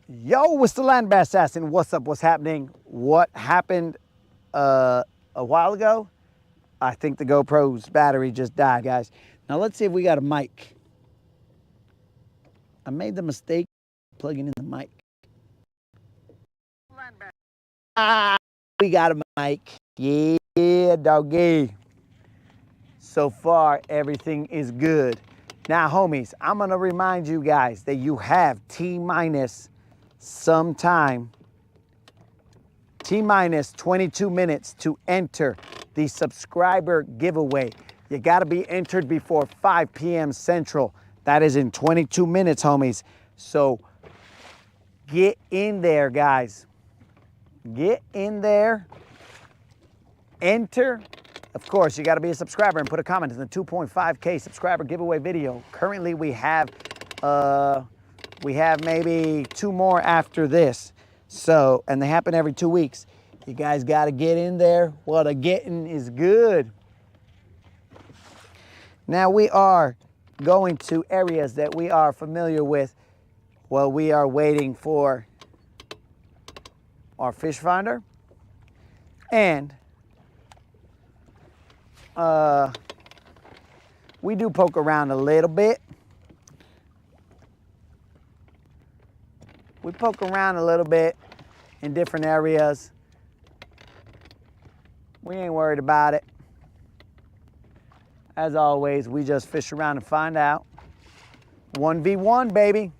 Yo, what's the land bass assassin? What's up? What's happening? What happened a while ago? I think the GoPro's battery just died, guys. Now let's see if we got a mic. I made the mistake of plugging in the mic. We got a mic. Yeah, doggy. So far, everything is good. Now, homies, I'm gonna remind you guys that you have T-minus some time, T-minus 22 minutes to enter the subscriber giveaway. You gotta be entered before 5 p.m. Central. That is in 22 minutes, homies. So get in there, guys. Get in there, enter. Of course, you gotta be a subscriber and put a comment in the 2.5K subscriber giveaway video. Currently, we have maybe 2 more after this. So, and they happen every 2 weeks. You guys gotta get in there. What a getting is good. Now we are going to areas that we are familiar with while we are waiting for our fish finder. And we do poke around a little bit. We poke around a little bit in different areas. We ain't worried about it. As always, we just fish around and find out. 1v1, baby.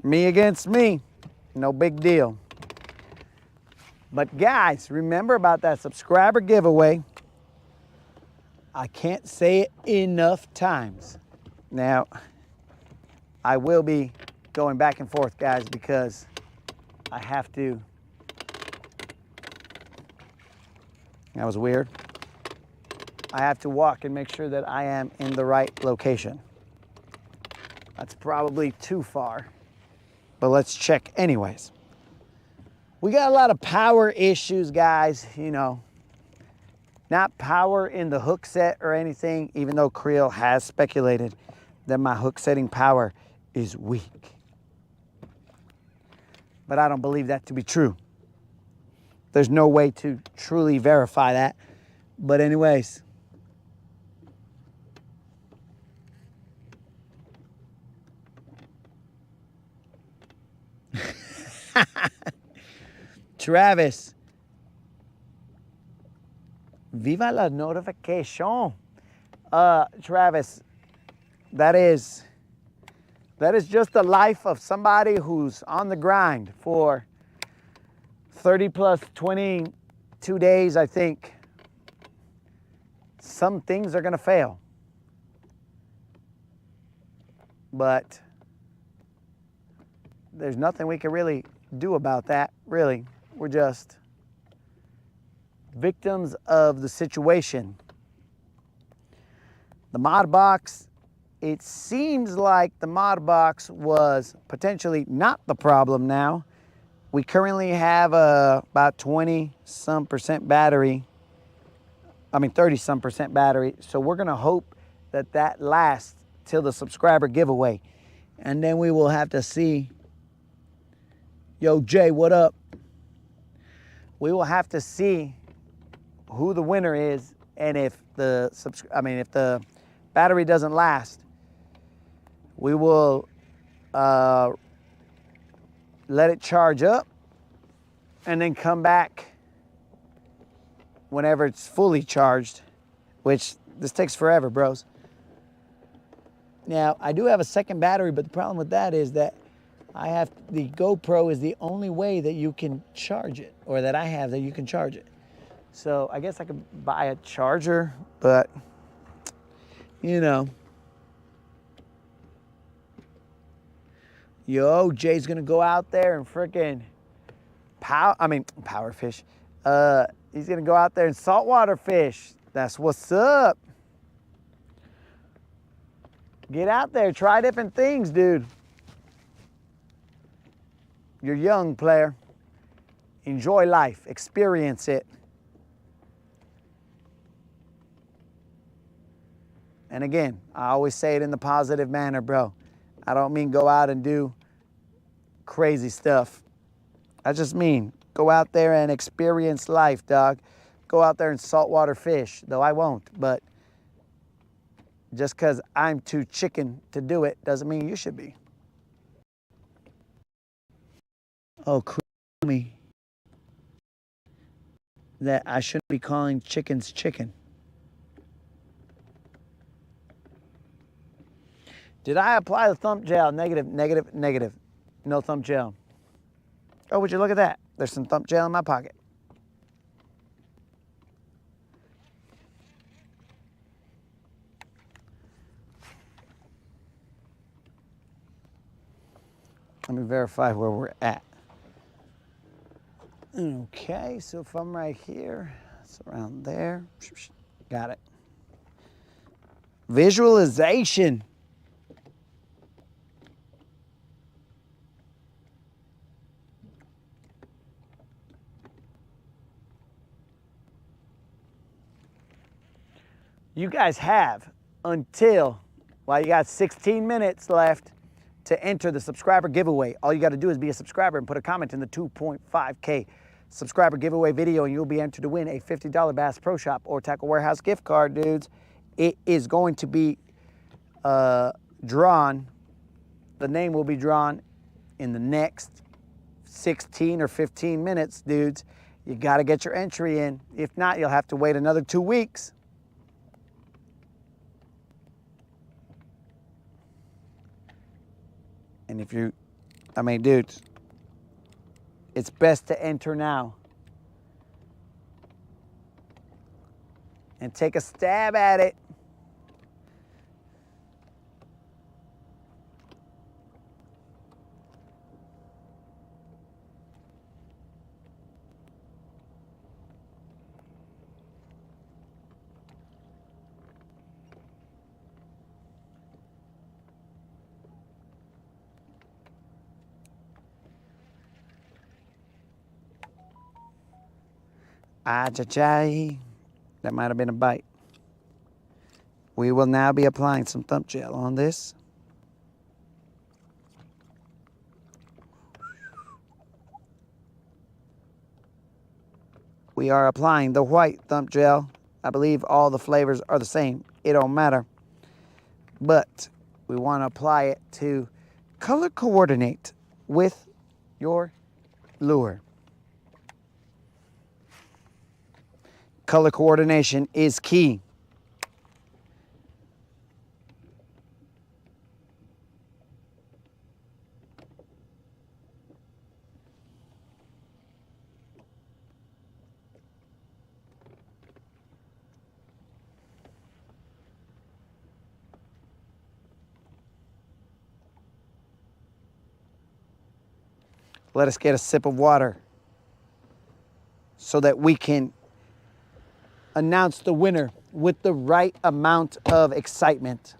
Me against me. No big deal. But guys, remember about that subscriber giveaway. I can't say it enough times. Now, I will be going back and forth, guys, because I have to. That was weird. I have to walk and make sure that I am in the right location. That's probably too far, but let's check anyways. We got a lot of power issues, guys, you know. Not power in the hook set or anything, even though Creel has speculated that my hook setting power is weak. But I don't believe that to be true. There's no way to truly verify that. But anyways. Travis. Viva la notification. Travis, that is just the life of somebody who's on the grind for 30 plus 22 days, I think. Some things are gonna fail. But there's nothing we can really do about that, really. We're just victims of the situation. The mod box, it seems like the mod box was potentially not the problem now. We currently have about 20-some% battery. I mean 30-some% battery. So we're gonna hope that that lasts till the subscriber giveaway. And then we will have to see. Yo, Jay, what up? We will have to see who the winner is, and if the battery doesn't last, we will let it charge up and then come back whenever it's fully charged, which this takes forever, bros. Now, I do have a second battery, but the problem with that is that the GoPro is the only way that you can charge it, or that I have that you can charge it. So I guess I could buy a charger, but you know. Yo, Jay's gonna go out there and frickin' power fish. He's gonna go out there and saltwater fish. That's what's up. Get out there, try different things, dude. You're young, player. Enjoy life, experience it. And again, I always say it in the positive manner, bro. I don't mean go out and do crazy stuff. I just mean, go out there and experience life, dog. Go out there and saltwater fish, though I won't, but just because I'm too chicken to do it doesn't mean you should be. Oh, me. That I shouldn't be calling chickens chicken. Did I apply the thumb gel? Negative, negative, negative. No thumb gel. Oh, would you look at that? There's some thumb gel in my pocket. Let me verify where we're at. Okay, so if I'm right here, it's around there. Got it. Visualization. You guys have until, well, you got 16 minutes left to enter the subscriber giveaway. All you got to do is be a subscriber and put a comment in the 2.5K subscriber giveaway video, and you'll be entered to win a $50 Bass Pro Shop or Tackle Warehouse gift card, dudes. It is going to be drawn. The name will be drawn in the next 16 or 15 minutes, dudes. You got to get your entry in. If not, you'll have to wait another 2 weeks. And if you, I mean, dudes, it's best to enter now and take a stab at it. Cha-cha. That might have been a bite. We will now be applying some thumb gel on this. We are applying the white thumb gel. I believe all the flavors are the same. It don't matter. But we want to apply it to color coordinate with your lure. Color coordination is key. Let us get a sip of water so that we can announce the winner with the right amount of excitement.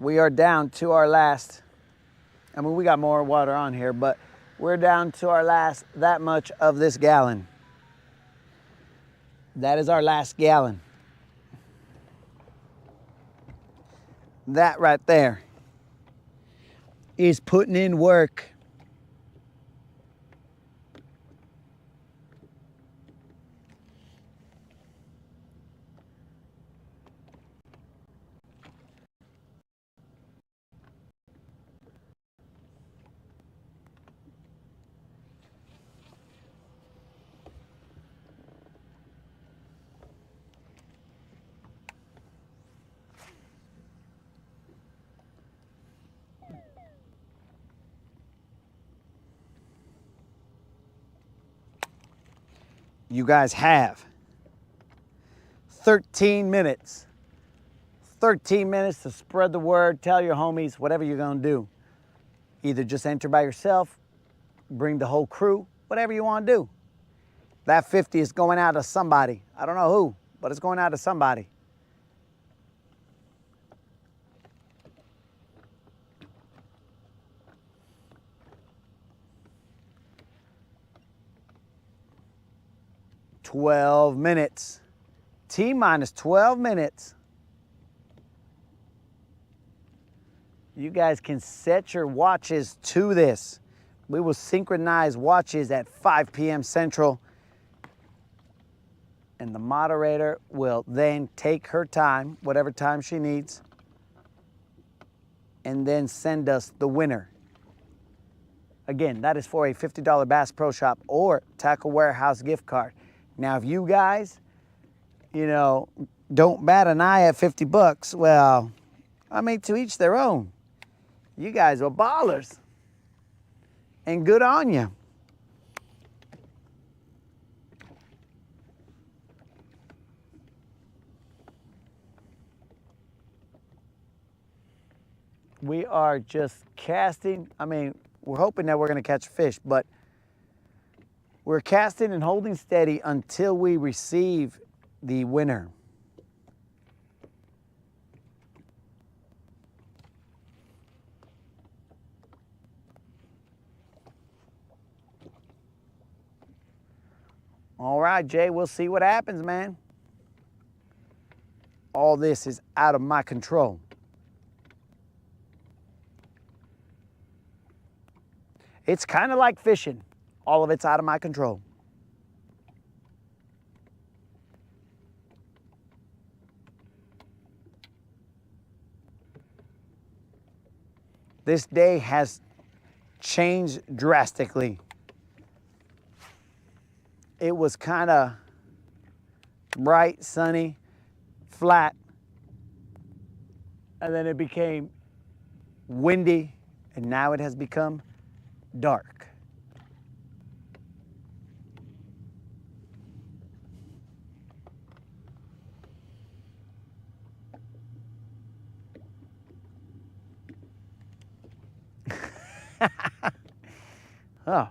We are down to our last, I mean, we got more water on here, but we're down to our last, that much of this gallon. That is our last gallon. That right there is putting in work. You guys have 13 minutes. 13 minutes to spread the word, tell your homies, whatever you're gonna do. Either just enter by yourself, bring the whole crew, whatever you wanna do. That 50 is going out to somebody. I don't know who, but it's going out to somebody. 12 minutes. T-minus 12 minutes. You guys can set your watches to this. We will synchronize watches at 5 p.m. Central. And the moderator will then take her time, whatever time she needs, and then send us the winner. Again, that is for a $50 Bass Pro Shop or Tackle Warehouse gift card. Now, if you guys, don't bat an eye at 50 bucks, well, I mean, to each their own. You guys are ballers. And good on you. We are just casting. I mean, we're hoping that we're going to catch fish, but we're casting and holding steady until we receive the winner. All right, Jay, we'll see what happens, man. All this is out of my control. It's kind of like fishing. All of it's out of my control. This day has changed drastically. It was kind of bright, sunny, flat, and then it became windy, and now it has become dark. Oh.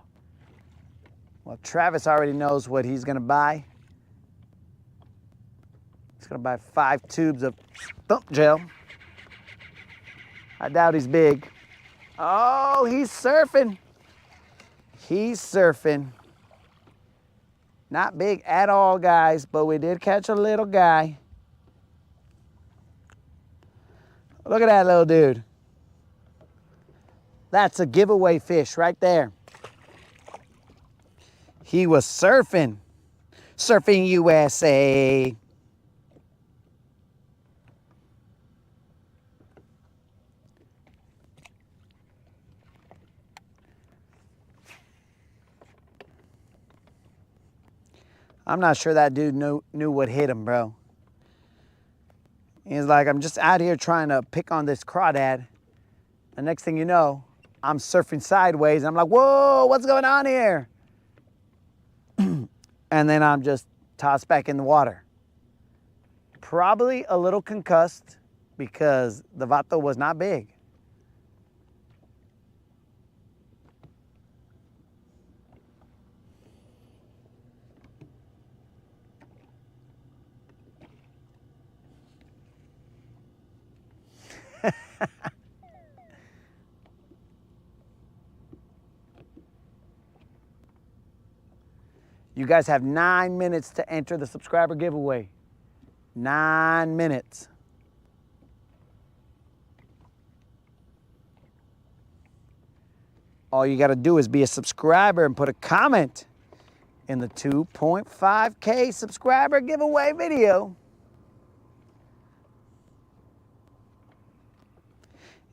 Well, Travis already knows what he's gonna buy. He's gonna buy 5 tubes of thump gel. I doubt he's big. Oh, he's surfing. He's surfing. Not big at all, guys, but we did catch a little guy. Look at that little dude. That's a giveaway fish right there. He was surfing. Surfing USA. I'm not sure that dude knew what hit him, bro. He's like, I'm just out here trying to pick on this crawdad. The next thing you know, I'm surfing sideways. I'm like, whoa, what's going on here? And then I'm just tossed back in the water. Probably a little concussed because the vato was not big. You guys have 9 minutes to enter the subscriber giveaway. 9 minutes. All you got to do is be a subscriber and put a comment in the 2.5K subscriber giveaway video.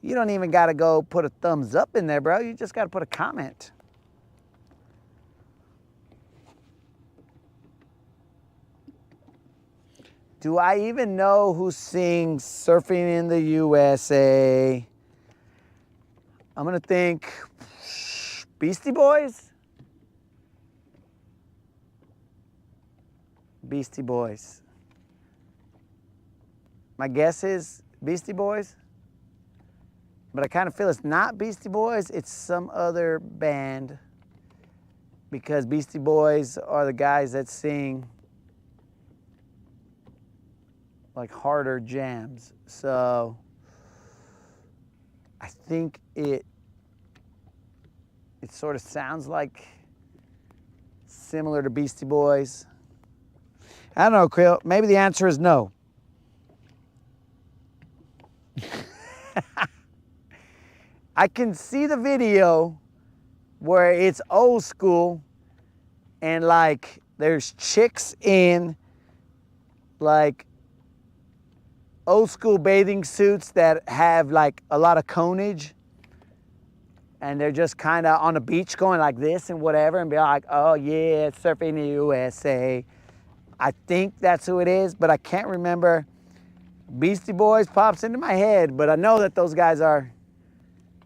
You don't even got to go put a thumbs up in there, bro. You just got to put a comment. Do I even know who sings Surfing in the USA? I'm going to think Beastie Boys? Beastie Boys. My guess is Beastie Boys. But I kind of feel it's not Beastie Boys, it's some other band. Because Beastie Boys are the guys that sing like harder jams. So I think it sort of sounds like similar to Beastie Boys. I don't know, Krill. Maybe the answer is no. I can see the video where it's old school and like there's chicks in like old school bathing suits that have like a lot of conage, and they're just kind of on the beach going like this and whatever and be like, oh yeah, surfing the USA. I think that's who it is, but I can't remember. Beastie Boys pops into my head, but I know that those guys are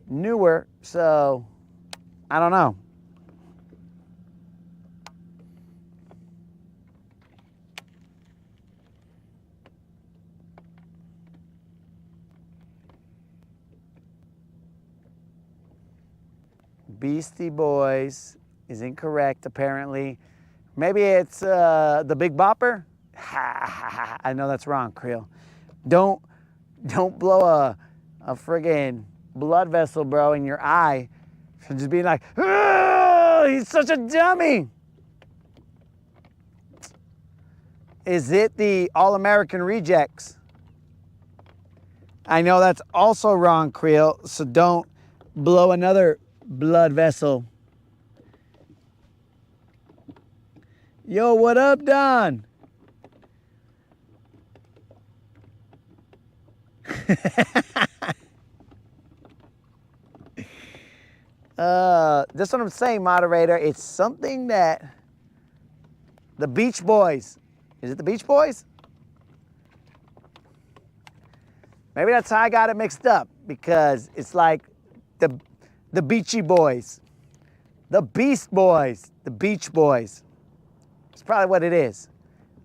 newer, so I don't know. Beastie Boys is incorrect, apparently. Maybe it's the Big Bopper? I know that's wrong, Creel. Don't blow a friggin' blood vessel, bro, in your eye from just being like, oh, he's such a dummy. Is it the All-American Rejects? I know that's also wrong, Creel, so don't blow another blood vessel. Yo, what up, Don? That's what I'm saying, moderator. It's something that the Beach Boys. Is it the Beach Boys? Maybe that's how I got it mixed up, because it's like the Beachy Boys, the Beast Boys, the Beach Boys. It's probably what it is.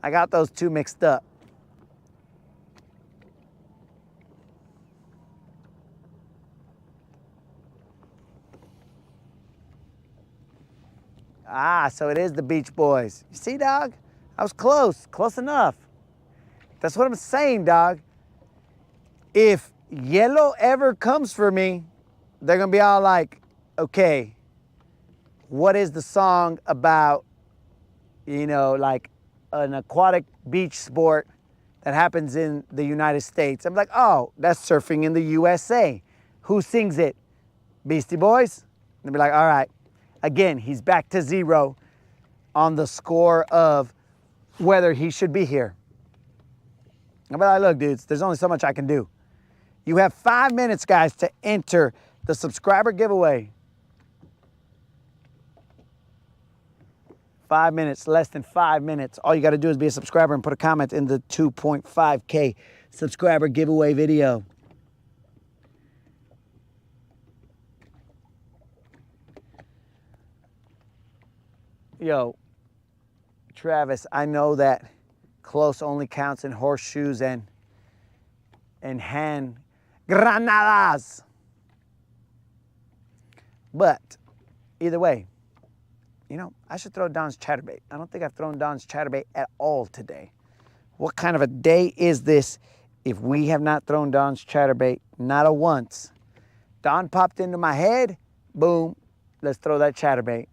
I got those two mixed up. Ah, so it is the Beach Boys. You see, dog? I was close enough. That's what I'm saying, dog. If Yellow ever comes for me, they're gonna be all like, okay, what is the song about, you know, like an aquatic beach sport that happens in the United States? I'm like, oh, that's surfing in the USA. Who sings it? Beastie Boys? They'll be like, all right. Again, he's back to zero on the score of whether he should be here. I'll be like, look, dudes, there's only so much I can do. You have 5 minutes, guys, to enter the subscriber giveaway. 5 minutes, less than 5 minutes. All you got to do is be a subscriber and put a comment in the 2.5K subscriber giveaway video. Yo, Travis, I know that close only counts in horseshoes and hand granadas. But either way, you know, I should throw Don's chatterbait. I don't think I've thrown Don's chatterbait at all today. What kind of a day is this if we have not thrown Don's chatterbait? Not a once. Don popped into my head, boom, let's throw that chatterbait.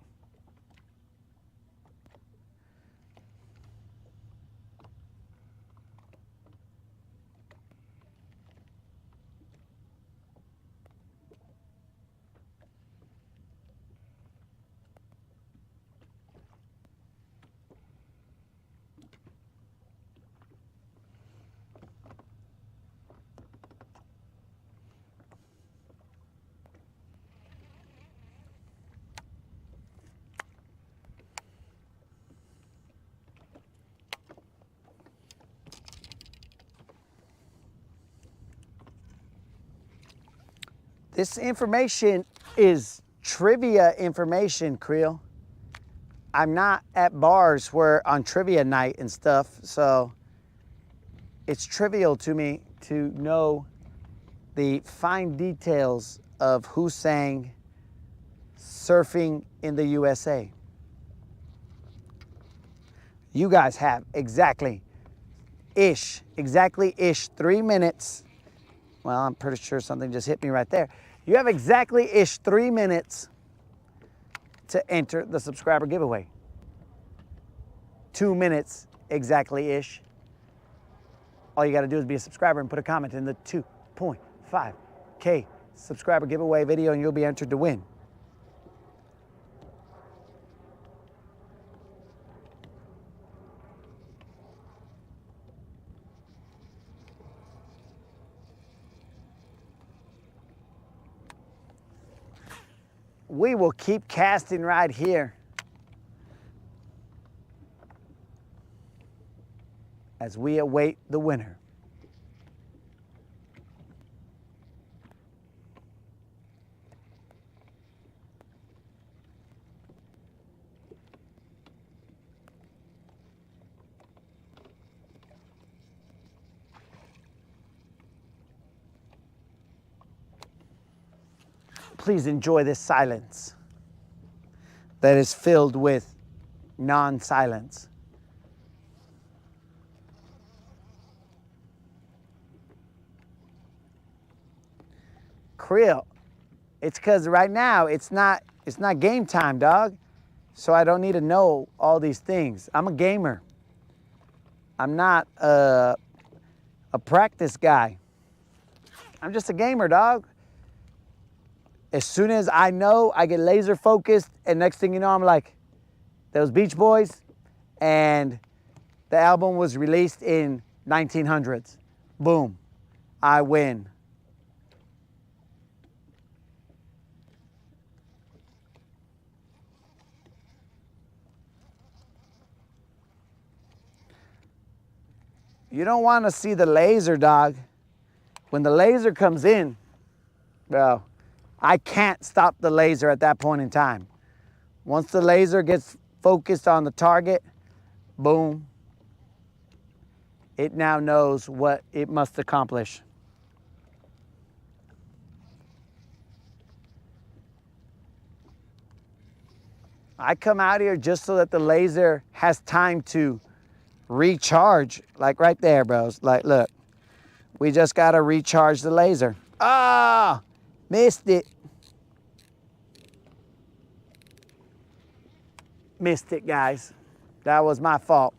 This information is trivia information, Creel. I'm not at bars where on trivia night and stuff, so it's trivial to me to know the fine details of who sang Surfing in the USA. You guys have exactly-ish 3 minutes. Well, I'm pretty sure something just hit me right there. You have exactly-ish 3 minutes to enter the subscriber giveaway. 2 minutes exactly-ish. All you got to do is be a subscriber and put a comment in the 2.5K subscriber giveaway video, and you'll be entered to win. We will keep casting right here as we await the winner. Please enjoy this silence that is filled with non-silence. Creel, it's because right now it's not game time, dog. So I don't need to know all these things. I'm a gamer. I'm not a practice guy. I'm just a gamer, dog. As soon as I know, I get laser focused, and next thing you know, I'm like, those Beach Boys, and the album was released in 1900s. Boom, I win. You don't want to see the laser, dog. When the laser comes in, bro, I can't stop the laser at that point in time. Once the laser gets focused on the target, boom, it now knows what it must accomplish. I come out here just so that the laser has time to recharge, like right there, bros. Like, look, we just gotta recharge the laser. Ah, missed it. Missed it, guys. That was my fault.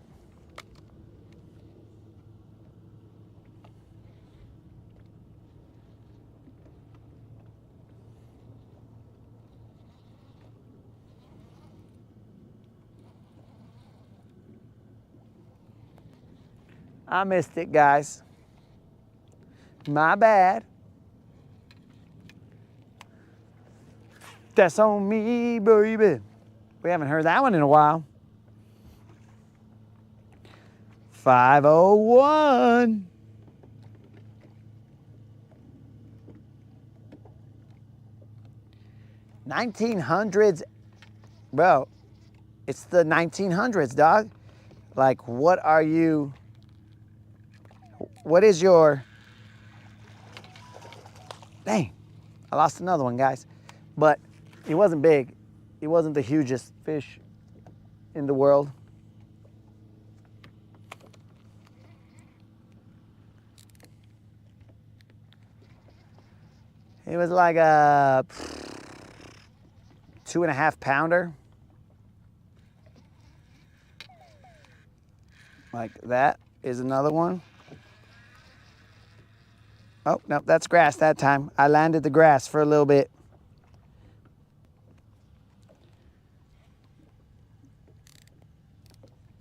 I missed it, guys. My bad. That's on me, baby. We haven't heard that one in a while. 501. $1900s, bro. It's the 1900s, dog. Like, what is your, dang, I lost another one, guys. But he wasn't big. He wasn't the hugest fish in the world. It was like a 2.5 pounder. Like that is another one. Oh, no, that's grass that time. I landed the grass for a little bit.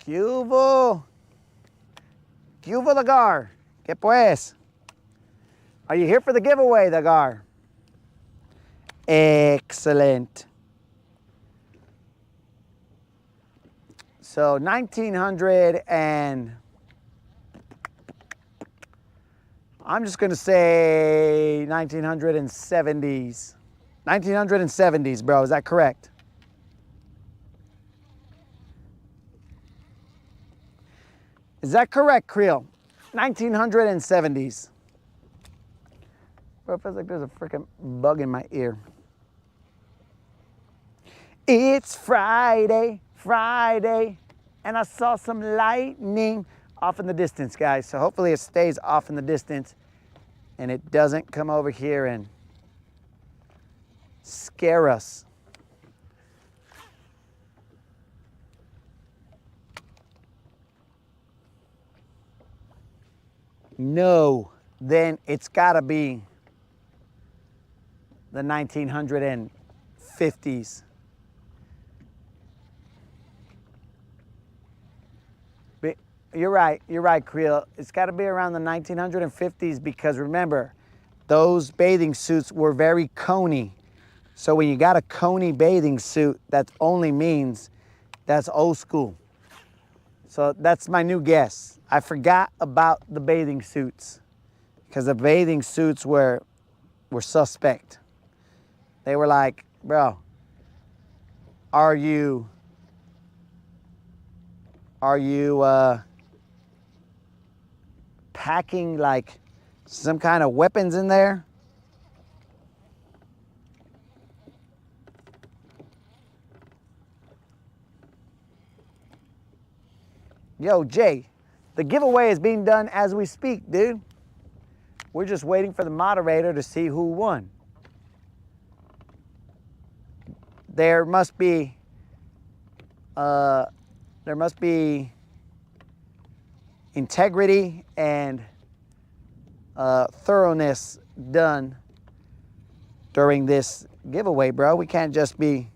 Cuvo Lagar. Que pues? Are you here for the giveaway, Lagar? Excellent. So 1900 and I'm just gonna say 1970s. 1970s, bro, is that correct? Is that correct, Creel? 1970s. Bro, it feels like there's a freaking bug in my ear. It's Friday, and I saw some lightning off in the distance, guys. So hopefully it stays off in the distance and it doesn't come over here and scare us. No, then it's got to be the 1950s. But you're right, Creel. It's got to be around the 1950s because remember, those bathing suits were very coney. So when you got a coney bathing suit, that only means that's old school. So that's my new guess. I forgot about the bathing suits because the bathing suits were suspect. They were like, bro, are you packing like some kind of weapons in there? Yo, Jay, the giveaway is being done as we speak, dude. We're just waiting for the moderator to see who won. There must be integrity and thoroughness done during this giveaway, bro. We can't just be...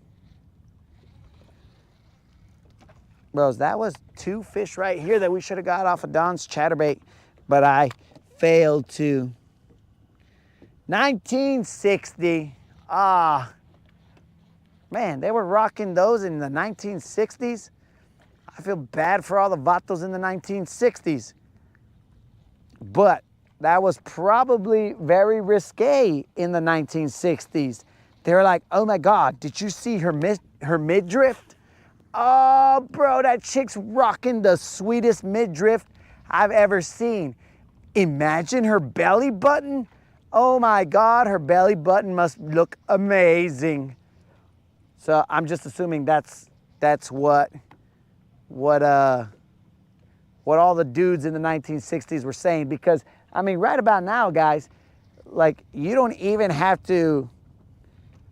Bros, that was 2 fish right here that we should have got off of Don's chatterbait, but I failed to. 1960. Ah, man, they were rocking those in the 1960s. I feel bad for all the vatos in the 1960s. But that was probably very risque in the 1960s. They were like, oh my God, did you see her midriff? Oh, bro, that chick's rocking the sweetest midriff I've ever seen. Imagine her belly button. Oh my God, her belly button must look amazing. So I'm just assuming that's what all the dudes in the 1960s were saying, because I mean, right about now, guys, like you don't even have to,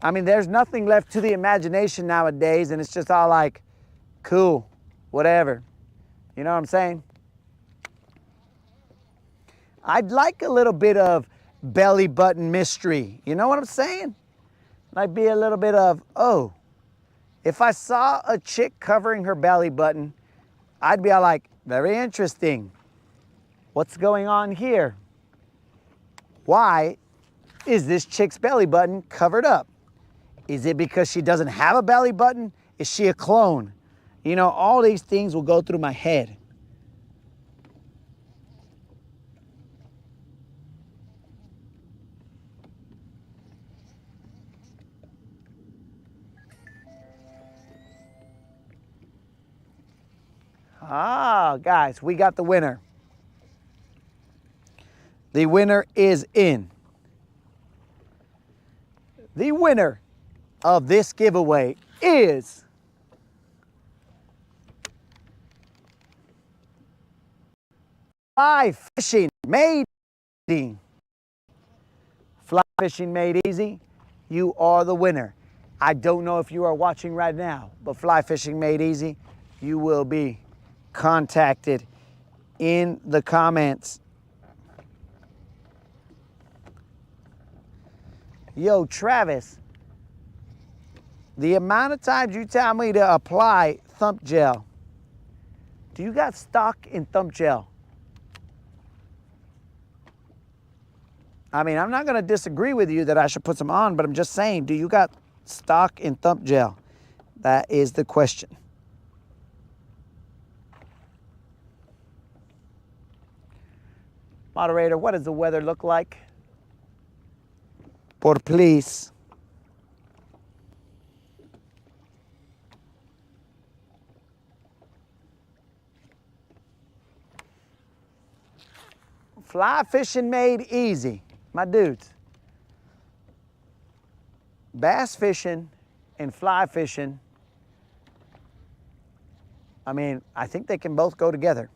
I mean, there's nothing left to the imagination nowadays, and it's just all like, cool, whatever. You know what I'm saying? I'd like a little bit of belly button mystery. You know what I'm saying? Might be a little bit of, oh, if I saw a chick covering her belly button, I'd be all like, very interesting. What's going on here? Why is this chick's belly button covered up? Is it because she doesn't have a belly button? Is she a clone? You know, all these things will go through my head. Ah, guys, we got the winner. The winner is in. The winner of this giveaway is Fly Fishing Made Easy. Fly Fishing Made Easy, you are the winner. I don't know if you are watching right now, but Fly Fishing Made Easy, you will be contacted in the comments. Yo, Travis, the amount of times you tell me to apply thump gel, do you got stock in thump gel? I mean, I'm not going to disagree with you that I should put some on, but I'm just saying, do you got stock in thump gel? That is the question. Moderator, what does the weather look like? Por please. Fly fishing made easy. My dudes, bass fishing and fly fishing, I mean, I think they can both go together.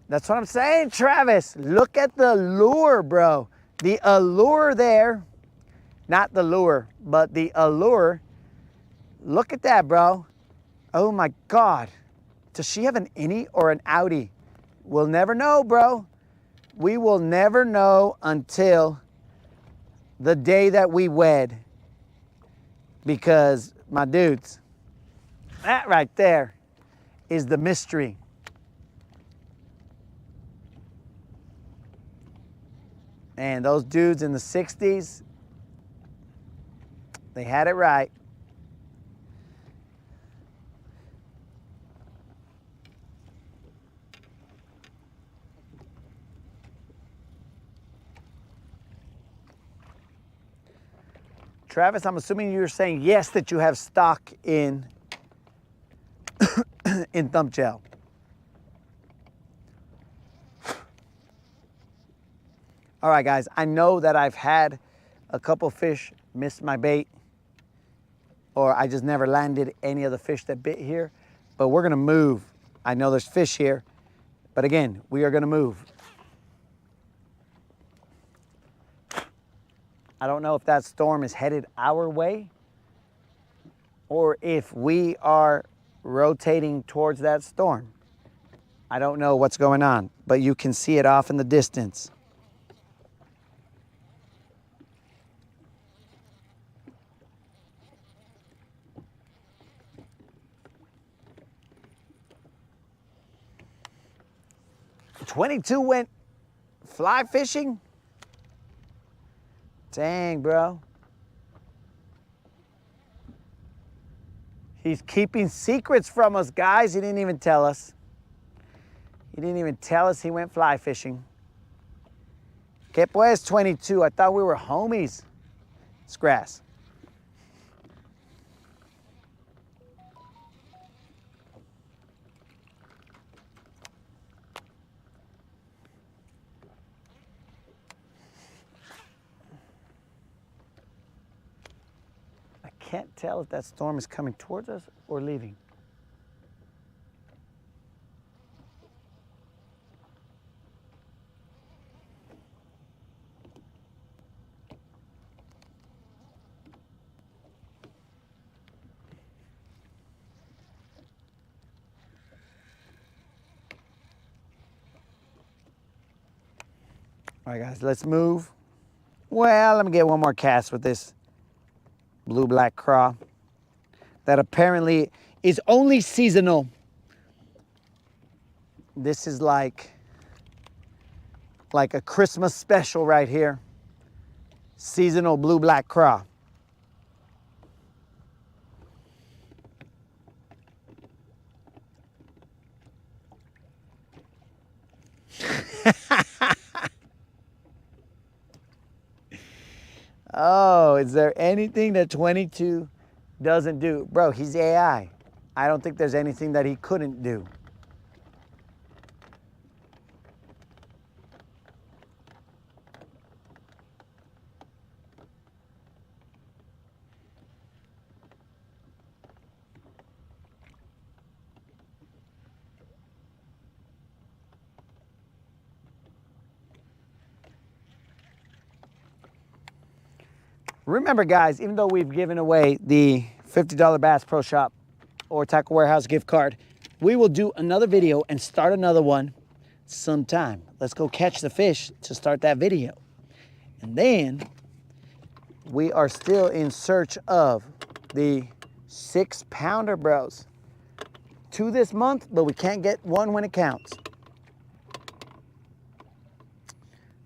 That's what I'm saying, Travis. Look at the lure, bro. The allure there, not the lure, but the allure. Look at that, bro. Oh my God. Does she have an innie or an outie? We'll never know, bro. We will never know until the day that we wed. Because, my dudes, that right there is the mystery. And those dudes in the 60s, they had it right. Travis, I'm assuming you're saying yes, that you have stock in in thumb gel. All right, guys, I know that I've had a couple fish miss my bait, or I just never landed any of the fish that bit here, but we're gonna move. I know there's fish here, but again, we are gonna move. I don't know if that storm is headed our way or if we are rotating towards that storm. I don't know what's going on, but you can see it off in the distance. "22 went fly fishing?" Dang, bro. He's keeping secrets from us, guys. He didn't even tell us. He didn't even tell us he went fly fishing. ¿Qué pues, 22? I thought we were homies. It's grass. I can't tell if that storm is coming towards us or leaving. All right, guys, let's move. Well, let me get one more cast with this blue-black craw that apparently is only seasonal. This is like a Christmas special right here. Seasonal blue-black craw. Oh, is there anything that 22 doesn't do? Bro, he's AI. I don't think there's anything that he couldn't do. Remember, guys, even though we've given away the $50 Bass Pro Shop or Tackle Warehouse gift card, we will do another video and start another one sometime. Let's go catch the fish to start that video. And then we are still in search of the 6-pounder, bros. 2 this month, but we can't get 1 when it counts.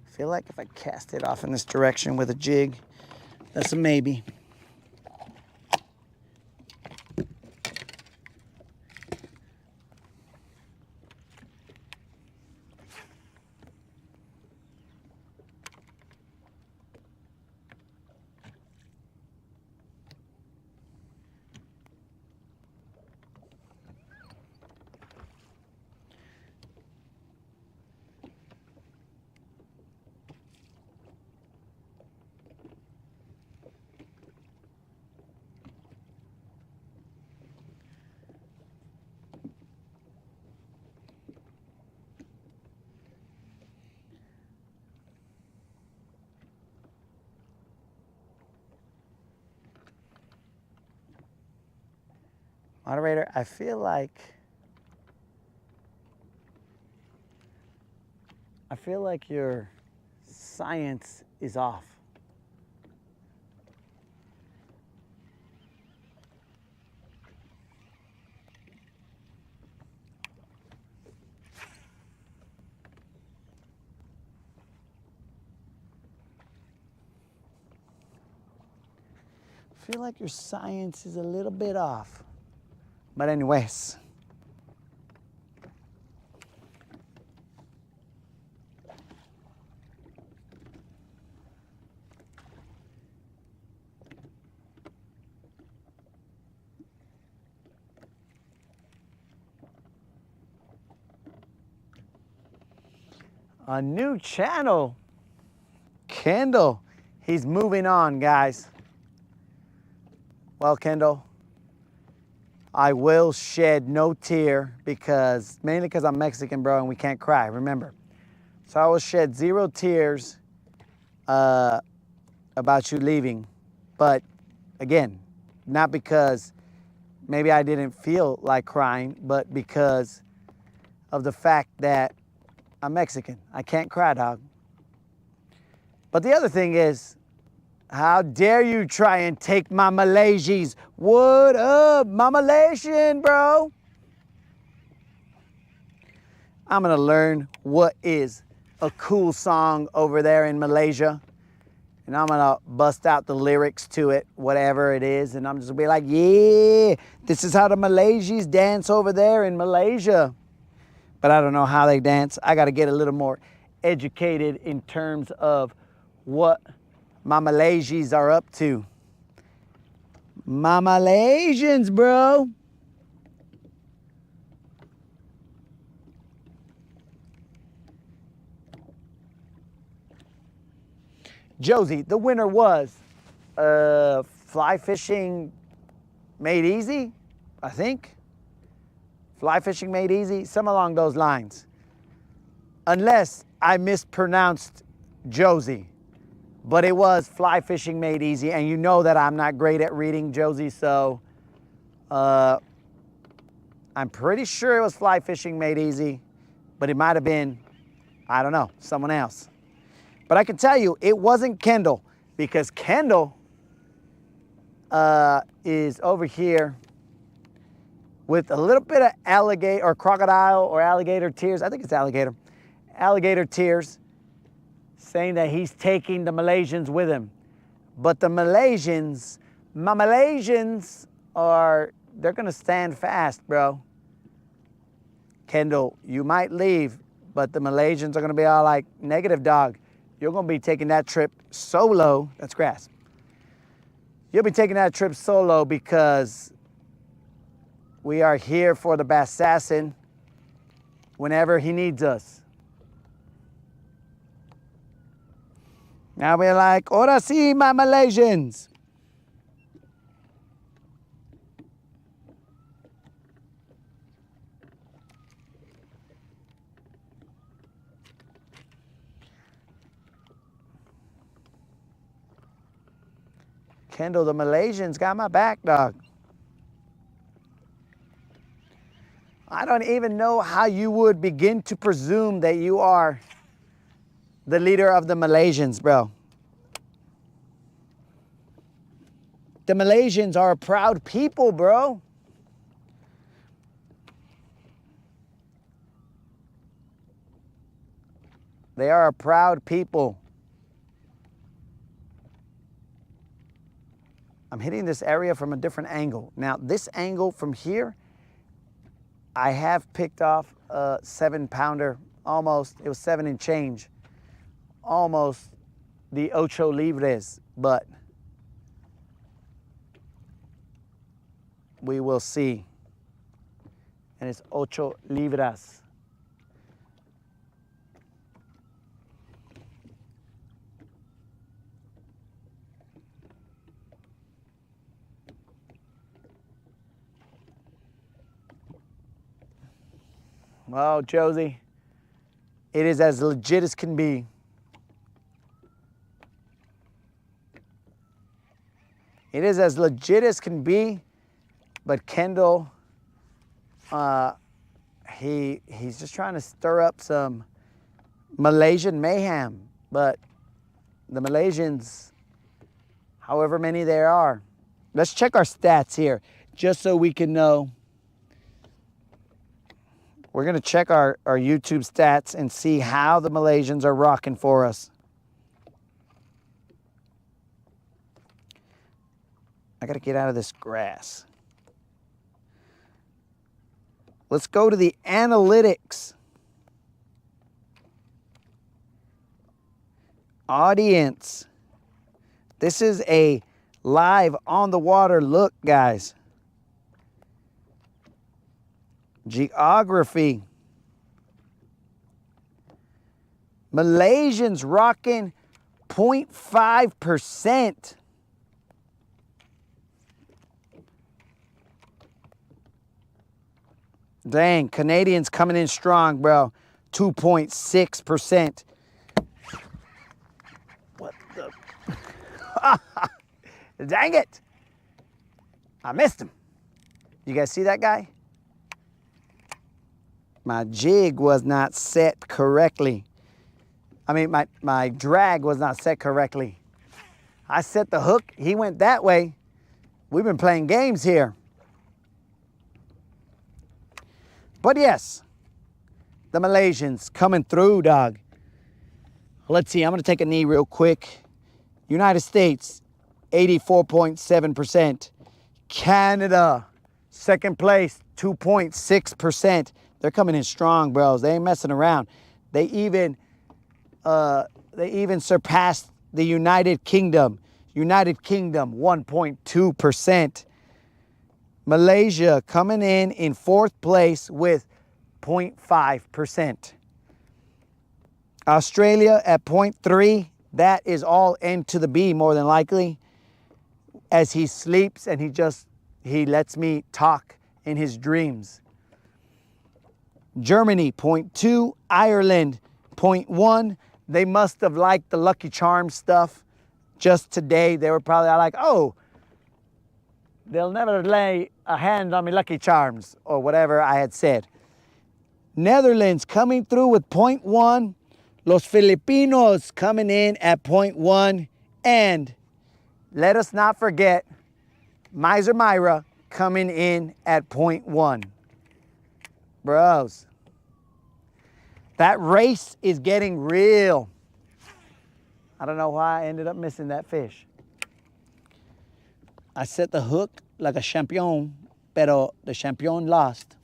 I feel like if I cast it off in this direction with a jig, that's a maybe. Moderator, I feel like your science is off. I feel like your science is a little bit off. But anyways. A new channel. Kendall, he's moving on, guys. Well, Kendall, I will shed no tear mainly because I'm Mexican, bro, and we can't cry, remember. So I will shed 0 tears about you leaving. But again, not because maybe I didn't feel like crying, but because of the fact that I'm Mexican. I can't cry, dog. But the other thing is, how dare you try and take my Malaysies? What up, my Malaysian, bro? I'm gonna learn what is a cool song over there in Malaysia. And I'm gonna bust out the lyrics to it, whatever it is. And I'm just gonna be like, yeah, this is how the Malaysians dance over there in Malaysia. But I don't know how they dance. I gotta get a little more educated in terms of what my Malaysians are up to. My Malaysians, bro. Josie, the winner was fly fishing made easy, I think. Fly fishing made easy, some along those lines. Unless I mispronounced Josie. But it was fly fishing made easy, and you know that I'm not great at reading, Josie, so I'm pretty sure it was fly fishing made easy, but it might have been, I don't know, someone else. But I can tell you, it wasn't Kendall, because Kendall is over here with a little bit of alligator or crocodile or alligator tears. I think it's alligator. Alligator tears, saying that he's taking the Malaysians with him. But the Malaysians, my Malaysians they're gonna stand fast, bro. Kendall, you might leave, but the Malaysians are gonna be all like, negative, dog. You're gonna be taking that trip solo. That's grass. You'll be taking that trip solo because we are here for the Bassassin whenever he needs us. Now we're like, ahora sí, my Malaysians. Kendall, the Malaysians got my back, dog. I don't even know how you would begin to presume that you are the leader of the Malaysians, bro. The Malaysians are a proud people, bro. They are a proud people. I'm hitting this area from a different angle. Now, this angle from here, I have picked off a 7-pounder, almost. It was 7 and change. Almost the ocho libres, but we will see. And it's ocho libras. Well, Josie, it is as legit as can be. It is as legit as can be. But Kendall, he's just trying to stir up some Malaysian mayhem. But the Malaysians, however many there are, let's check our stats here, just so we can know. We're gonna check our YouTube stats and see how the Malaysians are rocking for us. I gotta get out of this grass. Let's go to the analytics. Audience. This is a live on the water look, guys. Geography. Malaysians rocking 0.5%. Dang, Canadians coming in strong, bro. 2.6%. What the? Dang it. I missed him. You guys see that guy? My jig was not set correctly. I mean, my drag was not set correctly. I set the hook. He went that way. We've been playing games here. But yes, the Malaysians coming through, dog. Let's see, I'm gonna take a knee real quick. United States, 84.7%. Canada, second place, 2.6%. They're coming in strong, bros. They ain't messing around. They even surpassed the United Kingdom. United Kingdom, 1.2%. Malaysia coming in fourth place with 0.5%. Australia at 0.3%. That is all N to the B more than likely. As he sleeps and he lets me talk in his dreams. Germany 0.2%. Ireland 0.1%. They must have liked the Lucky Charms stuff just today. They were probably like, oh, they'll never lay a hand on me Lucky Charms, or whatever I had said. Netherlands coming through with 0.1%. Los Filipinos coming in at 0.1%. And let us not forget, Miser Myra coming in at 0.1%. Bros, that race is getting real. I don't know why I ended up missing that fish. I set the hook like a champion, pero the champion lost.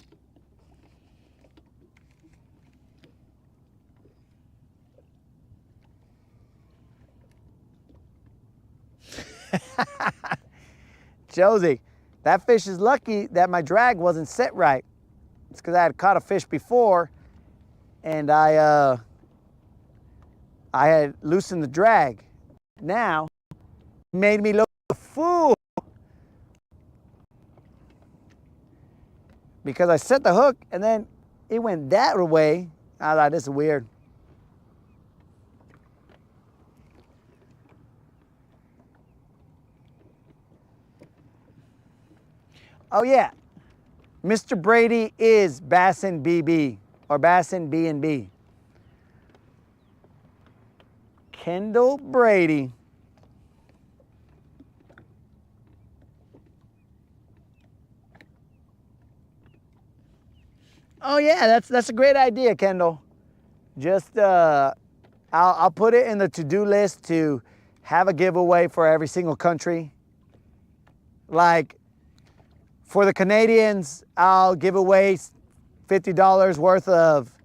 Josie, that fish is lucky that my drag wasn't set right. It's because I had caught a fish before and I had loosened the drag. Now, it made me look like a fool. Because I set the hook and then it went that way. I thought, this is weird. Oh yeah, Mr. Brady is Bassin BB or Bassin B&B. Kendall Brady. Oh yeah, that's a great idea, Kendall. Just I'll put it in the to-do list to have a giveaway for every single country. Like for the Canadians, I'll give away $50 worth of,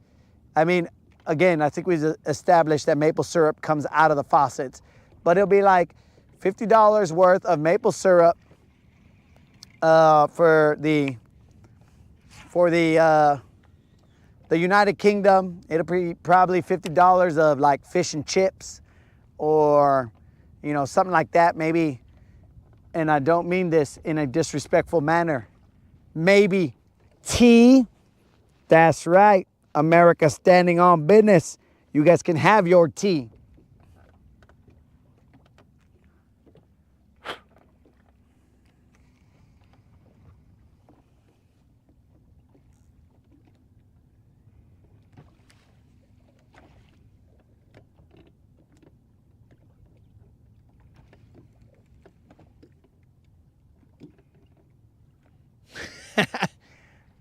I mean, again, I think we've established that maple syrup comes out of the faucets, but it'll be like $50 worth of maple syrup for the United Kingdom. It'll be probably $50 of like fish and chips or, you know, something like that, maybe. And I don't mean this in a disrespectful manner. Maybe tea. That's right. America standing on business. You guys can have your tea.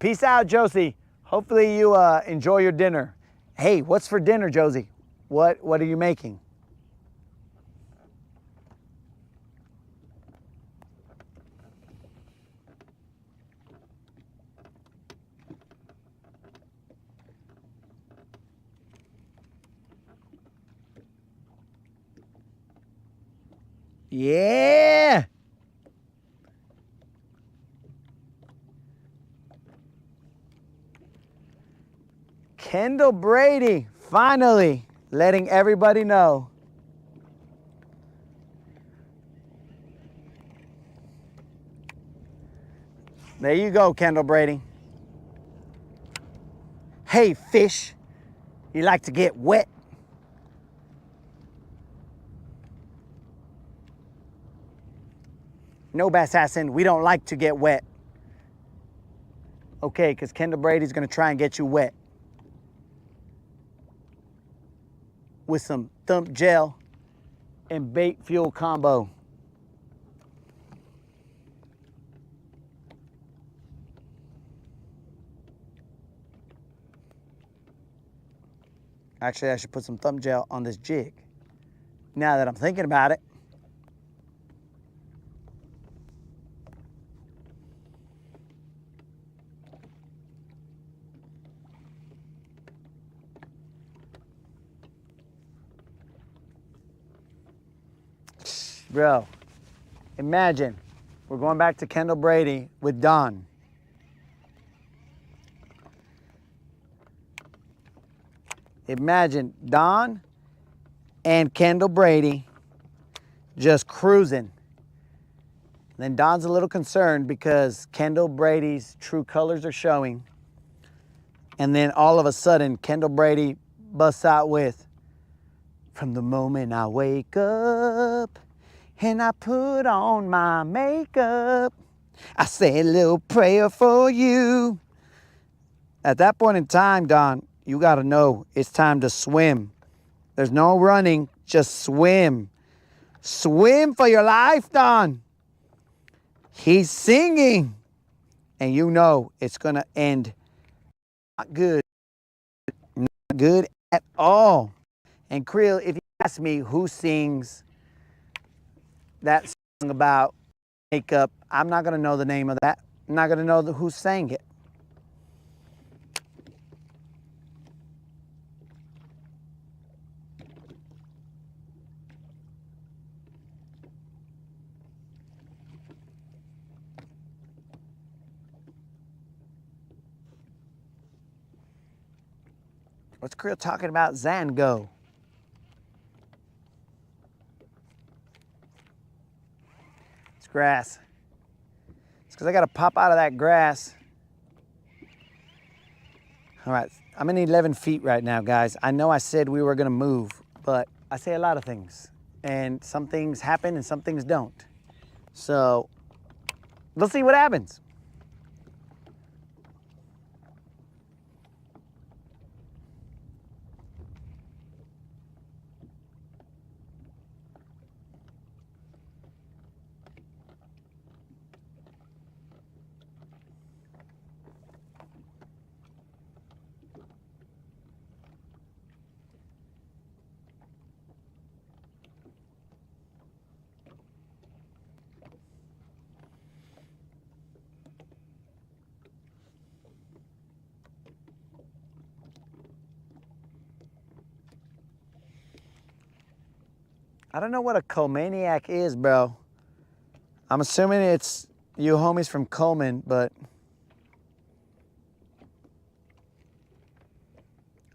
Peace out, Josie. Hopefully you enjoy your dinner. Hey, what's for dinner, Josie? What are you making? Yeah. Kendall Brady, finally letting everybody know. There you go, Kendall Brady. Hey, fish, you like to get wet? No, Bassassin, we don't like to get wet. Okay, because Kendall Brady's gonna try and get you wet with some thump gel and bait fuel combo. Actually, I should put some thump gel on this jig. Now that I'm thinking about it. Bro, imagine we're going back to Kendall Brady with Don. Imagine Don and Kendall Brady just cruising. Then Don's a little concerned because Kendall Brady's true colors are showing. And then all of a sudden, Kendall Brady busts out with, "From the moment I wake up and I put on my makeup, I say a little prayer for you." At that point in time, Don, you got to know it's time to swim. There's no running, just swim. Swim for your life, Don. He's singing. And you know it's going to end not good. Not good at all. And Creel, if you ask me who sings that song about makeup, I'm not going to know the name of that. I'm not going to know who sang it. What's Creel talking about? Zango. It's grass. It's because I got to pop out of that grass. All right, I'm in 11 feet right now, guys. I know I said we were going to move, but I say a lot of things. And some things happen and some things don't. So we'll see what happens. I don't know what a Comaniac is, bro. I'm assuming it's you homies from Coleman, but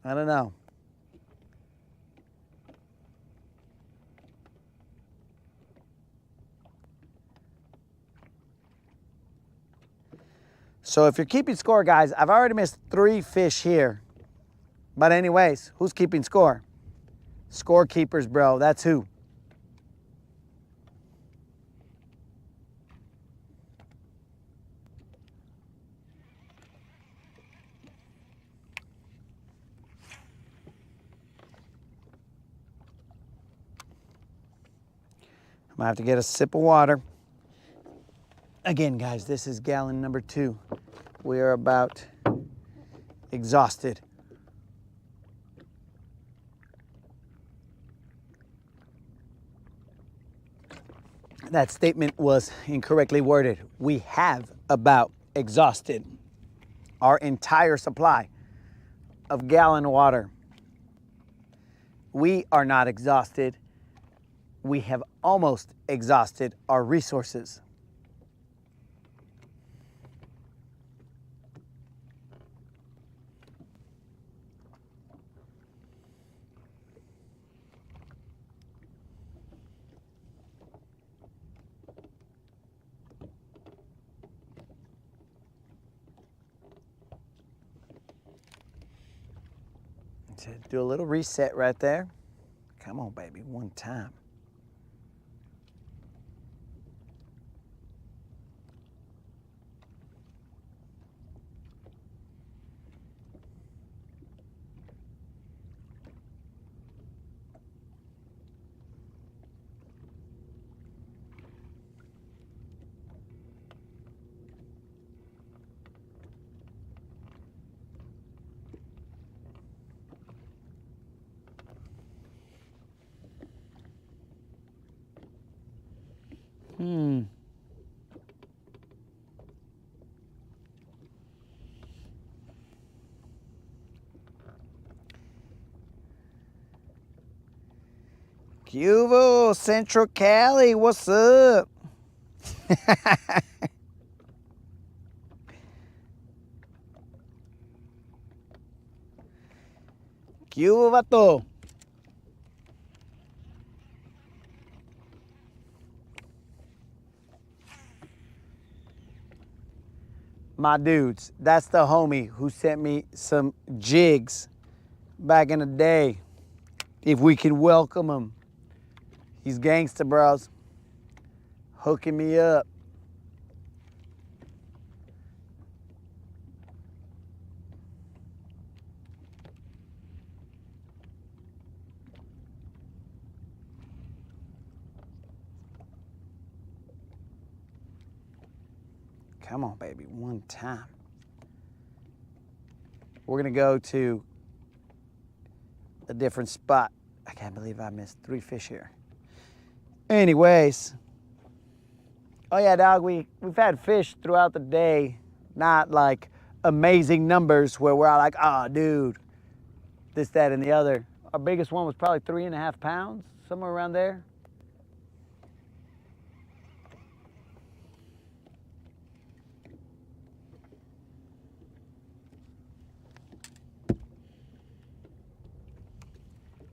I don't know. So if you're keeping score, guys, I've already missed 3 fish here. But anyways, who's keeping score? Scorekeepers, bro. That's who. I'm gonna have to get a sip of water. Again, guys, this is gallon number 2. we are about exhausted. That statement was incorrectly worded. We have about exhausted our entire supply of gallon water. We are not exhausted. We have almost exhausted our resources. Do a little reset right there. Come on, baby, one time. Cuvo, Central Cali, what's up? Cuvo, vato. My dudes, that's the homie who sent me some jigs back in the day. If we could welcome him. He's gangsta, bros. Hooking me up. Come on, baby, one time. We're gonna go to a different spot. I can't believe I missed 3 fish here. Anyways. Oh yeah, dog, we've had fish throughout the day. Not like amazing numbers where we're all like, oh, dude, this, that, and the other. Our biggest one was probably 3.5 pounds, somewhere around there.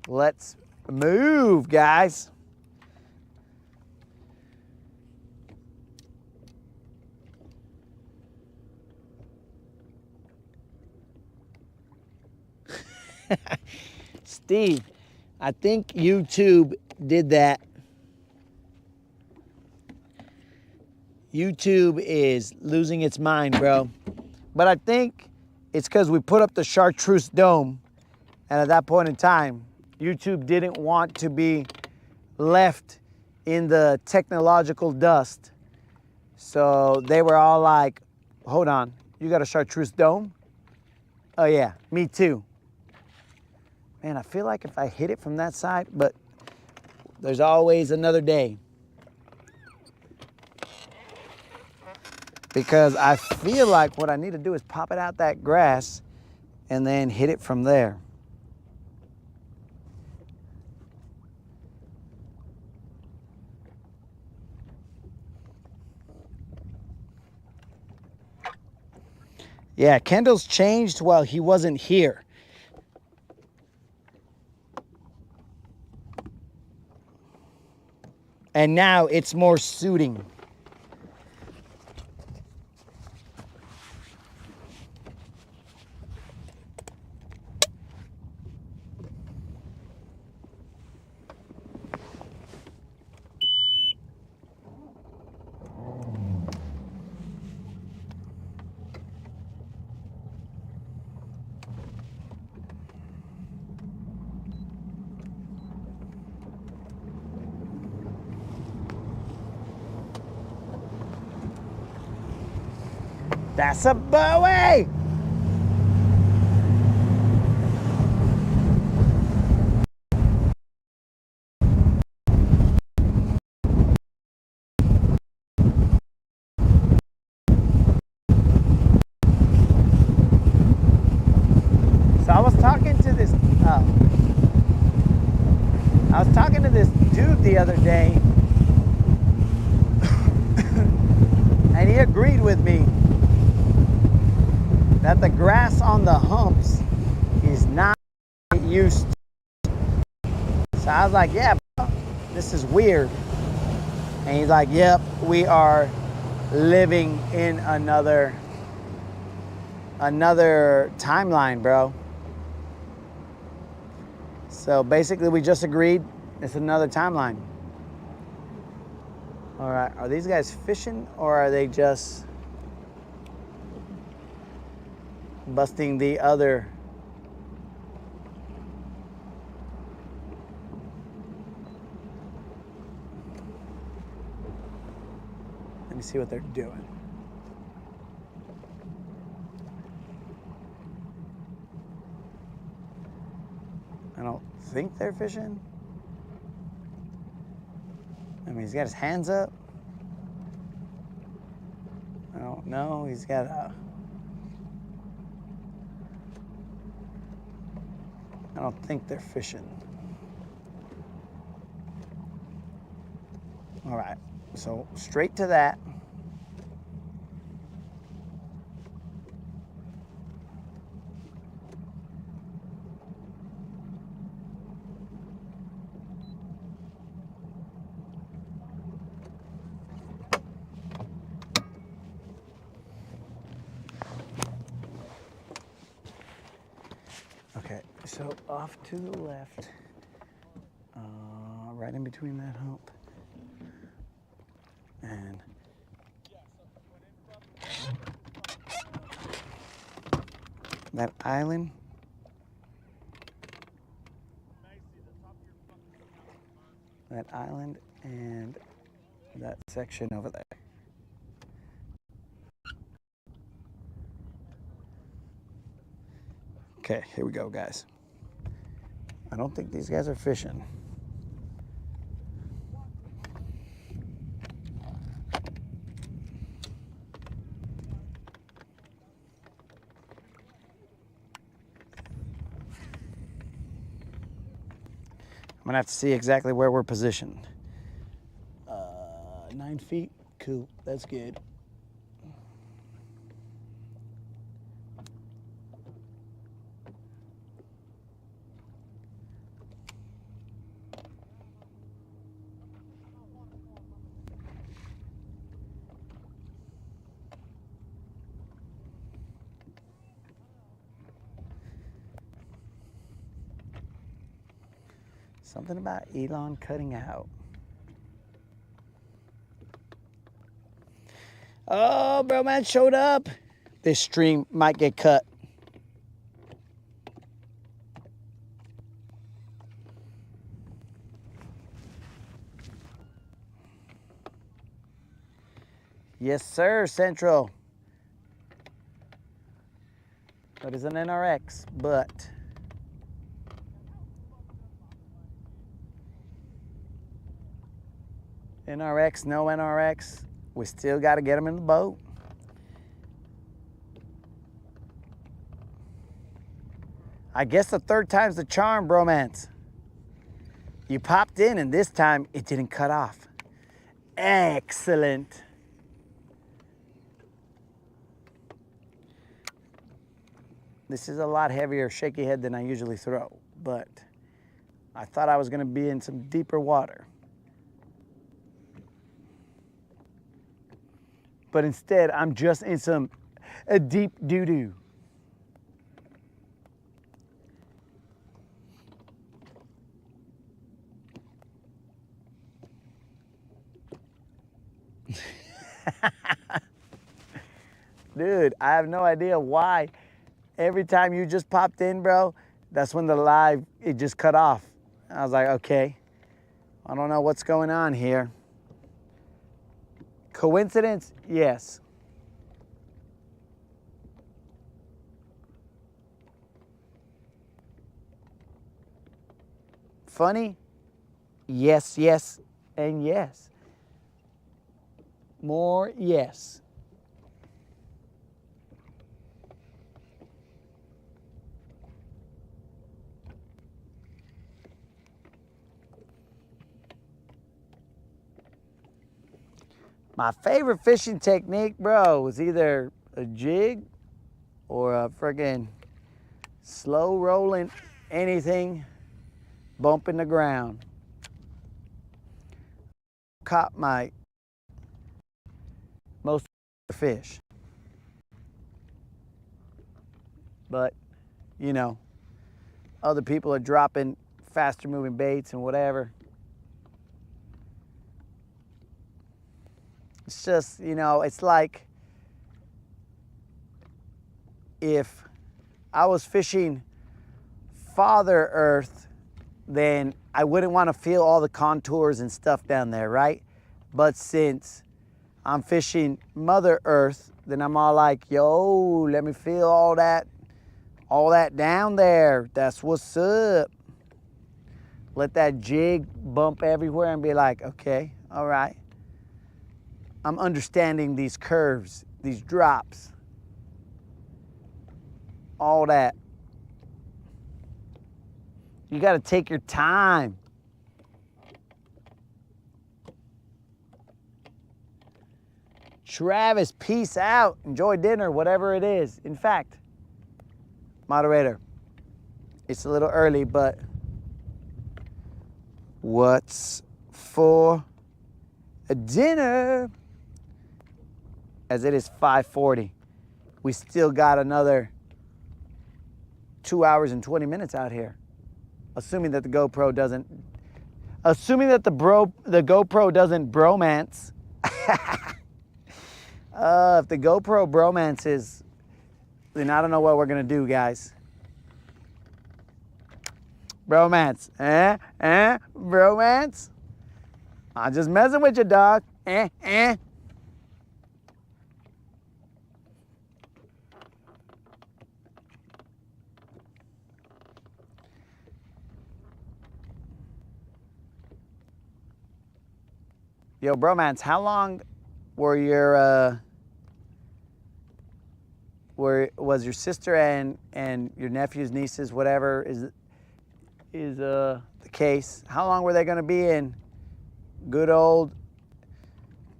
Let's move, guys. Steve, I think YouTube did that. YouTube is losing its mind, bro. But I think it's because we put up the chartreuse dome, and at that point in time, YouTube didn't want to be left in the technological dust. So they were all like, hold on, you got a chartreuse dome? Oh yeah, me too. Man, I feel like if I hit it from that side, but there's always another day. Because I feel like what I need to do is pop it out that grass and then hit it from there. Yeah, Kendall's changed while he wasn't here. And now it's more suiting. That's a buoy! So I was talking to this dude the other day, and he agreed with me that the grass on the humps is not used to. So I was like, yeah, bro, this is weird. And he's like, yep, we are living in another timeline, bro. So basically we just agreed it's another timeline. All right, are these guys fishing or are they just busting the other? Let me see what they're doing. I don't think they're fishing. I mean, he's got his hands up. I don't know. He's got a... I don't think they're fishing. All right, so straight to that. Okay, so off to the left, right in between that hump, and that island. That island and that section over there. Okay, here we go, guys. I don't think these guys are fishing. I'm gonna have to see exactly where we're positioned. 9 feet, cool, that's good. Something about Elon cutting out. Oh, bro, man showed up. This stream might get cut. Yes, sir, Central. That is an NRX, but NRX, no NRX, we still got to get them in the boat. I guess the third time's the charm, bromance. You popped in and this time it didn't cut off. Excellent. This is a lot heavier shaky head than I usually throw, but I thought I was gonna be in some deeper water. But instead, I'm just in some deep doo-doo. Dude, I have no idea why. Every time you just popped in, bro, that's when the live, it just cut off. I was like, okay, I don't know what's going on here. Coincidence? Yes. funny? Yes, yes, and yes. More yes. My favorite fishing technique, bro, was either a jig or a friggin' slow rolling anything bumping the ground. Caught my most fish. But, you know, other people are dropping faster moving baits and whatever. It's just, you know, it's like if I was fishing Father Earth, then I wouldn't want to feel all the contours and stuff down there, right? But since I'm fishing Mother Earth, then I'm all like, yo, let me feel all that down there. That's what's up. Let that jig bump everywhere and be like, okay, all right. I'm understanding these curves, these drops, all that. You got to take your time. Travis, peace out. Enjoy dinner, whatever it is. In fact, moderator, it's a little early, but what's for dinner? As it is 5:40. We still got another 2 hours and 20 minutes out here. Assuming that the GoPro doesn't bromance. If the GoPro bromances, then I don't know what we're gonna do, guys. Bromance, bromance? I'm just messing with you, dog. Yo, bromance, how long were was your sister and your nephews, nieces, whatever is the case? How long were they going to be in good old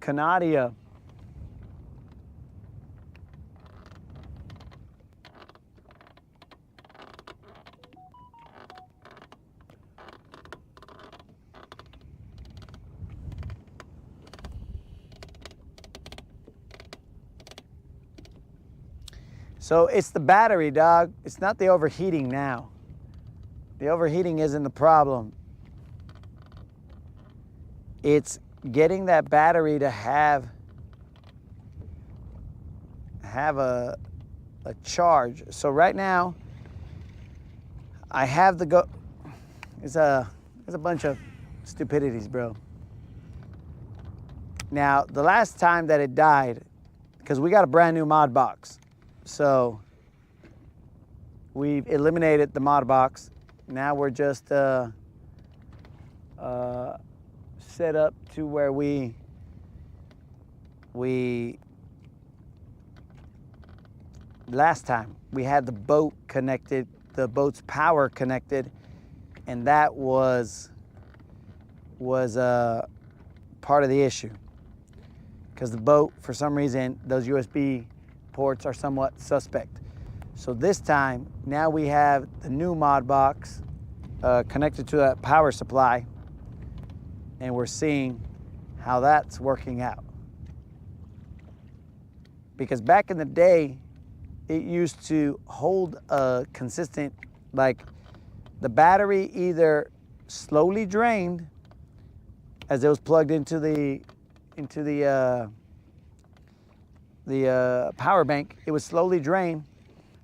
Canada? So it's the battery, dog. It's not the overheating now. The overheating isn't the problem. It's getting that battery to have a charge. So right now, I have the there's a bunch of stupidities, bro. Now, the last time that it died, because we got a brand new mod box. So we've eliminated the mod box. Now we're just set up to where we last time we had the boat connected, the boat's power connected, and that was part of the issue, because the boat, for some reason, those USB ports are somewhat suspect. So this time, now we have the new mod box connected to that power supply, and we're seeing how that's working out. Because back in the day, it used to hold a consistent, like the battery either slowly drained as it was plugged into the power bank. It would slowly drain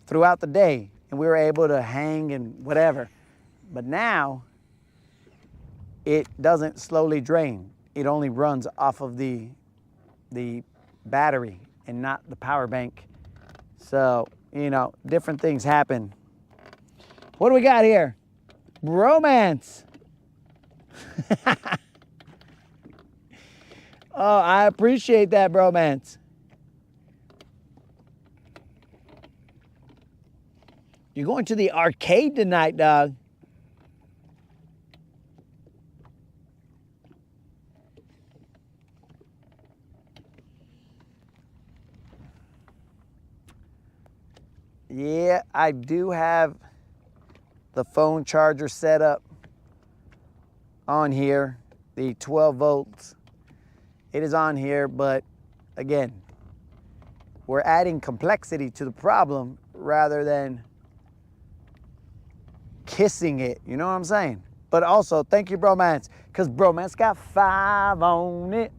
throughout the day, and we were able to hang and whatever. But now it doesn't slowly drain. It only runs off of the battery and not the power bank. So, you know, different things happen. What do we got here? Bromance. Oh, I appreciate that, bromance. You're going to the arcade tonight, dog. Yeah, I do have the phone charger set up on here, the 12 volts. It is on here, but again, we're adding complexity to the problem rather than kissing it, you know what I'm saying? But also, thank you, bromance, because bromance got 5 on it.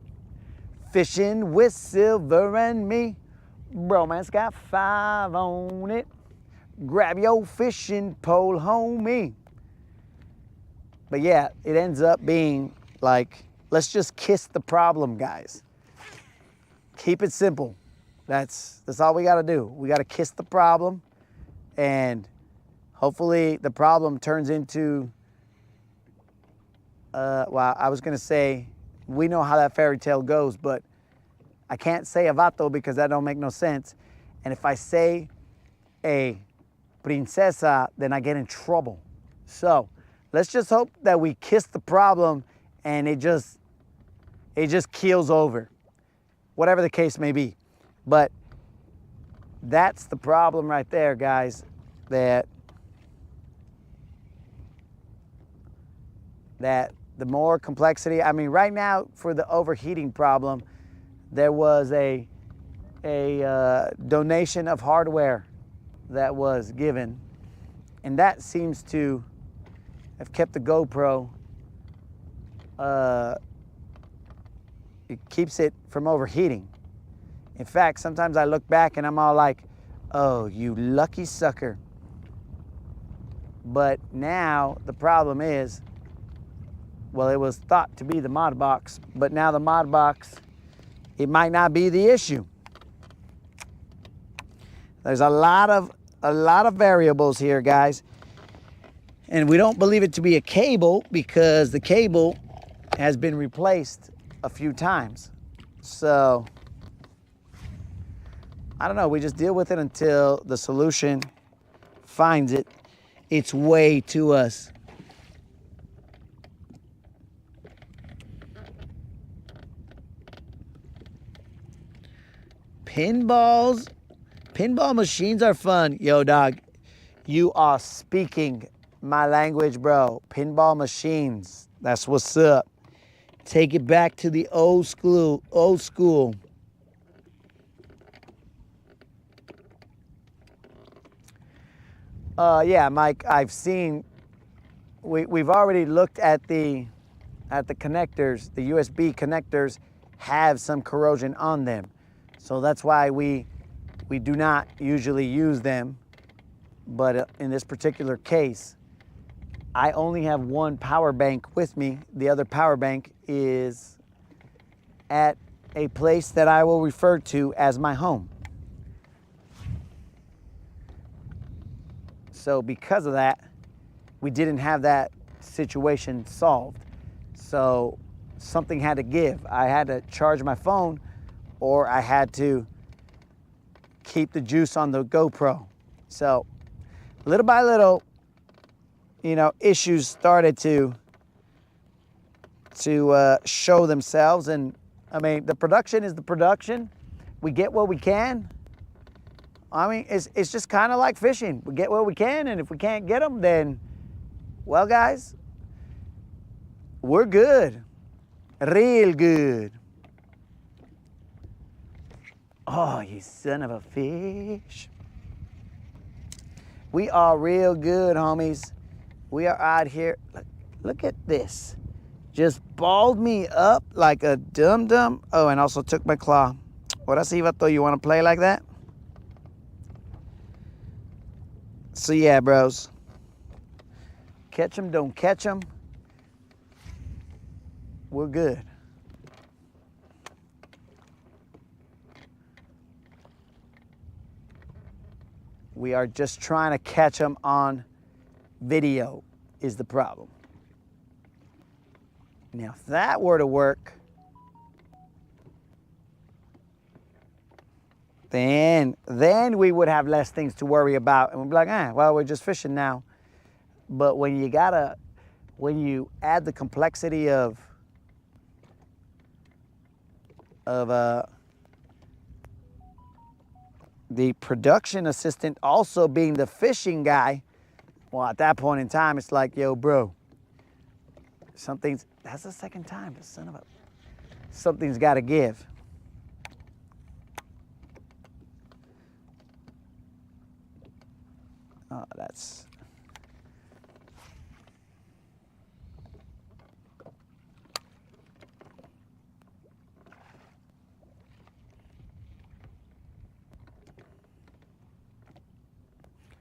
Fishing with Silver and me. Bromance got 5 on it. Grab your fishing pole, homie. But yeah, it ends up being like, let's just kiss the problem, guys. Keep it simple. That's all we gotta do. We gotta kiss the problem, and hopefully the problem turns into, well, I was gonna say, we know how that fairy tale goes, but I can't say a vato because that don't make no sense. And if I say a princesa, then I get in trouble. So let's just hope that we kiss the problem and it just keels over, whatever the case may be. But that's the problem right there, guys, that the more complexity, I mean, right now for the overheating problem, there was a donation of hardware that was given, and that seems to have kept the GoPro, it keeps it from overheating. In fact, sometimes I look back and I'm all like, oh, you lucky sucker. But now the problem is, well, it was thought to be the mod box, but now the mod box, it might not be the issue. There's a lot of variables here, guys. And we don't believe it to be a cable because the cable has been replaced a few times. So, I don't know, we just deal with it until the solution finds its way to us. Pinball machines are fun. Yo, dog, you are speaking my language, bro. Pinball machines, that's what's up. Take it back to the old school. Yeah, Mike, I've seen, we've already looked at the connectors. The USB connectors have some corrosion on them. So that's why we do not usually use them. But in this particular case, I only have one power bank with me. The other power bank is at a place that I will refer to as my home. So because of that, we didn't have that situation solved. So something had to give. I had to charge my phone, or I had to keep the juice on the GoPro. So little by little, you know, issues started to show themselves. And I mean, the production is the production. We get what we can. I mean, it's just kind of like fishing. We get what we can, and if we can't get them, then, well, guys, we're good. Real good. Oh, you son of a fish. We are real good, homies. We are out here. Look at this. Just balled me up like a dum-dum. Oh, and also took my claw. Ahora sí, vato, you want to play like that? So yeah, bros. Catch them, don't catch them. We're good. We are just trying to catch them on video is the problem. Now, if that were to work, then we would have less things to worry about, and we'd be like, well, we're just fishing now. But when you add the complexity of the production assistant also being the fishing guy, well, at that point in time, it's like, yo, bro, that's the second time, something's got to give. Oh, that's...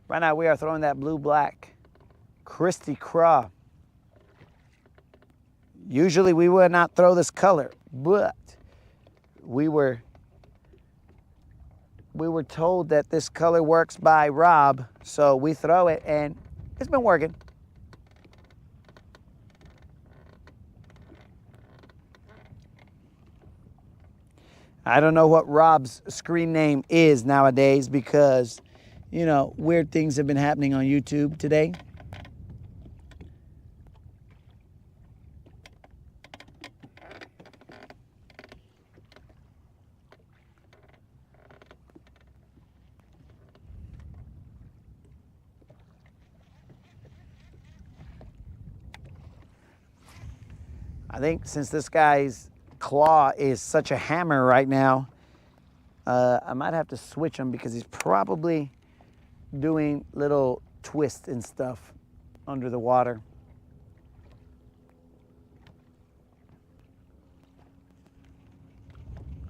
Right now we are throwing that blue-black Christy Craw. Usually we would not throw this color, but we were told that this color works by Rob, so we throw it, and it's been working. I don't know what Rob's screen name is nowadays because, you know, weird things have been happening on YouTube today. I think since this guy's claw is such a hammer right now, I might have to switch him because he's probably doing little twists and stuff under the water.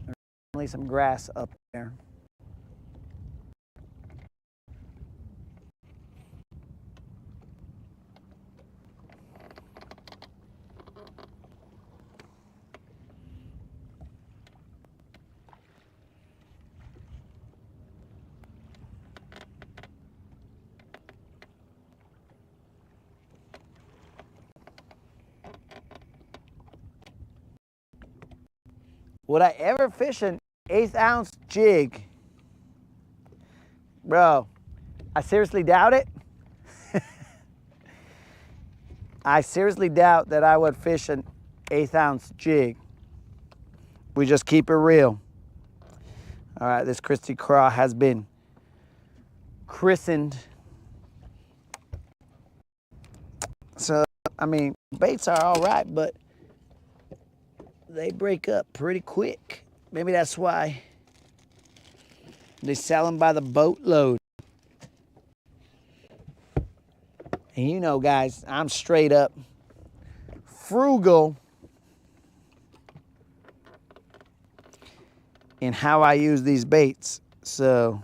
There's only some grass up there. Would I ever fish an 1/8 ounce jig? Bro, I seriously doubt it. I seriously doubt that I would fish an 1/8 ounce jig. We just keep it real. All right, this Christy Craw has been christened. So, I mean, baits are all right, but they break up pretty quick. Maybe that's why they sell them by the boatload. And you know, guys, I'm straight up frugal in how I use these baits. So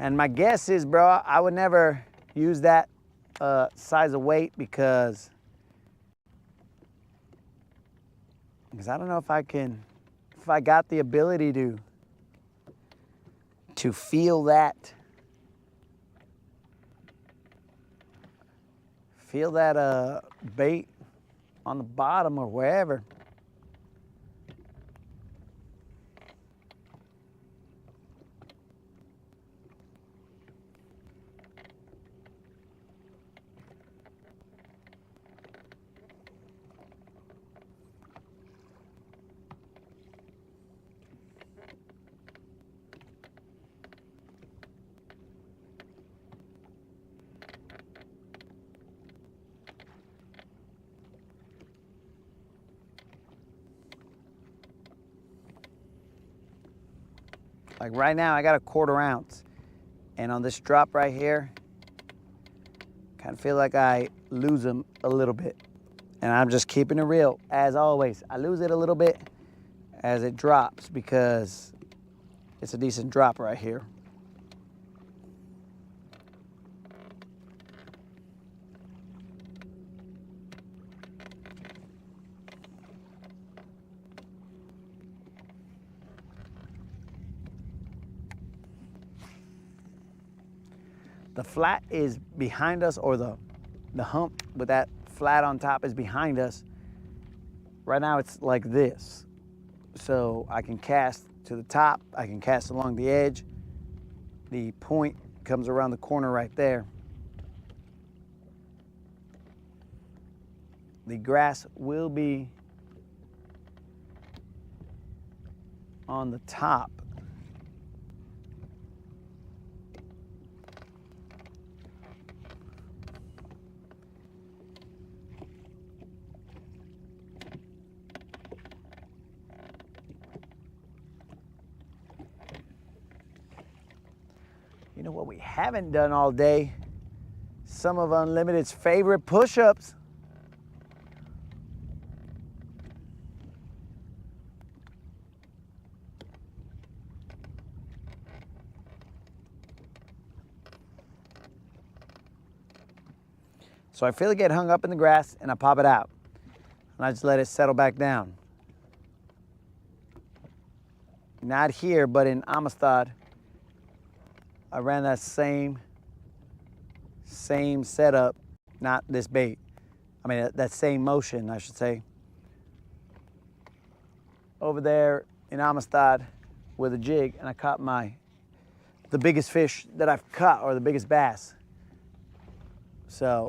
and my guess is, bro, I would never use that size of weight because I don't know if I got the ability to feel that bait on the bottom or wherever. Like right now, I got a 1/4 ounce. And on this drop right here, kind of feel like I lose them a little bit. And I'm just keeping it real, as always. I lose it a little bit, as it drops, because it's a decent drop right here. The flat is behind us, or the hump with that flat on top is behind us. Right now it's like this. So I can cast to the top, I can cast along the edge. The point comes around the corner right there. The grass will be on the top. You know what we haven't done all day? Some of Unlimited's favorite push-ups. So I feel it get hung up in the grass and I pop it out. And I just let it settle back down. Not here, but in Amistad, I ran that same setup, not this bait. I mean, that same motion, I should say. Over there in Amistad with a jig, and I caught the biggest fish that I've caught, or the biggest bass. So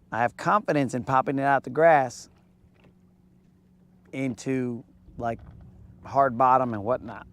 I have confidence in popping it out the grass into like hard bottom and whatnot.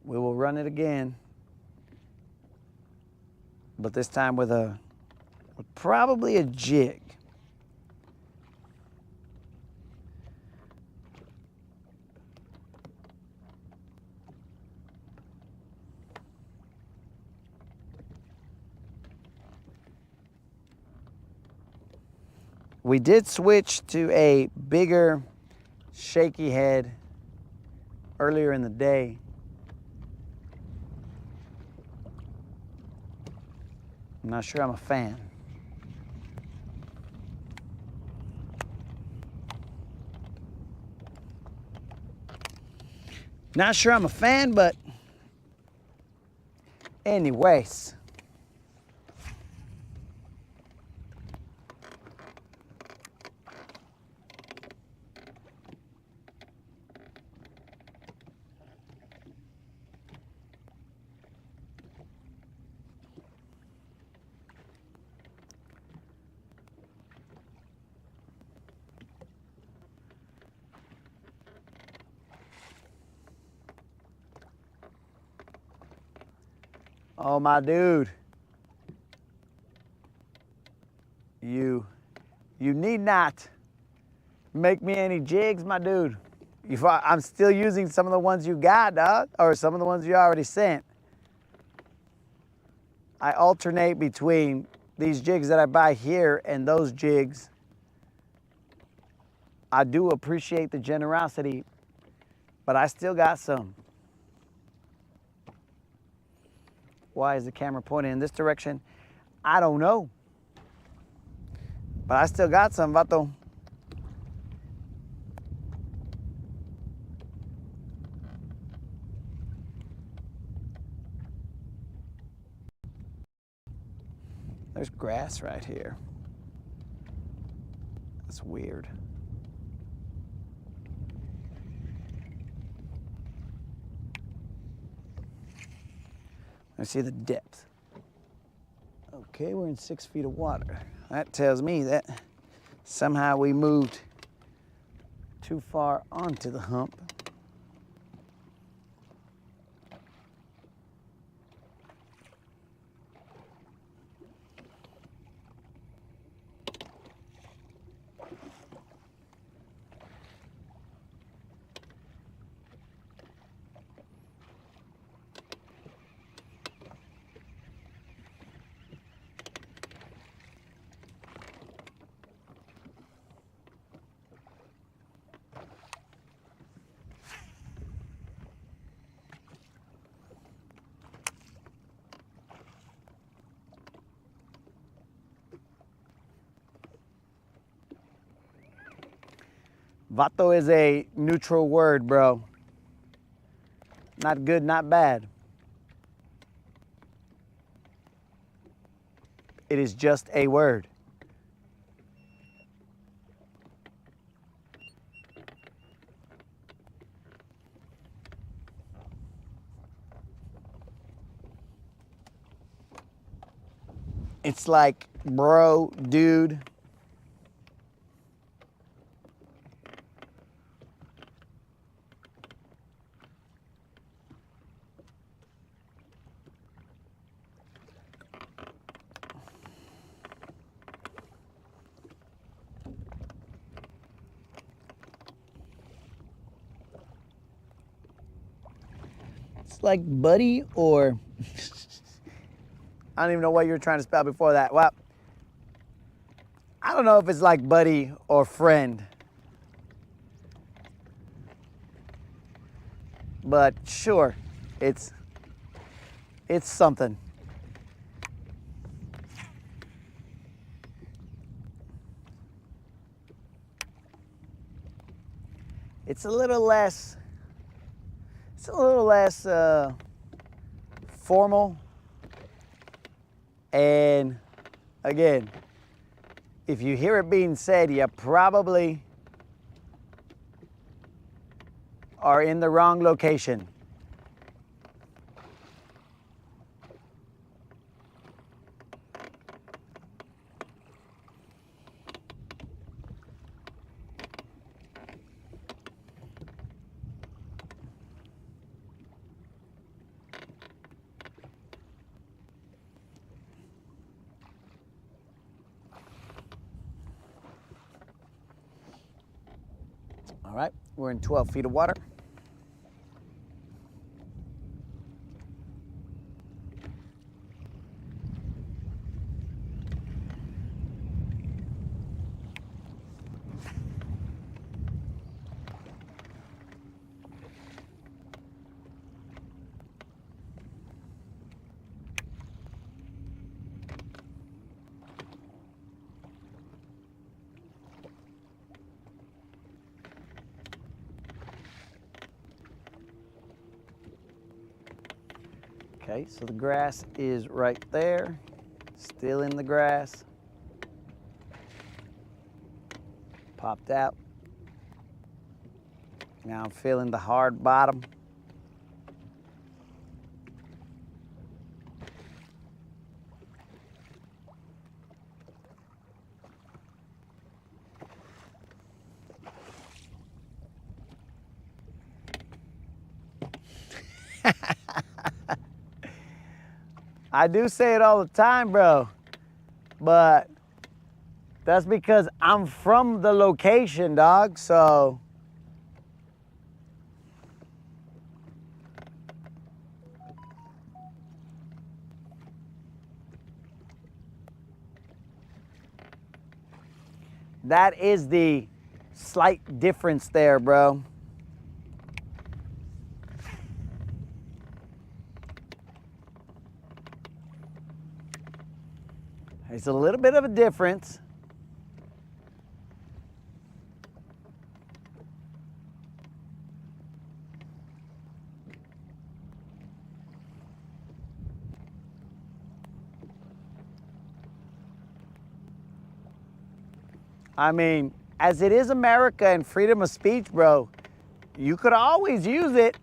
We will run it again, but this time with probably a jig. We did switch to a bigger shaky head earlier in the day. I'm not sure I'm a fan. Not sure I'm a fan, but anyways. Oh, my dude. You need not make me any jigs, my dude. I'm still using some of the ones you got, dog, or some of the ones you already sent. I alternate between these jigs that I buy here and those jigs. I do appreciate the generosity, but I still got some. Why is the camera pointing in this direction? I don't know. But I still got some, vato. There's grass right here. That's weird. I see the depth. Okay, we're in 6 feet of water. That tells me that somehow we moved too far onto the hump. Vato is a neutral word, bro. Not good, not bad. It is just a word. It's like bro, dude. It's like buddy or I don't even know what you were trying to spell before that. Well, I don't know if it's like buddy or friend. But sure, it's something. It's a little less formal. And again, if you hear it being said, you probably are in the wrong location. All right, we're in 12 feet of water. Okay, so the grass is right there, still in the grass. Popped out. Now I'm feeling the hard bottom. I do say it all the time, bro, but that's because I'm from the location, dog, so. That is the slight difference there, bro. It's a little bit of a difference. I mean, as it is America and freedom of speech, bro, you could always use it.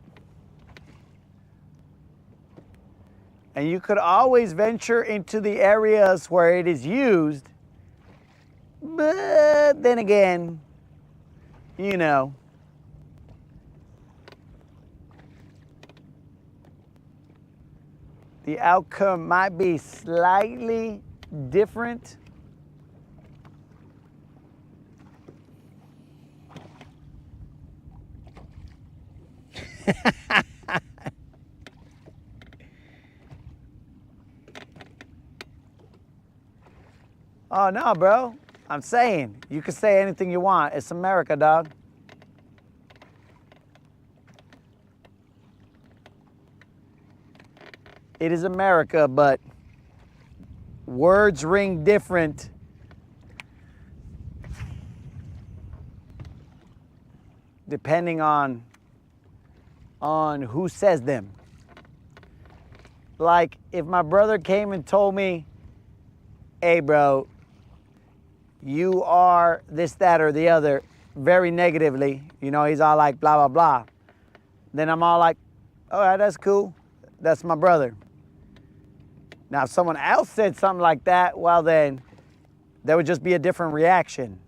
And you could always venture into the areas where it is used. But then again, you know, the outcome might be slightly different. Oh, no, bro. I'm saying, you can say anything you want. It's America, dog. It is America, but words ring different. depending on who says them. Like if my brother came and told me, hey bro, you are this, that, or the other, very negatively, you know, he's all like blah, blah, blah. Then I'm all like, all right, that's cool. That's my brother. Now, if someone else said something like that, well then, there would just be a different reaction.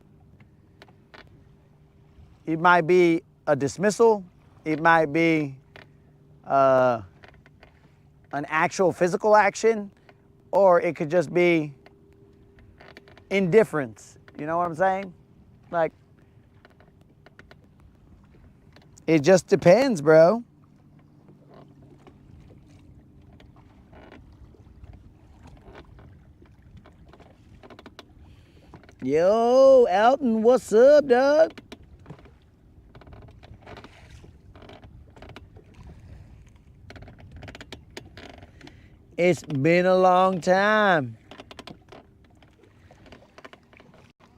It might be a dismissal. It might be an actual physical action, or it could just be indifference. You know what I'm saying? Like, it just depends, bro. Yo, Elton, what's up, dog? It's been a long time.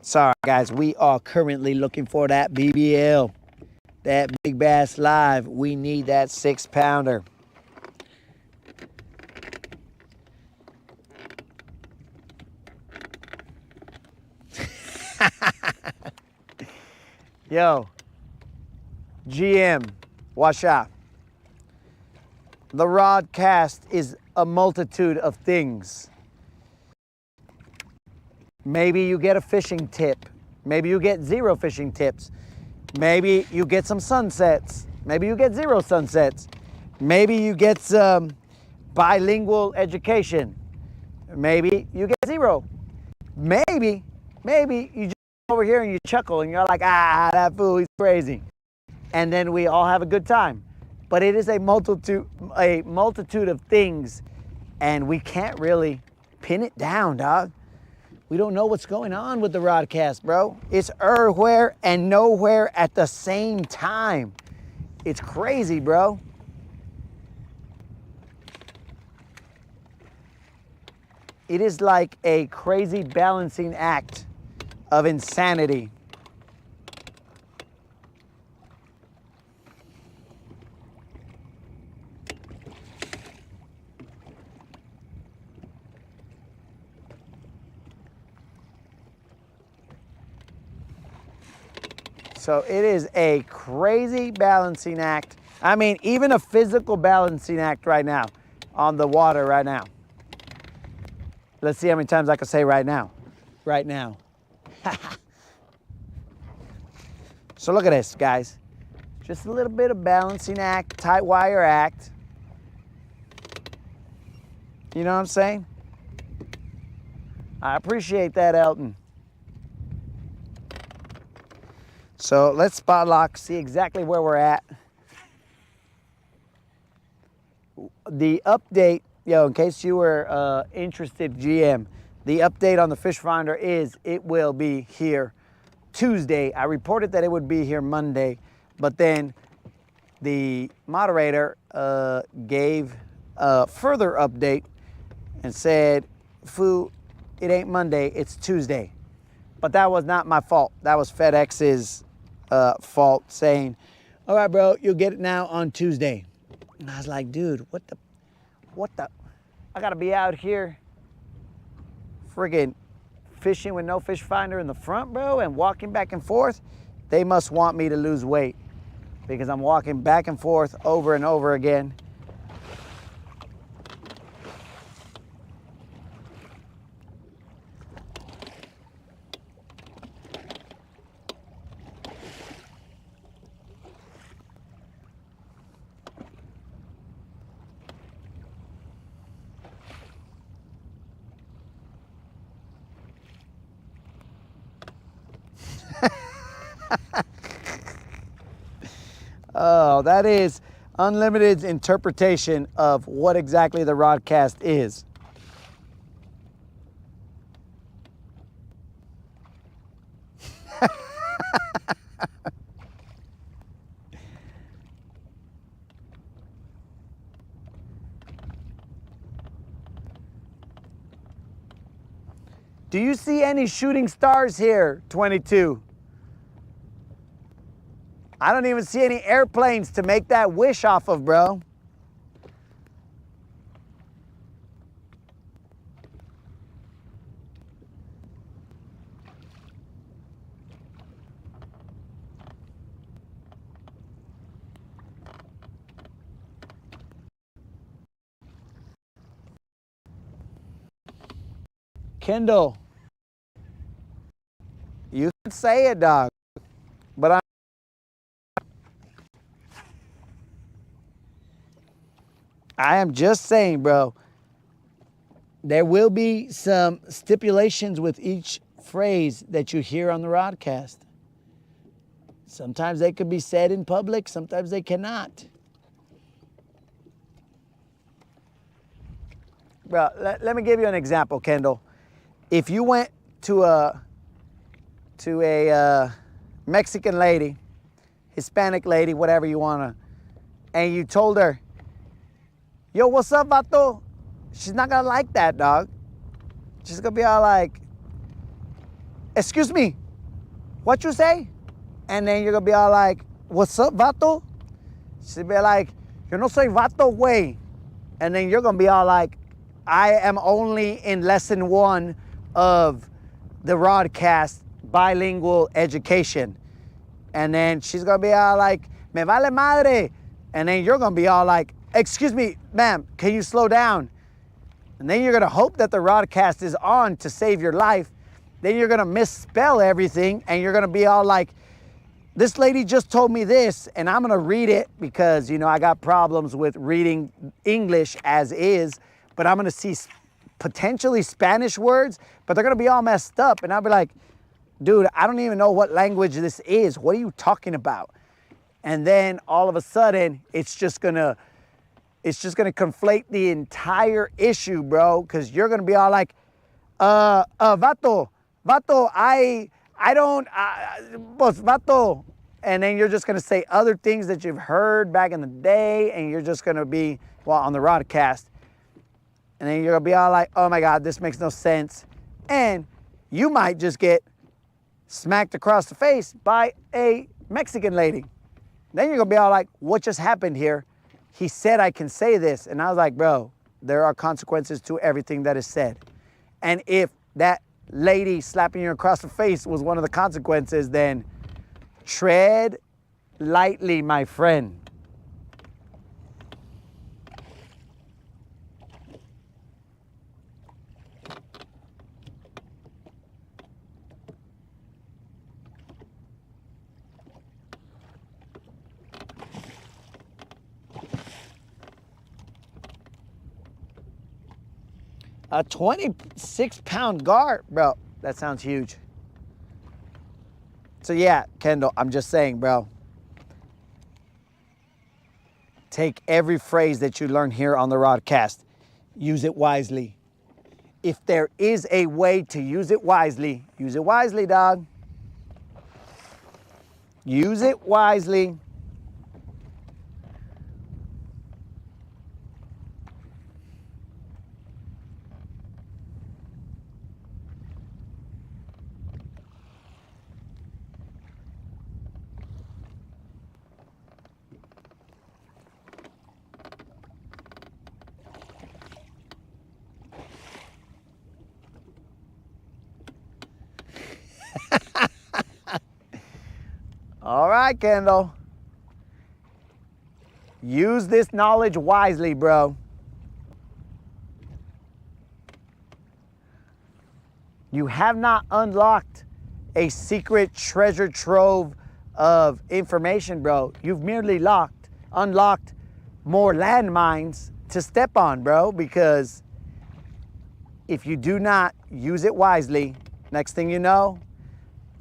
Sorry, guys, we are currently looking for that BBL, that Big Bass Live. We need that 6-pounder. Yo, GM, watch out. The Rodcast is a multitude of things. Maybe you get a fishing tip. Maybe you get 0 fishing tips. Maybe you get some sunsets. Maybe you get 0 sunsets. Maybe you get some bilingual education. Maybe you get 0. Maybe you just go over here and you chuckle and you're like, ah, that fool, he's crazy. And then we all have a good time. But it is a multitude of things, and we can't really pin it down, dog. We don't know what's going on with the Rodcast, bro. It's everywhere and nowhere at the same time. It's crazy, bro. It is like a crazy balancing act of insanity. So it is a crazy balancing act. I mean, even a physical balancing act right now on the water right now. Let's see how many times I can say right now. Right now. So look at this, guys. Just a little bit of balancing act, tight wire act. You know what I'm saying? I appreciate that, Elton. So let's spot lock, see exactly where we're at. The update, yo, in case you were interested, GM, the update on the fish finder is it will be here Tuesday. I reported that it would be here Monday, but then the moderator gave a further update and said, Foo, it ain't Monday, it's Tuesday. But that was not my fault. That was FedEx's fault, saying, all right, bro, you'll get it now on Tuesday. And I was like, dude, what the, I gotta be out here friggin' fishing with no fish finder in the front, bro, and walking back and forth. They must want me to lose weight because I'm walking back and forth over and over again. Oh, that is Unlimited's interpretation of what exactly the Rodcast is. Do you see any shooting stars here, 22? I don't even see any airplanes to make that wish off of, bro. Kendall, you can say it, dog, but I am just saying, bro, there will be some stipulations with each phrase that you hear on the Rodcast. Sometimes they could be said in public, sometimes they cannot. Bro, let me give you an example, Kendall. If you went to a Mexican lady, Hispanic lady, whatever you wanna, and you told her, yo, what's up, vato? She's not gonna like that, dog. She's gonna be all like, excuse me, what you say? And then you're gonna be all like, what's up, vato? She'll be like, yo no soy vato, güey. And then you're gonna be all like, I am only in lesson 1 of the Rodcast bilingual education. And then she's gonna be all like, me vale madre. And then you're gonna be all like, excuse me, ma'am, can you slow down? And then you're gonna hope that the Rodcast is on to save your life. Then you're gonna misspell everything and you're gonna be all like, this lady just told me this, and I'm gonna read it because, you know, I got problems with reading English as is, but I'm gonna see potentially Spanish words, but they're gonna be all messed up. And I'll be like, dude, I don't even know what language this is. What are you talking about? And then all of a sudden, it's just gonna conflate the entire issue, bro, because you're gonna be all like, vato, pues vato. And then you're just gonna say other things that you've heard back in the day, and you're just gonna be, well, on the Rodcast. And then you're gonna be all like, oh my God, this makes no sense. And you might just get smacked across the face by a Mexican lady. Then you're gonna be all like, what just happened here? He said I can say this. And I was like, bro, there are consequences to everything that is said. And if that lady slapping you across the face was one of the consequences, then tread lightly, my friend. A 26-pound guard, bro, that sounds huge. So yeah, Kendall, I'm just saying, bro, take every phrase that you learn here on the Rodcast, use it wisely. If there is a way to use it wisely, dog. Use it wisely. All right, Kendall. Use this knowledge wisely, bro. You have not unlocked a secret treasure trove of information, bro. You've merely unlocked more landmines to step on, bro, because if you do not use it wisely, next thing you know,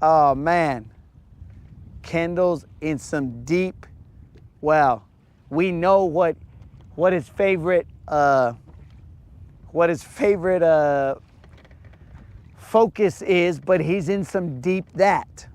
oh man, Kendall's in some deep, well, we know what his favorite focus is, but he's in some deep that.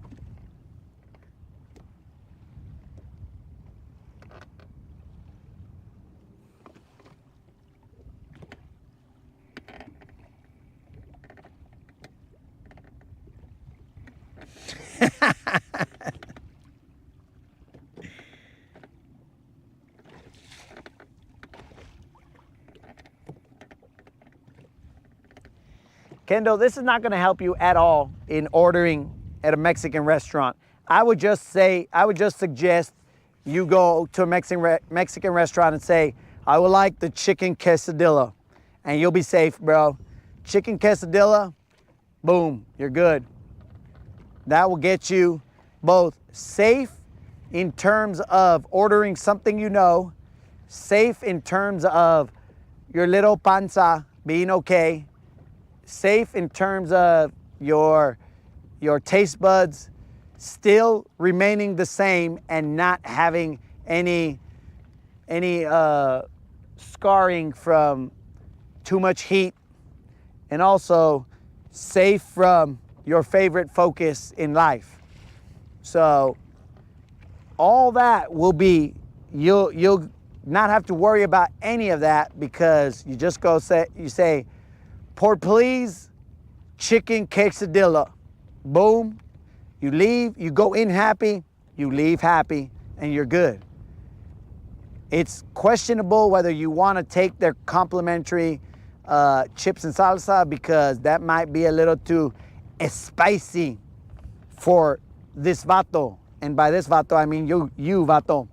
Kendall, this is not going to help you at all in ordering at a Mexican restaurant. I would just suggest you go to a Mexican restaurant and say, I would like the chicken quesadilla, and you'll be safe, bro. Chicken quesadilla, boom, you're good. That will get you both safe in terms of ordering something you know, safe in terms of your little panza being okay, safe in terms of your taste buds still remaining the same and not having any scarring from too much heat, and also safe from your favorite focus in life. So all that will be, you'll not have to worry about any of that, because you just go say, por please, chicken quesadilla. Boom. You leave, you go in happy, you leave happy, and you're good. It's questionable whether you want to take their complimentary chips and salsa, because that might be a little too spicy for this vato. And by this vato, I mean you vato.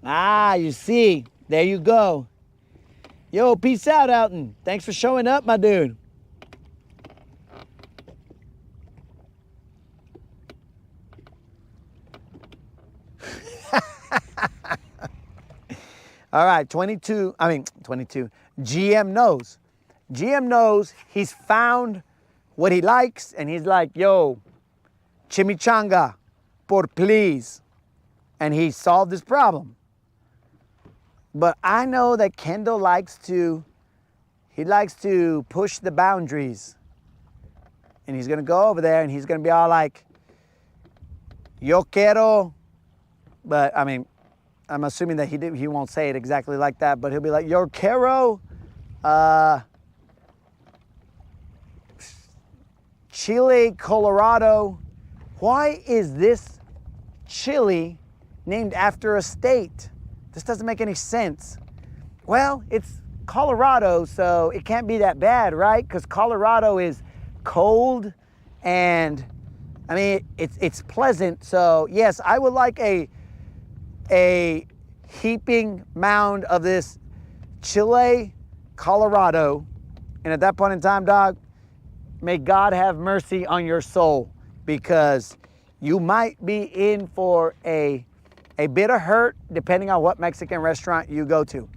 Ah, you see, there you go. Yo, peace out, Alton. Thanks for showing up, my dude. All right, 22. GM knows. GM knows he's found what he likes, and he's like, yo, chimichanga, por please. And he solved his problem. But I know that Kendall likes to push the boundaries. And he's gonna go over there and he's gonna be all like, yo quiero, but I mean, I'm assuming that he won't say it exactly like that, but he'll be like, yo quiero, Chile, Colorado. Why is this chili named after a state? This doesn't make any sense. Well, it's Colorado, so it can't be that bad, right? Because Colorado is cold, and I mean, it's pleasant. So yes, I would like a heaping mound of this Chile, Colorado. And at that point in time, dog, may God have mercy on your soul, because you might be in for a bit of hurt depending on what Mexican restaurant you go to.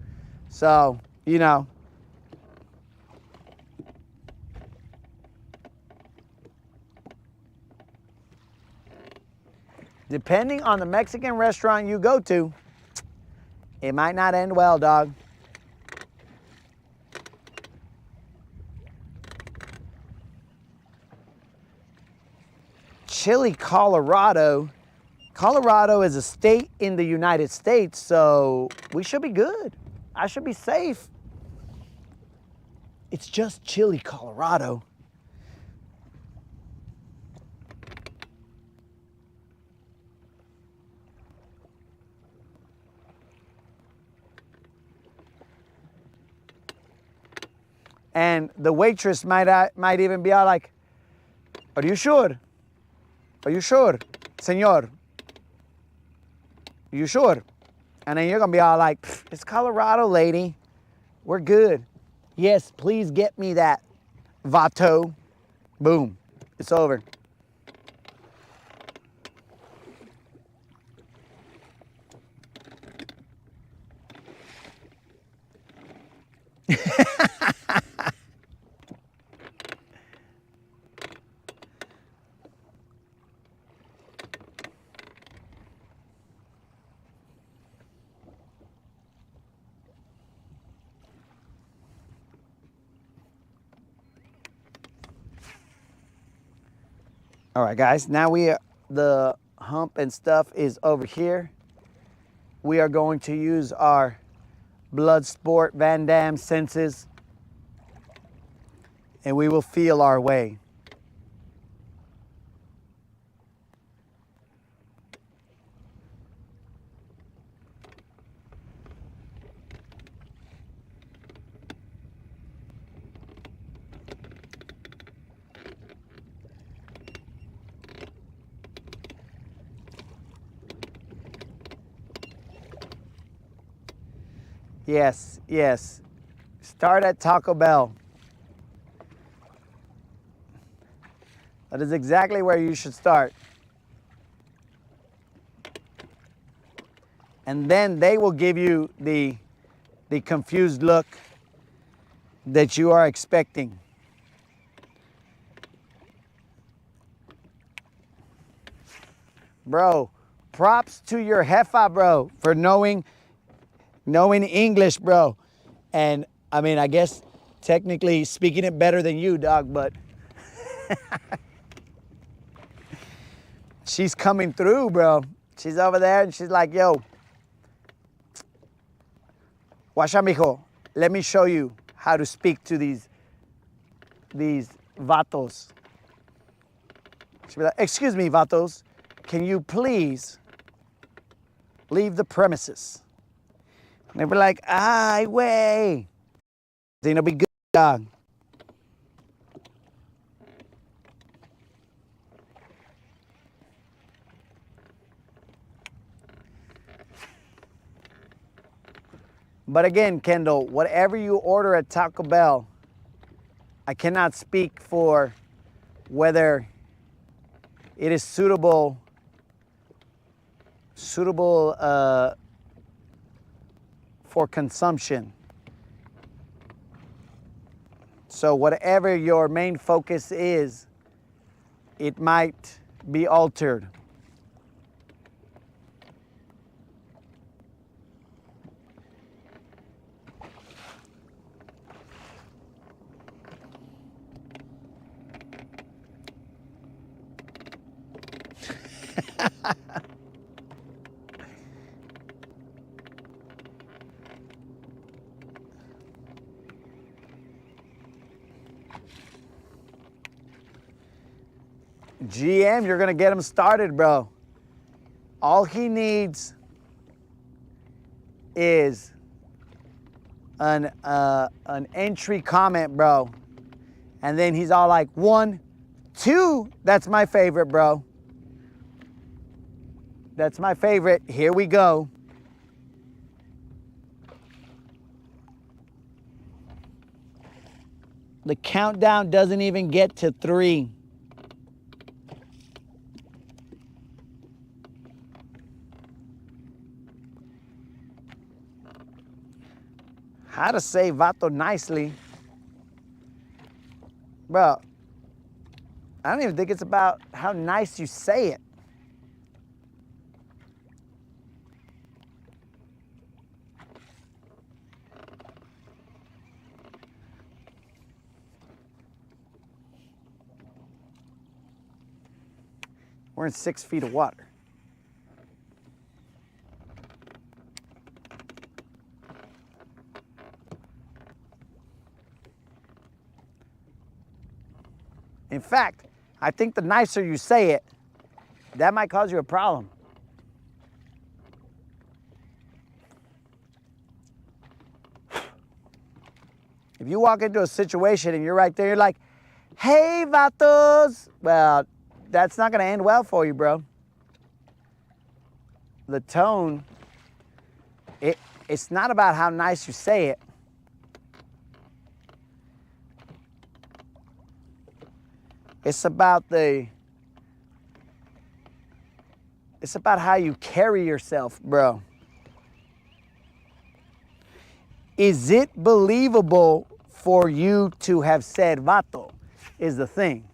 So, you know. Depending on the Mexican restaurant you go to, it might not end well, dog. Chile, Colorado. Colorado is a state in the United States, so we should be good. I should be safe. It's just Chile, Colorado. And the waitress might even be all like, are you sure? Are you sure, senor? You sure? And then you're gonna be all like, it's Colorado, lady. We're good. Yes, please get me that vato. Boom, it's over. All right, guys, now the hump and stuff is over here. We are going to use our Bloodsport Van Damme senses, and we will feel our way. Yes, yes. Start at Taco Bell. That is exactly where you should start. And then they will give you the confused look that you are expecting. Bro, props to your jefa, bro, for knowing English, bro. And I mean, I guess technically speaking it better than you, dog, but she's coming through, bro. She's over there and she's like, yo, Guasha, mijo, let me show you how to speak to these vatos. She'll be like, excuse me, vatos, can you please leave the premises? And they'll be like, ay, way. Then it'll be good, dog. But again, Kendall, whatever you order at Taco Bell, I cannot speak for whether it is suitable for consumption. So whatever your main focus is, it might be altered. GM, you're gonna get him started, bro. All he needs is an entry comment, bro. And then he's all like, 1, 2, that's my favorite, bro. That's my favorite. Here we go. The countdown doesn't even get to 3. How to say vato nicely. Bro, I don't even think it's about how nice you say it. We're in 6 feet of water. In fact, I think the nicer you say it, that might cause you a problem. If you walk into a situation and you're right there, you're like, hey, vatos. Well, that's not going to end well for you, bro. The tone, it's not about how nice you say it. It's about how you carry yourself, bro. Is it believable for you to have said vato is the thing.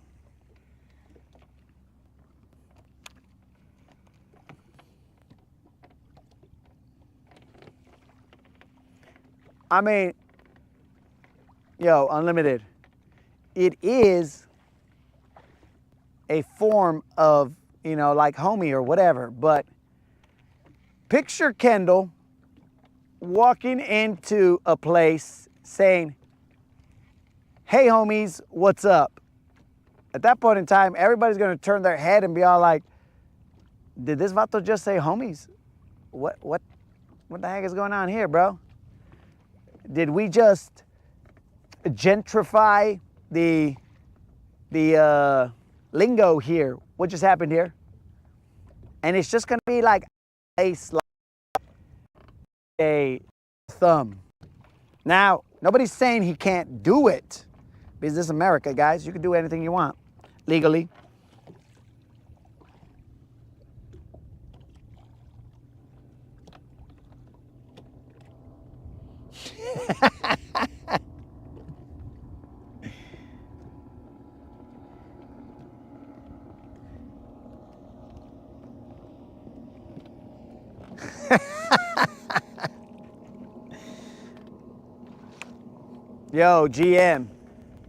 I mean, yo, Unlimited, it is a form of, you know, like homie or whatever, but picture Kendall walking into a place saying, hey homies, what's up? At that point in time, everybody's gonna turn their head and be all like, did this vato just say homies? What the heck is going on here, bro? Did we just gentrify the lingo here? What just happened here? And it's just gonna be like a thumb. Now, nobody's saying he can't do it, because this is America, guys. You can do anything you want legally. Yo, GM,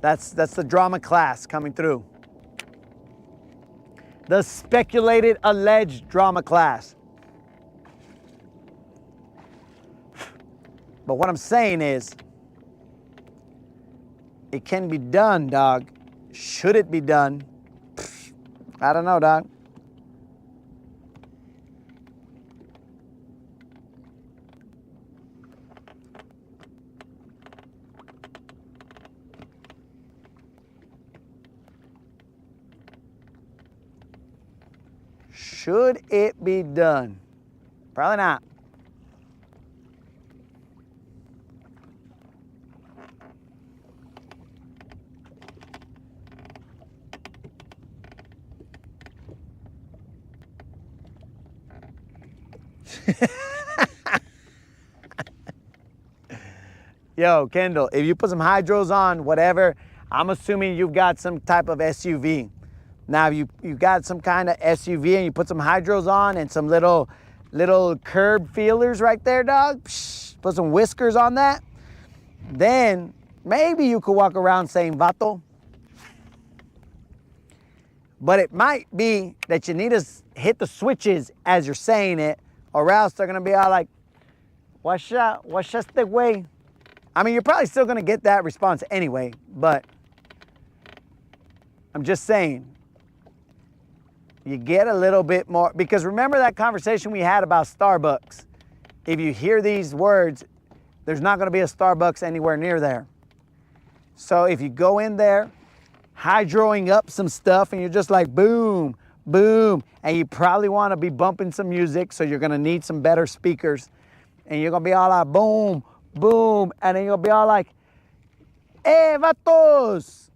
that's the drama class coming through. The speculated, alleged drama class. But what I'm saying is, it can be done, dog. Should it be done? I don't know, dog. Should it be done? Probably not. Yo, Kendall, if you put some hydros on, whatever, I'm assuming you've got some type of SUV. Now, if you got some kind of SUV and you put some hydros on and some little curb feelers right there, dog, put some whiskers on that, then maybe you could walk around saying vato. But it might be that you need to hit the switches as you're saying it, or else they're gonna be all like, what's the way? I mean, you're probably still gonna get that response anyway, but I'm just saying, you get a little bit more, because remember that conversation we had about Starbucks? If you hear these words, there's not gonna be a Starbucks anywhere near there. So if you go in there, hydroing up some stuff, and you're just like boom, boom, and you probably wanna be bumping some music, so you're gonna need some better speakers, and you're gonna be all like boom, boom, and then you'll be all like, hey, vatos!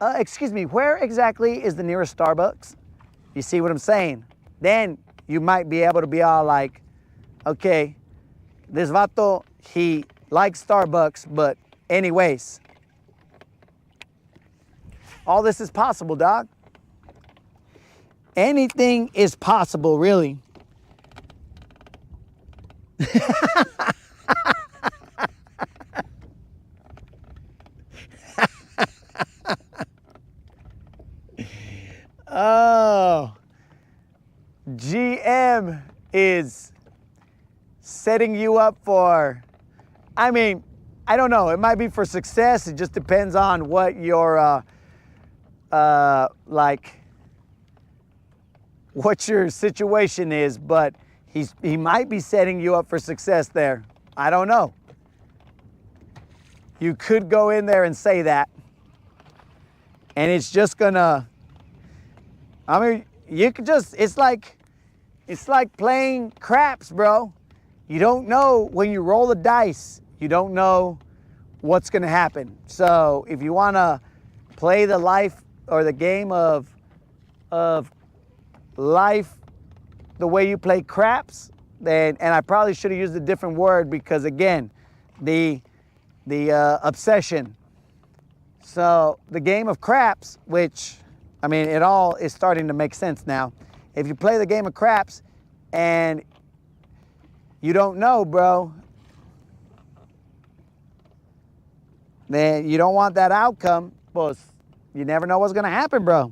Excuse me, where exactly is the nearest Starbucks? You see what I'm saying? Then you might be able to be all like, okay, this vato, he likes Starbucks, but anyways. All this is possible, dog. Anything is possible, really. Oh, GM is setting you up for, I mean, I don't know. It might be for success. It just depends on what your, what your situation is, but he might be setting you up for success there. I don't know. You could go in there and say that, and it's just gonna, I mean, you could just, it's like playing craps, bro. You don't know when you roll the dice, you don't know what's gonna happen. So if you wanna play the life or the game of life the way you play craps, then, and I probably should have used a different word because again, the obsession. So the game of craps, which, I mean, it all is starting to make sense now. If you play the game of craps and you don't know, bro, then you don't want that outcome. Well, you never know what's gonna happen, bro.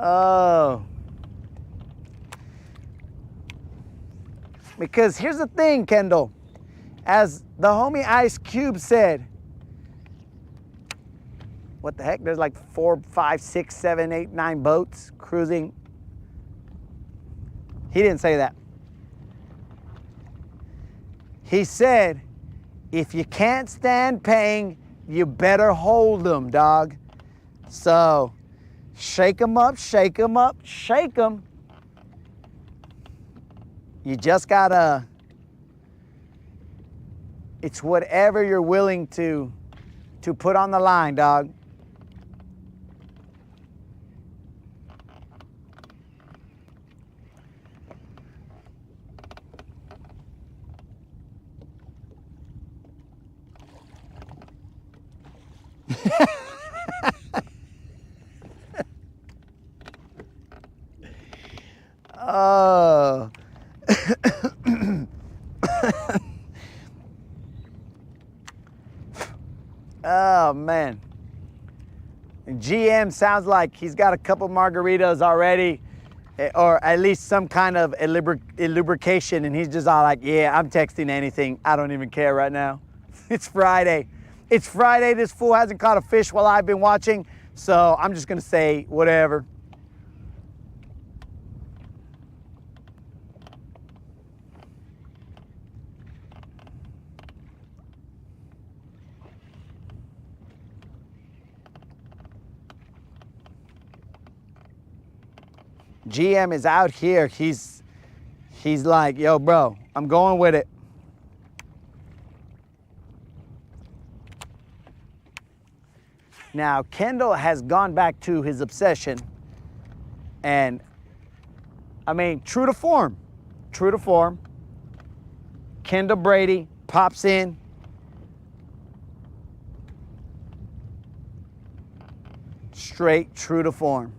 Oh. Because here's the thing, Kendall. As the homie Ice Cube said, what the heck? There's like 4, 5, 6, 7, 8, 9 boats cruising. He didn't say that. He said, if you can't stand pain, you better hold them, dog. So shake them up, shake them up, shake them. You just gotta, it's whatever you're willing to put on the line, dog. Oh. Oh, man. GM sounds like he's got a couple margaritas already, or at least some kind of lubrication, and he's just all like, yeah, I'm texting anything. I don't even care right now. It's Friday. It's Friday. This fool hasn't caught a fish while I've been watching, so I'm just going to say whatever. GM is out here. He's like, yo, bro, I'm going with it. Now, Kendall has gone back to his obsession. And, I mean, true to form. True to form. Kendall Brady pops in. Straight true to form.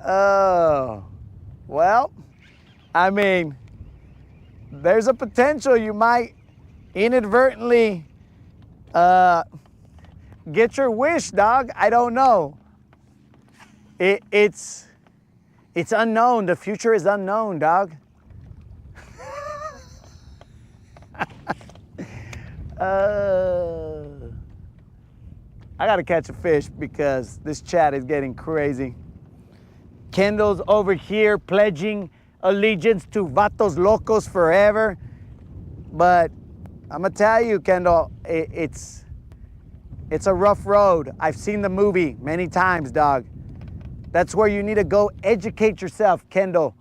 Oh, well, I mean, there's a potential you might inadvertently get your wish, dog. I don't know. It's unknown. The future is unknown, dog. I gotta catch a fish because this chat is getting crazy. Kendall's over here pledging allegiance to Vatos Locos forever. But I'm gonna tell you, Kendall, it's a rough road. I've seen the movie many times, dog. That's where you need to go educate yourself, Kendall.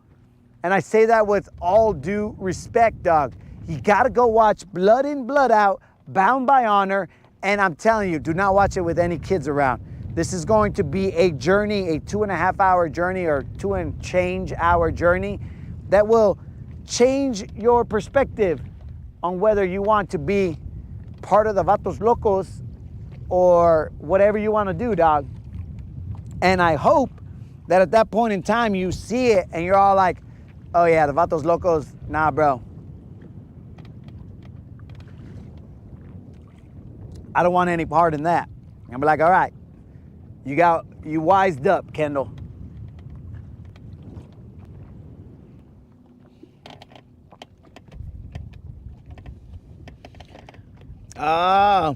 And I say that with all due respect, dog. You gotta go watch Blood In, Blood Out, Bound by Honor. And I'm telling you, do not watch it with any kids around. This is going to be a journey, a 2.5 hour journey or 2 and change hour journey that will change your perspective on whether you want to be part of the Vatos Locos or whatever you want to do, dog. And I hope that at that point in time you see it and you're all like, oh yeah, the Vatos Locos, nah, bro. I don't want any part in that. I'm like, all right, you wised up, Kendall. Ah.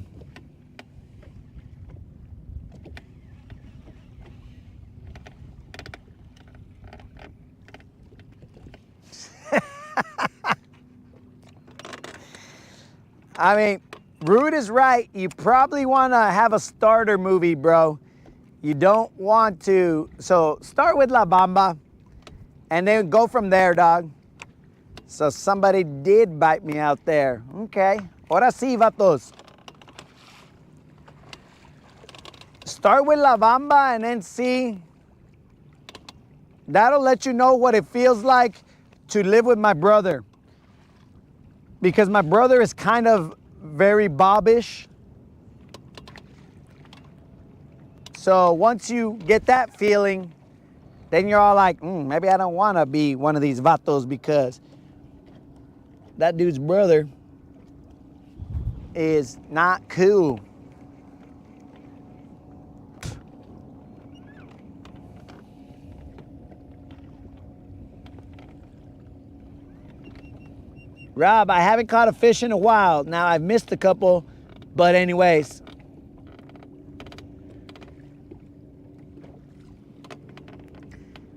I mean, Rude is right. You probably want to have a starter movie, bro. You don't want to. So start with La Bamba and then go from there, dog. So somebody did bite me out there. Okay. Ahora sí, vatos. Start with La Bamba and then see. That'll let you know what it feels like to live with my brother. Because my brother is kind of very bobbish. So once you get that feeling, then you're all like, maybe I don't want to be one of these vatos because that dude's brother is not cool. Rob, I haven't caught a fish in a while. Now, I've missed a couple, but anyways.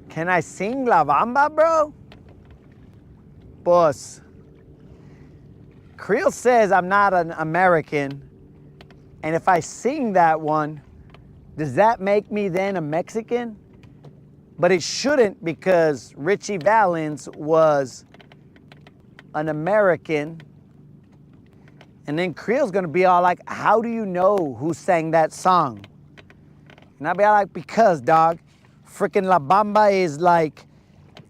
Can I sing La Bamba, bro? Boss. Creel says I'm not an American, and if I sing that one, does that make me then a Mexican? But it shouldn't, because Richie Valens was an American. And then Creel's gonna be all like, how do you know who sang that song? And I'll be all like, because, dog, freaking La Bamba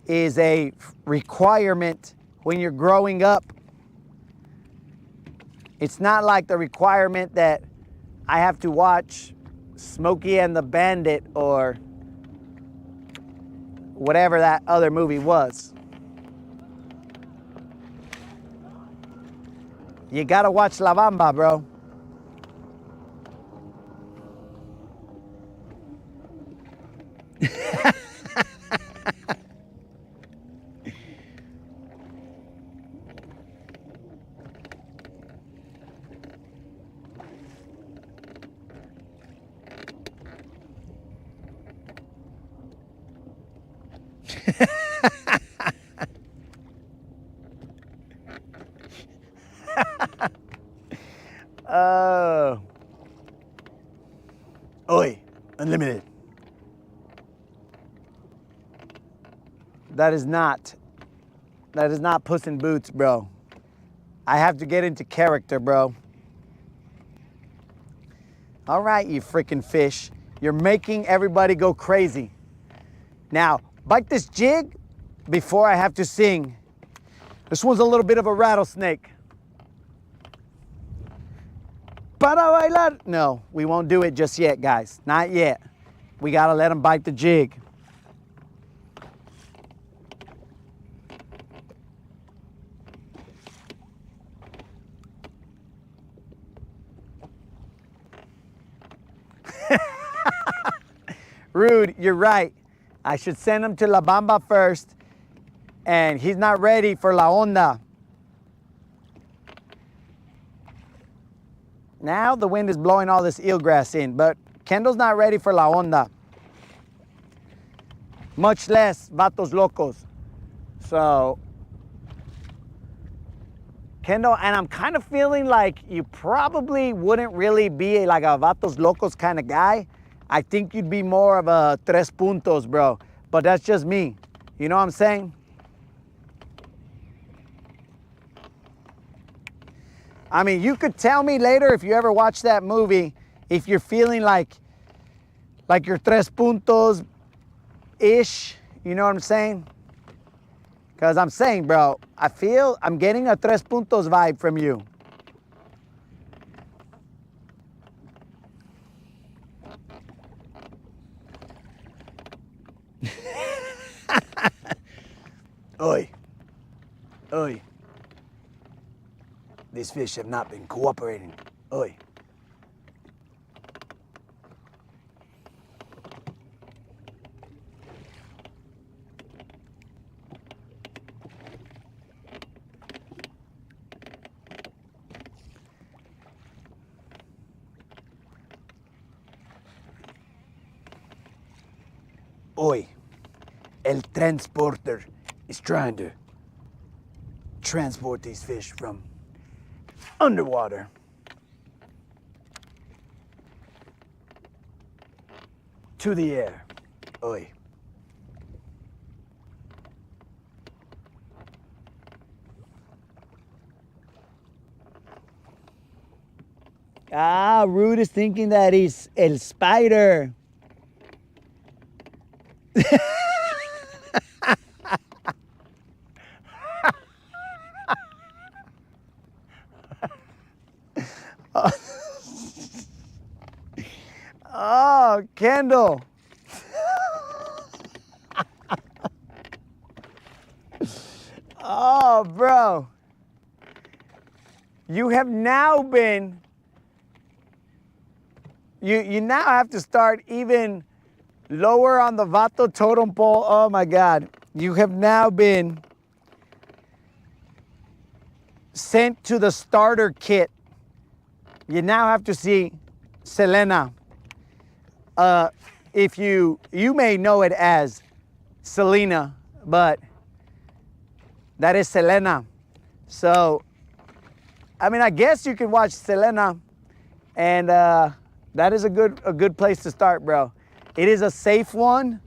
is a requirement when you're growing up. It's not like the requirement that I have to watch Smokey and the Bandit or whatever that other movie was. You gotta watch La Bamba, bro. Oi, unlimited. That is not Puss in Boots, bro. I have to get into character, bro. All right, you freaking fish. You're making everybody go crazy. Now, bite this jig before I have to sing. This one's a little bit of a rattlesnake. Para bailar. No, we won't do it just yet, guys. Not yet. We gotta let them bite the jig. Rude, you're right. I should send him to La Bamba first, and he's not ready for La Onda. Now the wind is blowing all this eelgrass in, but Kendall's not ready for La Onda. Much less Vatos Locos. So, Kendall, and I'm kind of feeling like you probably wouldn't really be like a Vatos Locos kind of guy. I think you'd be more of a tres puntos, bro. But that's just me. You know what I'm saying? I mean, you could tell me later if you ever watch that movie, if you're feeling like you're tres puntos-ish. You know what I'm saying? Because I'm saying, bro, I feel I'm getting a tres puntos vibe from you. Oi. Oi. These fish have not been cooperating. Oi. Oi. El transporter is trying to transport these fish from underwater to the air. Oi. Ah, Rude is thinking that he's El Spider. Oh, Kendall. Oh, bro. You have now been, you now have to start even lower on the Vato totem pole. Oh my God. You have now been sent to the starter kit, you now have to see Selena. If you may know it as Selena, but that is Selena. So, I mean, I guess you can watch Selena, and that is a good place to start, bro. It is a safe one.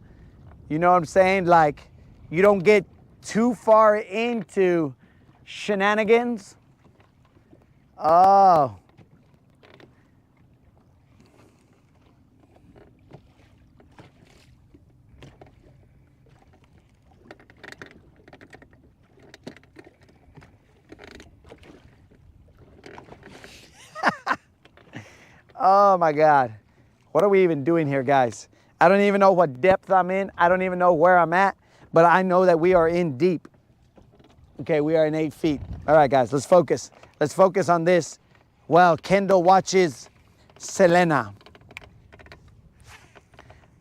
You know what I'm saying? Like, you don't get too far into shenanigans. Oh. Oh my God. What are we even doing here, guys? I don't even know what depth I'm in. I don't even know where I'm at, but I know that we are in deep. Okay, we are in 8 feet. All right, guys, let's focus. Let's focus on this while Kendall watches Selena.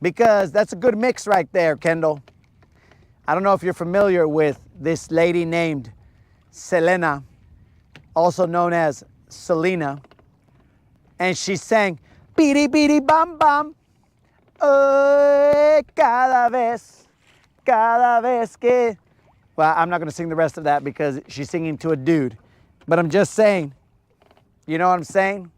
Because that's a good mix right there, Kendall. I don't know if you're familiar with this lady named Selena, also known as Selena. And she sang, "Bidi bidi bam bam, cada vez que." Well, I'm not gonna sing the rest of that because she's singing to a dude. But I'm just saying, you know what I'm saying?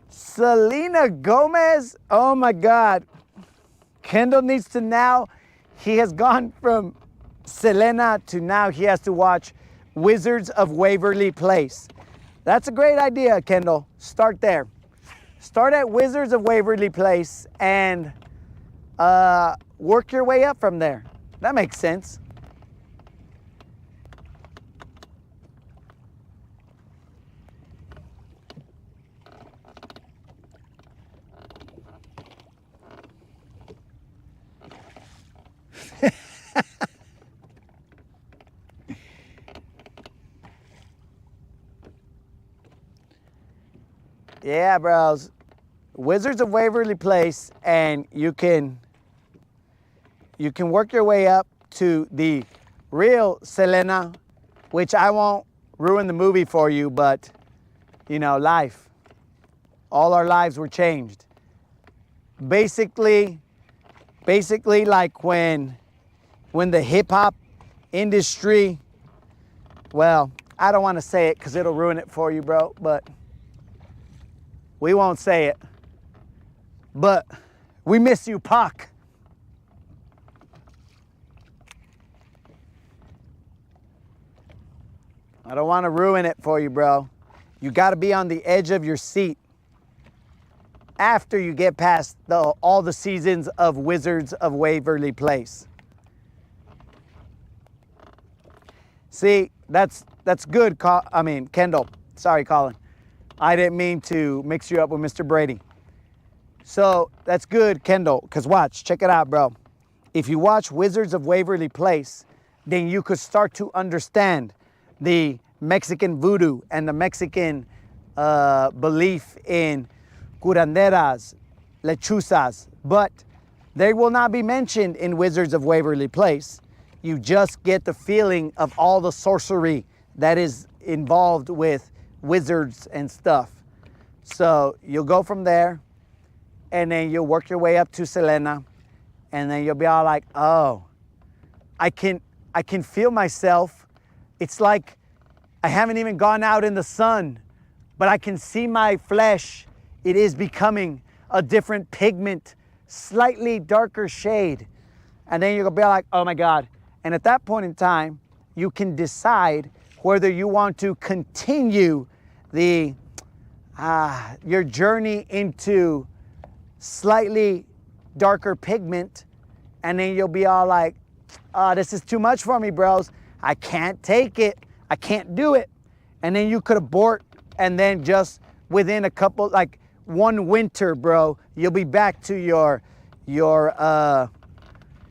Selena Gomez, oh my God. Kendall needs to now, he has gone from Selena to now he has to watch Wizards of Waverly Place. That's a great idea, Kendall. Start there. Start at Wizards of Waverly Place and work your way up from there. That makes sense. Yeah, bros. Wizards of Waverly Place, and you can work your way up to the real Selena, which I won't ruin the movie for you, but you know, life. All our lives were changed. Basically like when the hip hop industry, well, I don't want to say it because it'll ruin it for you, bro, but we won't say it. But we miss you, Pac. I don't want to ruin it for you, bro. You got to be on the edge of your seat after you get past all the seasons of Wizards of Waverly Place. See, that's good, Kendall. Sorry, Colin. I didn't mean to mix you up with Mr. Brady. So that's good, Kendall, because watch, check it out, bro. If you watch Wizards of Waverly Place, then you could start to understand the Mexican voodoo and the Mexican belief in curanderas, lechuzas, but they will not be mentioned in Wizards of Waverly Place. You just get the feeling of all the sorcery that is involved with wizards and stuff. So you'll go from there, and then you'll work your way up to Selena, and then you'll be all like, oh, I can feel myself. It's like I haven't even gone out in the sun, but I can see my flesh. It is becoming a different pigment, slightly darker shade. And then you're gonna be like, oh my God. And at that point in time, you can decide whether you want to continue your journey into slightly darker pigment, and then you'll be all like, this is too much for me, bros. I can't take it. I can't do it. And then you could abort, and then just within a couple, like one winter, bro, you'll be back to your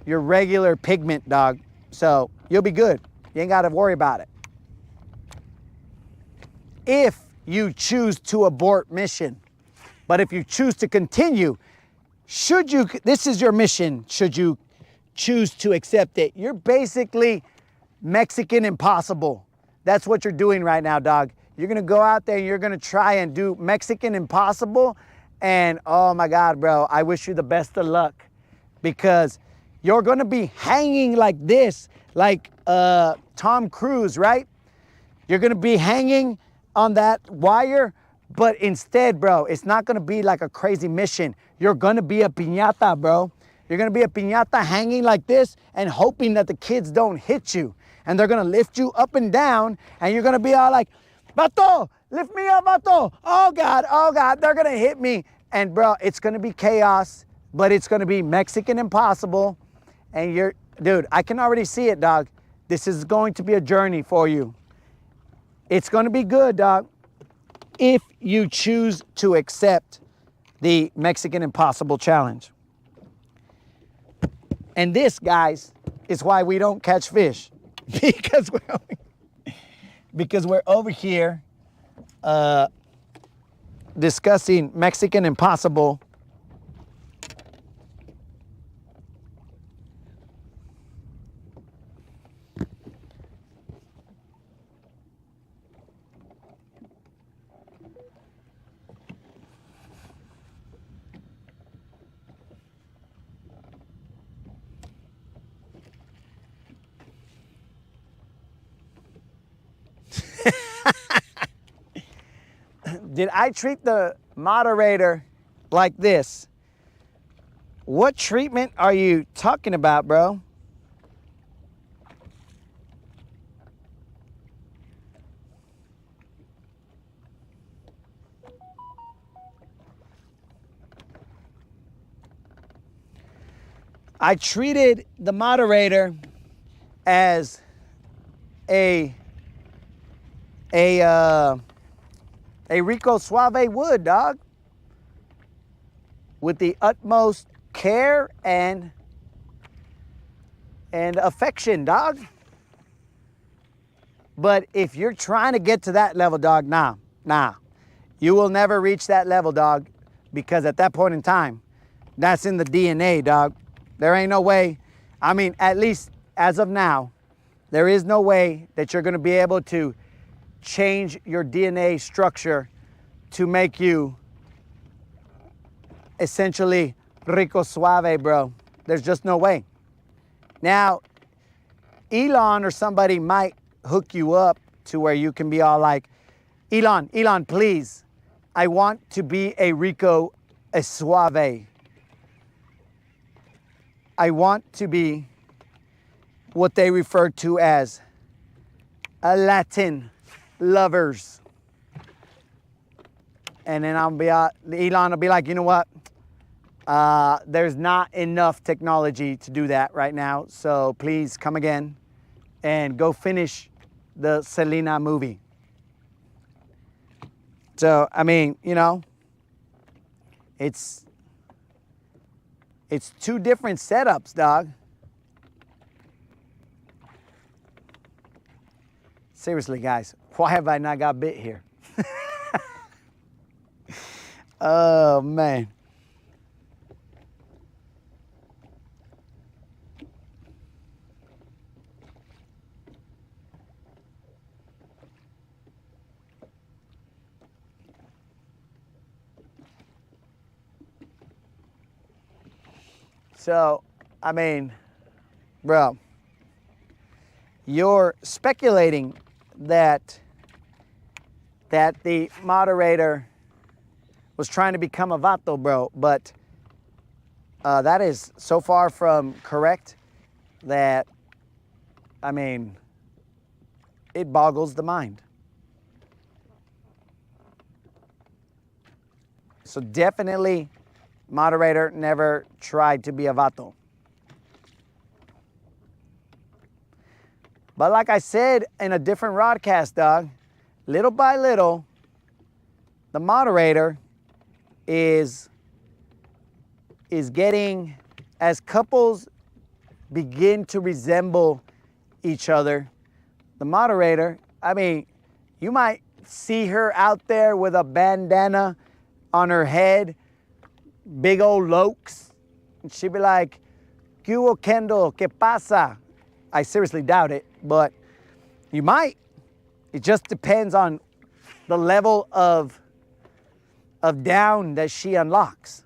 regular pigment, dog. So you'll be good. You ain't got to worry about it. If you choose to abort mission. But if you choose to continue, this is your mission, should you choose to accept it. You're basically Mexican Impossible. That's what you're doing right now, dog. You're gonna go out there and you're gonna try and do Mexican Impossible, and oh my God, bro, I wish you the best of luck, because you're gonna be hanging like this, like Tom Cruise, right? You're gonna be hanging on that wire, but instead, bro, it's not gonna be like a crazy mission. You're gonna be a piñata, bro. You're gonna be a piñata hanging like this and hoping that the kids don't hit you. And they're gonna lift you up and down, and you're gonna be all like, Vato, lift me up, Vato. Oh God, they're gonna hit me. And bro, it's gonna be chaos, but it's gonna be Mexican Impossible. And dude, I can already see it, dog. This is going to be a journey for you. It's gonna be good, dog, if you choose to accept the Mexican Impossible challenge. And this, guys, is why we don't catch fish. Because we're over here discussing Mexican Impossible. Did I treat the moderator like this? What treatment are you talking about, bro? I treated the moderator as a Rico Suave would, dog. With the utmost care and affection, dog. But if you're trying to get to that level, dog, nah. You will never reach that level, dog, because at that point in time, that's in the DNA, dog. There ain't no way. I mean, at least as of now, there is no way that you're gonna be able to change your DNA structure to make you essentially Rico Suave, bro. There's just no way. Now, Elon or somebody might hook you up to where you can be all like, Elon, please, I want to be a Rico Suave. I want to be what they refer to as a Latin lovers. And then Elon will be like, you know what? There's not enough technology to do that right now. So please come again and go finish the Selena movie. So, I mean, you know, it's two different setups, dog. Seriously, guys, why have I not got bit here? Oh, man. So, I mean, bro, you're speculating that the moderator was trying to become a vato, bro, but that is so far from correct that, I mean, it boggles the mind. So definitely, moderator never tried to be a vato. But like I said in a different Rodcast, dog, little by little, the moderator is getting, as couples begin to resemble each other, the moderator, I mean, you might see her out there with a bandana on her head, big old lokes, and she'd be like, "¿Qué hubo, Kendall? ¿Qué pasa?" I seriously doubt it, but you might. It just depends on the level of down that she unlocks.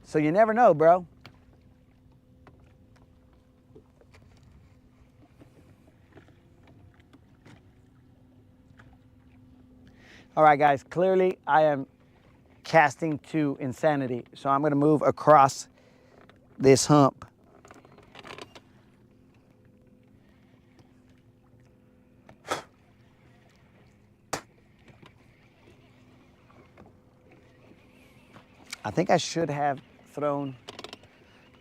So you never know, bro. All right, guys, clearly I am casting to insanity. So I'm gonna move across this hump. I think I should have thrown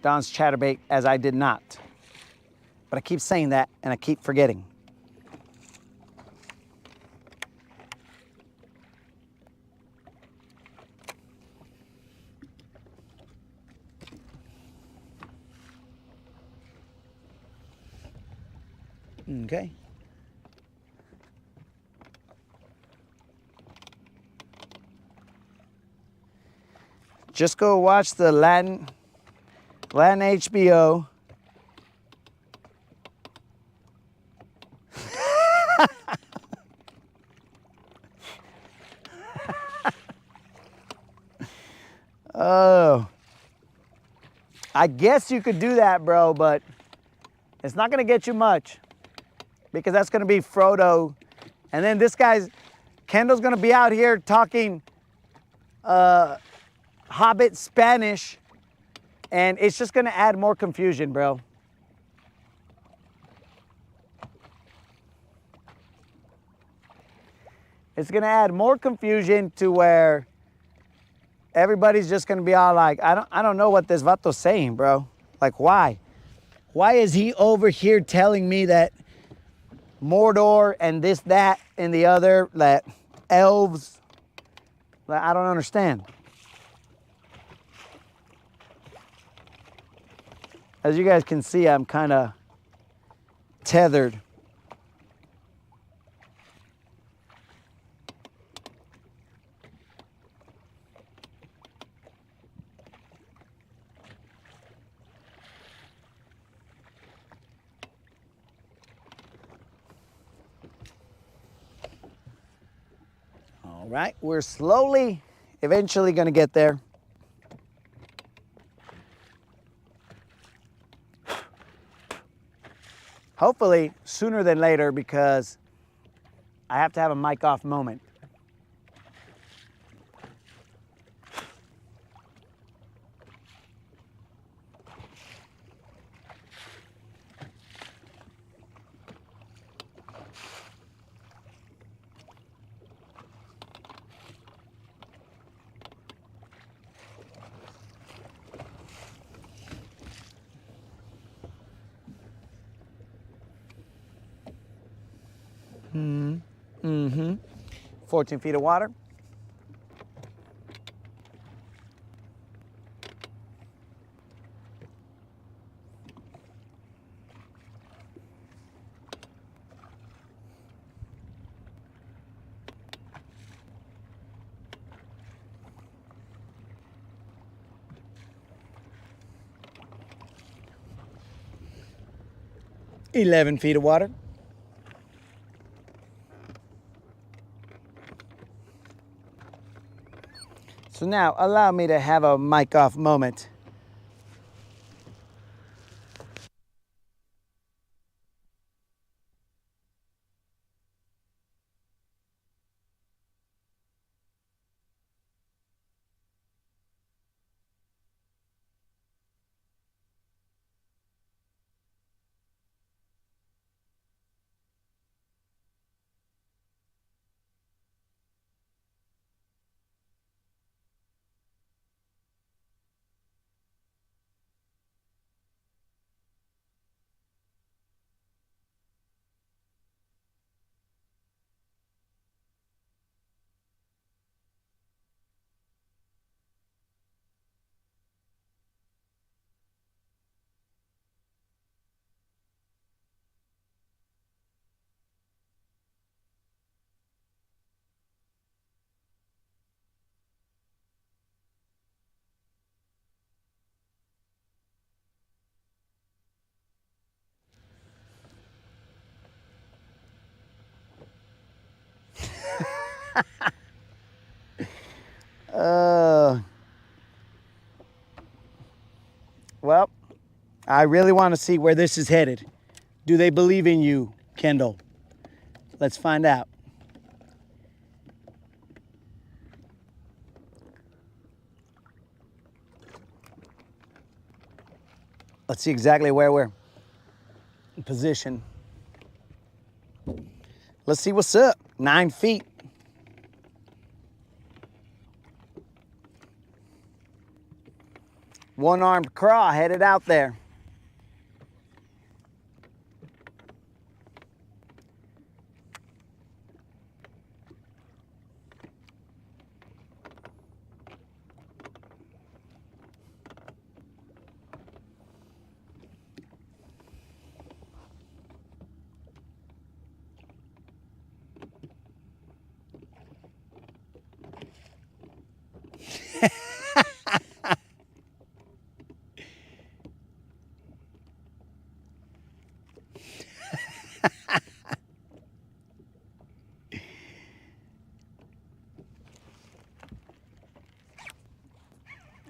Don's chatterbait, as I did not. But I keep saying that and I keep forgetting. Okay. Just go watch the Latin HBO. Oh. I guess you could do that, bro, but it's not gonna get you much because that's gonna be Frodo. And then Kendall's gonna be out here talking Hobbit Spanish, and it's just gonna add more confusion, bro. It's gonna add more confusion to where everybody's just gonna be all like, I don't know what this vato's saying, bro. Like, why? Why is he over here telling me that Mordor and this, that, and the other, that elves? Like, I don't understand. As you guys can see, I'm kind of tethered. All right, we're slowly, eventually gonna get there. Hopefully sooner than later, because I have to have a mic off moment. Mm-hmm. 14 feet of water. $11 feet of water. So now allow me to have a mic off moment. I really want to see where this is headed. Do they believe in you, Kendall? Let's find out. Let's see exactly where we're in position. Let's see what's up. 9 feet. One-armed craw headed out there.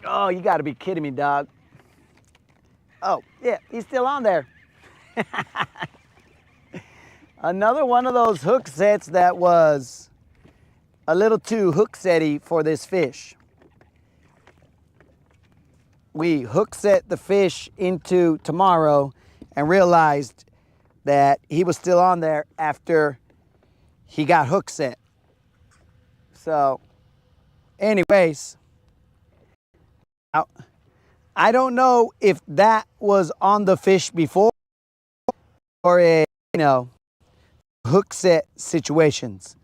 Oh, you gotta be kidding me, dog. Oh, yeah, he's still on there. Another one of those hook sets that was a little too hook setty for this fish. We hook set the fish into tomorrow and realized that he was still on there after he got hook set. So, anyways, I don't know if that was on the fish before or a, hook set situations.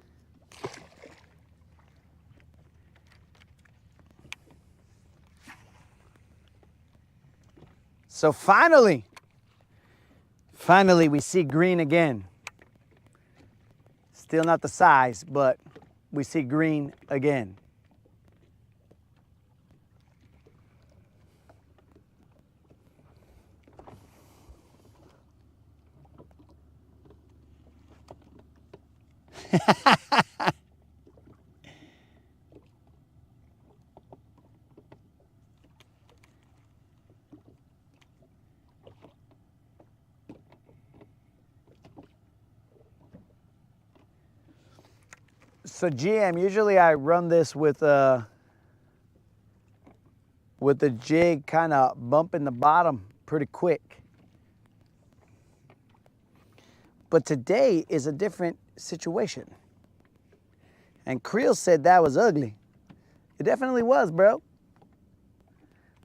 So finally we see green again. Still not the size, but we see green again. So GM, usually I run this with the jig kind of bumping the bottom pretty quick. But today is a different situation. And Creel said that was ugly. It definitely was, bro.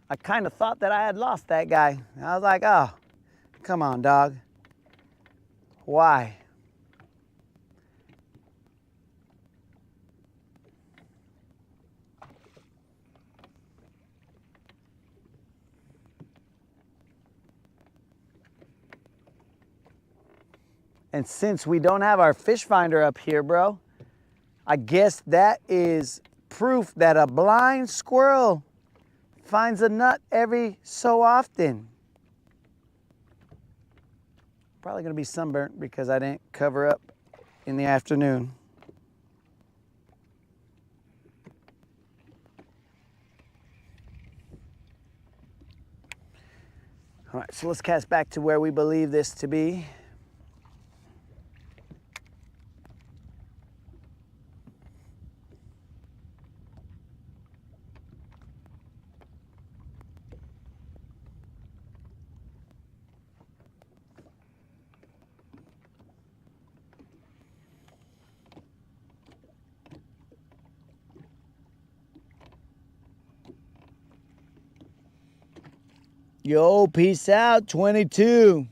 I kind of thought that I had lost that guy. I was like, oh, come on, dog. Why? And since we don't have our fish finder up here, bro, I guess that is proof that a blind squirrel finds a nut every so often. Probably gonna be sunburnt because I didn't cover up in the afternoon. All right, so let's cast back to where we believe this to be. Yo, peace out, 22.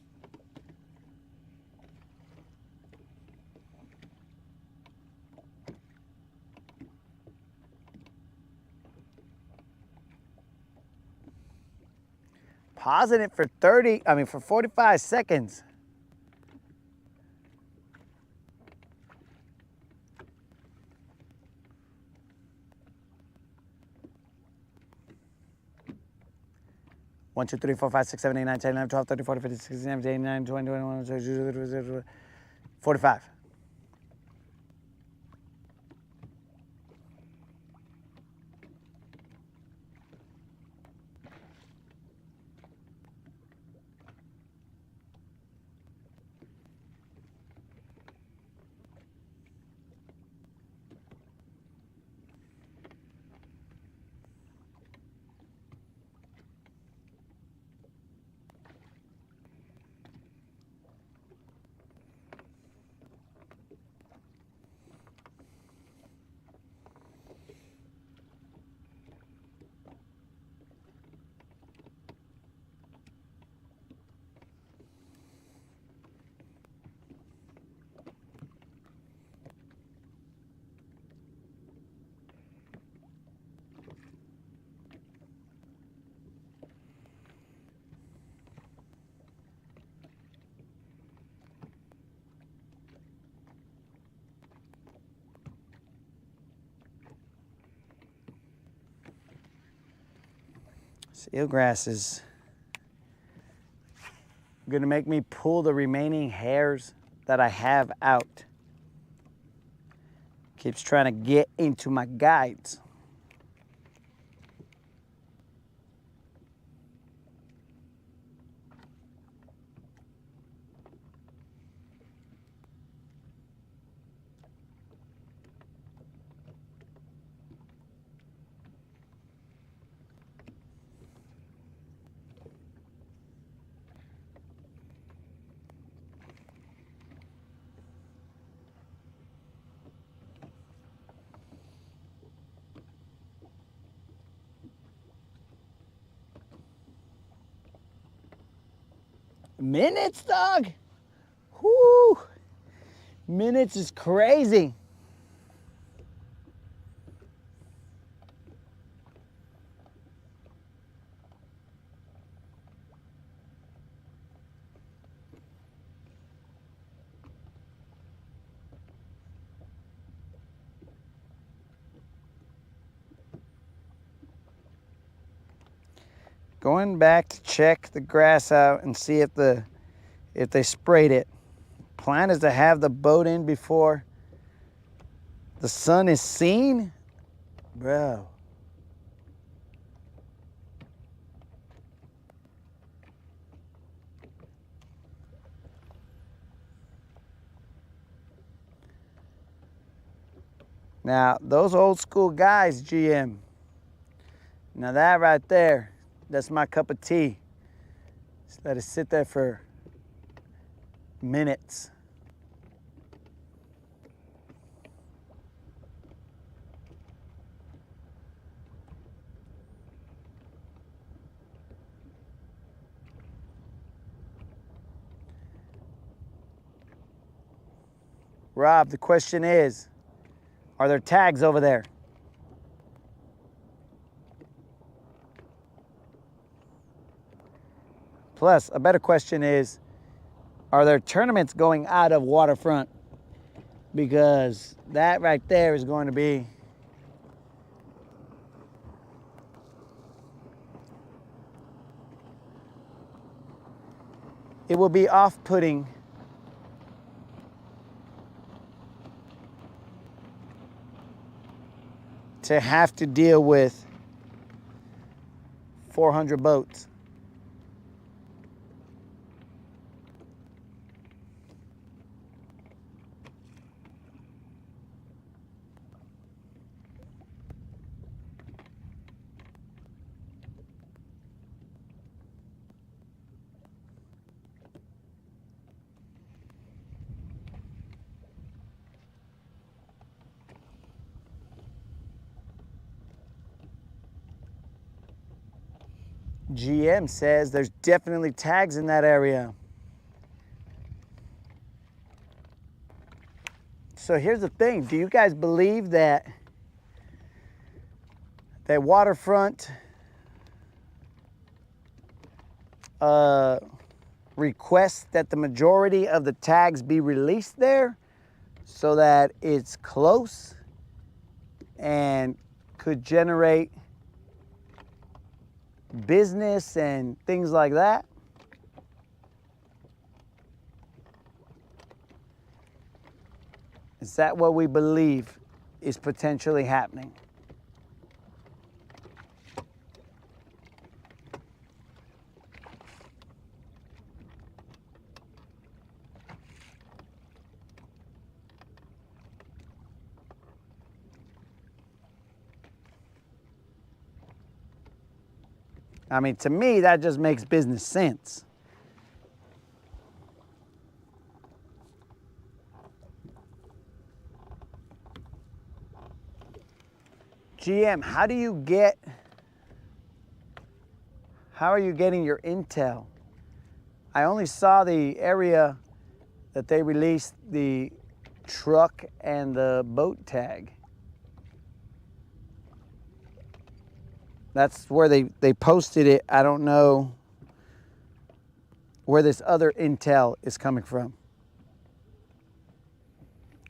Pausing it for 45 seconds. One, two, three, four, five, six, seven, eight, nine, 10, 11, 12, 13, 14, 15, 16, 17, 18, 19, 20, 21, 22, 45. This eelgrass is gonna make me pull the remaining hairs that I have out. Keeps trying to get into my guides. Minutes, dog? Whoo! Minutes is crazy. Going back to check the grass out and see if they sprayed it. Plan is to have the boat in before the sun is seen. Bro. Now, those old school guys, GM. Now that right there, that's my cup of tea. Just let it sit there for minutes. Rob, the question is, are there tags over there? Plus, a better question is, are there tournaments going out of waterfront? Because that right there is going to be it will be off-putting to have to deal with 400 boats. GM says there's definitely tags in that area. So here's the thing. Do you guys believe that waterfront requests that the majority of the tags be released there so that it's close and could generate business and things like that? Is that what we believe is potentially happening? I mean, to me, that just makes business sense. GM, how are you getting your intel? I only saw the area that they released the truck and the boat tag. That's where they posted it. I don't know where this other intel is coming from.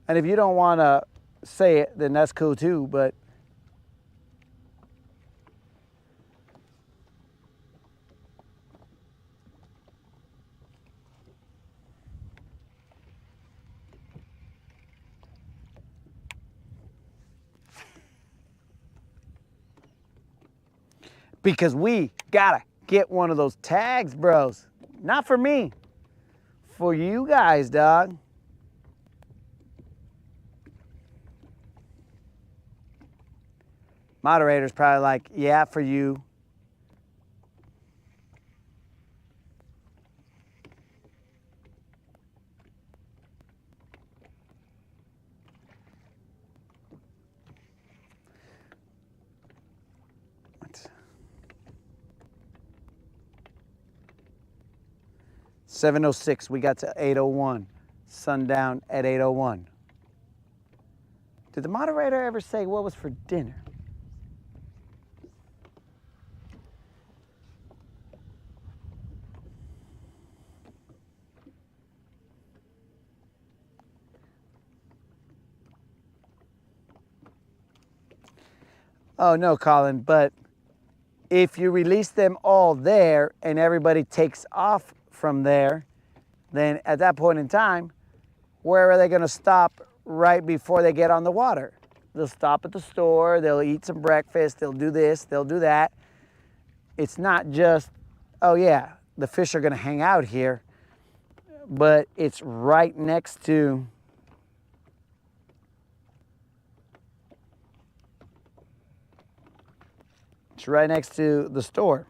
And if you don't want to say it, then that's cool too, but because we gotta get one of those tags, bros. Not for me, for you guys, dog. Moderator's probably like, yeah, for you. What? 7:06, we got to 8:01. Sundown at 8:01. Did the moderator ever say what was for dinner? Oh, no, Colin, but if you release them all there and everybody takes off from there, then at that point in time, where are they going to stop right before they get on the water? They'll stop at the store, they'll eat some breakfast, they'll do this, they'll do that. It's not just, oh yeah, the fish are going to hang out here, but it's right next to the store.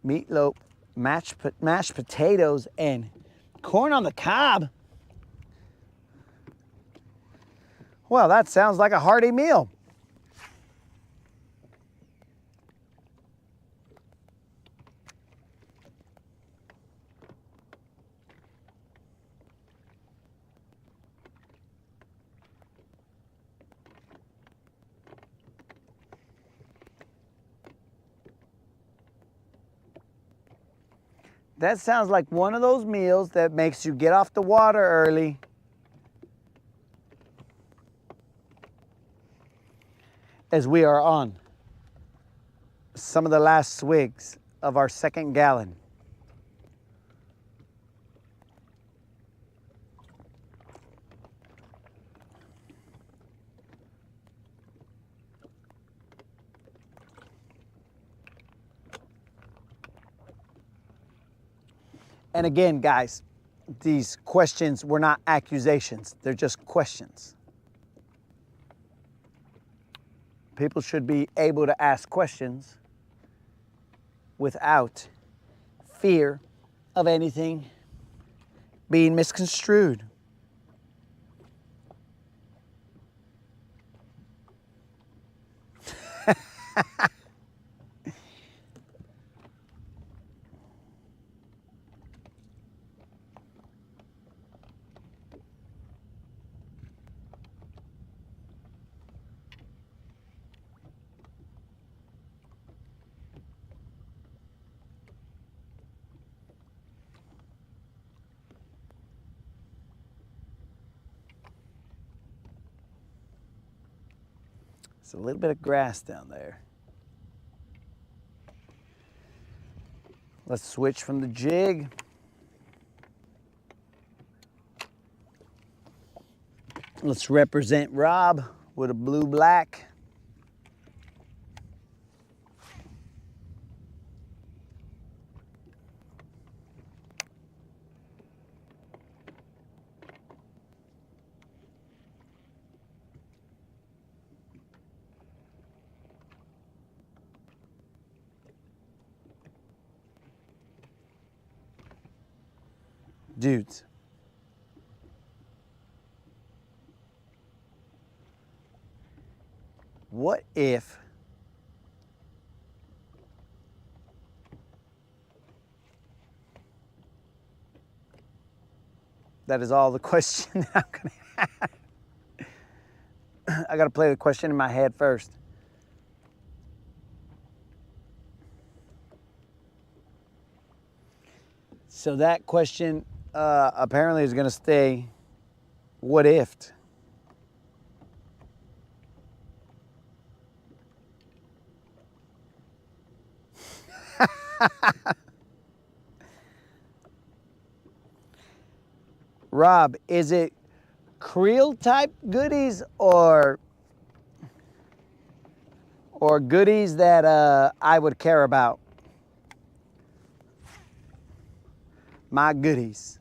Meatloaf, mashed potatoes, and corn on the cob. Well, that sounds like a hearty meal. That sounds like one of those meals that makes you get off the water early. As we are on some of the last swigs of our second gallon. And again, guys, these questions were not accusations. They're just questions. People should be able to ask questions without fear of anything being misconstrued. There's a little bit of grass down there. Let's switch from the jig. Let's represent Rob with a blue black. Dudes, what if that is all the question I'm gonna have? I gotta play the question in my head first. So that question apparently is gonna stay What if? Rob, is it creel type goodies or goodies that I would care about? My goodies,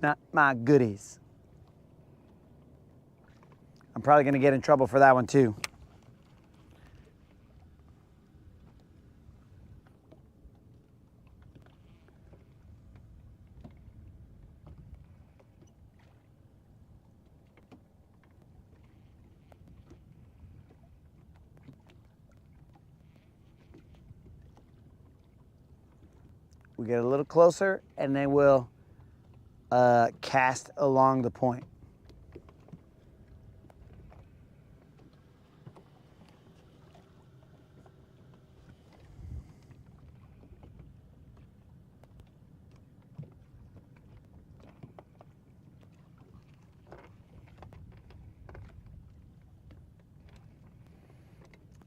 not my goodies. I'm probably gonna get in trouble for that one too. We get a little closer and then we'll cast along the point.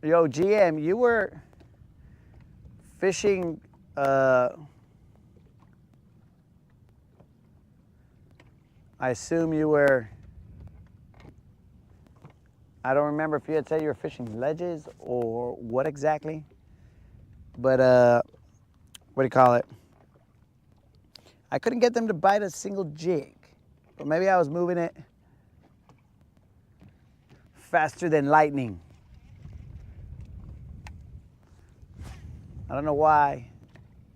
Yo, GM, you were fishing I assume you were, I don't remember if you had said you were fishing ledges or what exactly, but what do you call it? I couldn't get them to bite a single jig, but maybe I was moving it faster than lightning. I don't know why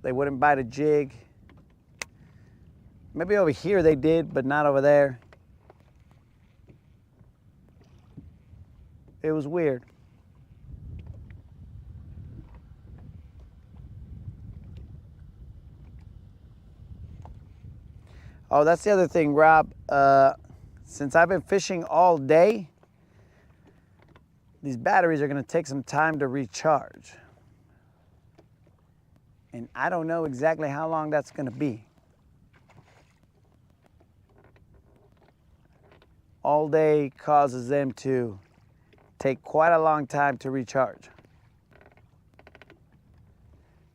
they wouldn't bite a jig. Maybe over here they did, but not over there. It was weird. Oh, that's the other thing, Rob. Since I've been fishing all day, these batteries are gonna take some time to recharge. And I don't know exactly how long that's gonna be. All day causes them to take quite a long time to recharge.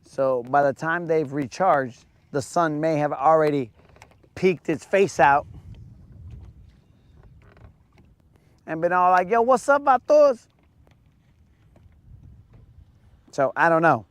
So by the time they've recharged, the sun may have already peeked its face out and been all like, yo, what's up, vatos? So I don't know.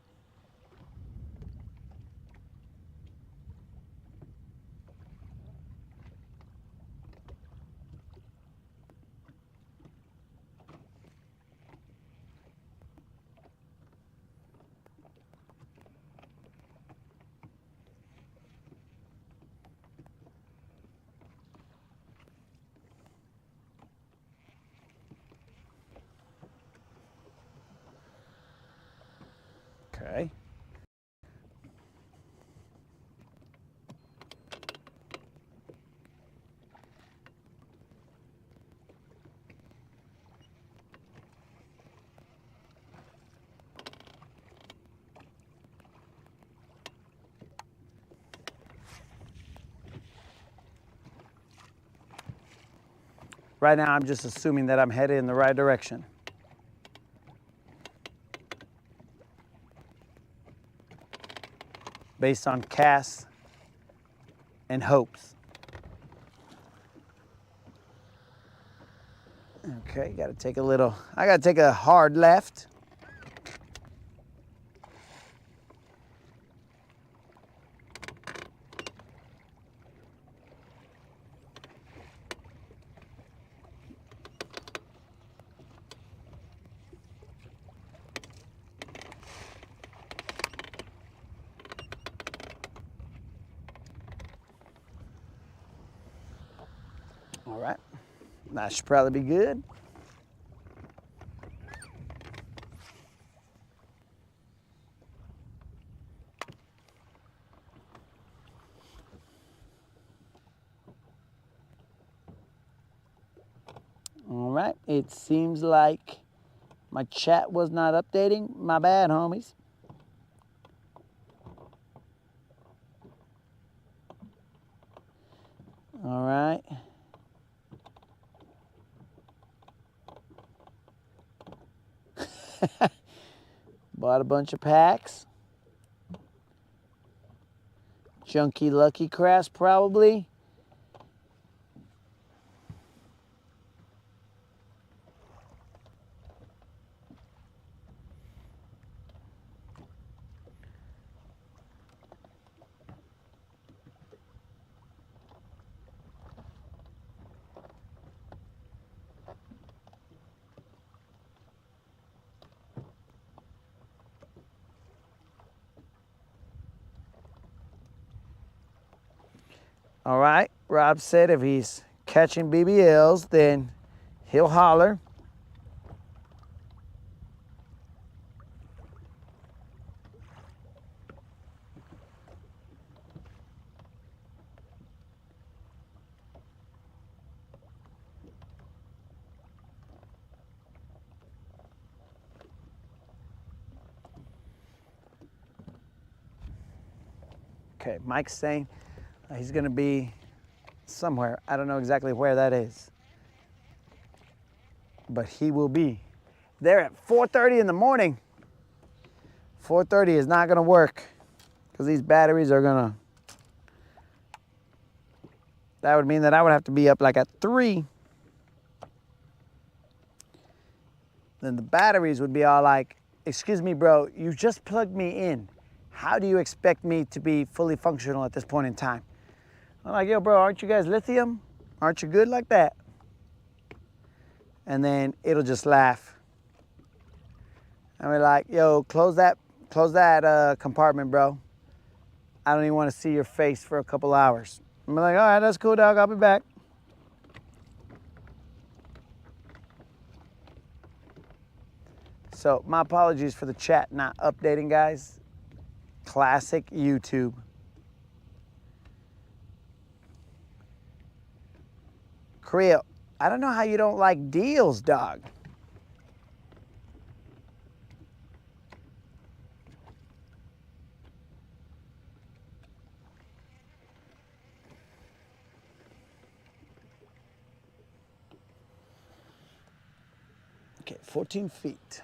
Okay. Right now, I'm just assuming that I'm headed in the right direction. Based on casts and hopes. Okay, gotta take a little, I gotta take a hard left. All right, that should probably be good. All right, it seems like my chat was not updating. My bad, homies. All right. Bought a bunch of packs. Junky Lucky Crafts probably. All right, Rob said if he's catching BBLs, then he'll holler. Okay, Mike's saying he's gonna be somewhere. I don't know exactly where that is, but he will be there at 4:30 in the morning. 4:30 is not gonna work because these batteries are gonna, that would mean that I would have to be up like at 3. Then the batteries would be all like, excuse me, bro, you just plugged me in. How do you expect me to be fully functional at this point in time? I'm like, yo, bro, aren't you guys lithium? Aren't you good like that? And then it'll just laugh. And we're like, yo, close that compartment, bro. I don't even want to see your face for a couple hours. I'm like, all right, that's cool, dog. I'll be back. So my apologies for the chat not updating, guys. Classic YouTube. Creel, I don't know how you don't like deals, dog. Okay, 14 feet.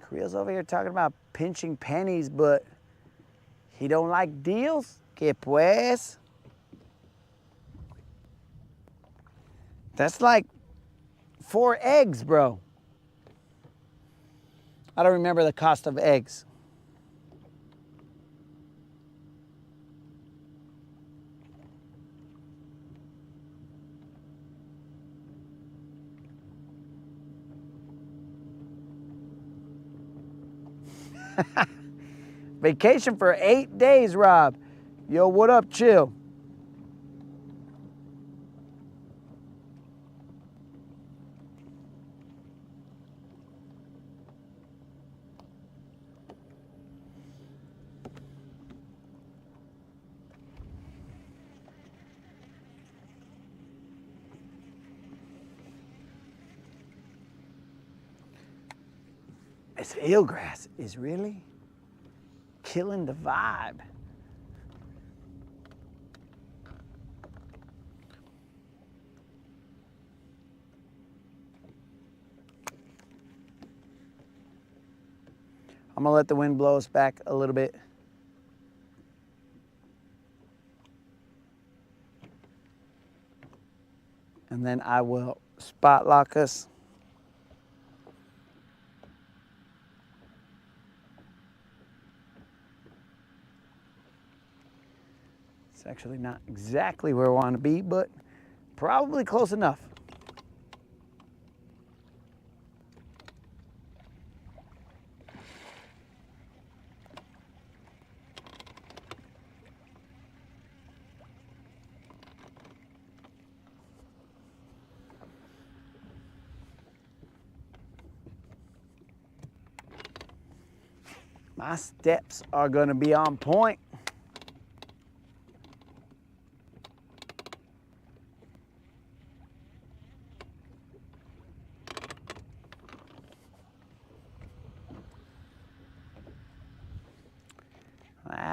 Creel's over here talking about pinching pennies, but he don't like deals? Que pues? That's like 4 eggs, bro. I don't remember the cost of eggs. Vacation for 8 days, Rob. Yo, what up, chill? This eelgrass is really killing the vibe. I'm gonna let the wind blow us back a little bit. And then I will spot lock us. It's actually not exactly where I want to be, but probably close enough. My steps are gonna be on point.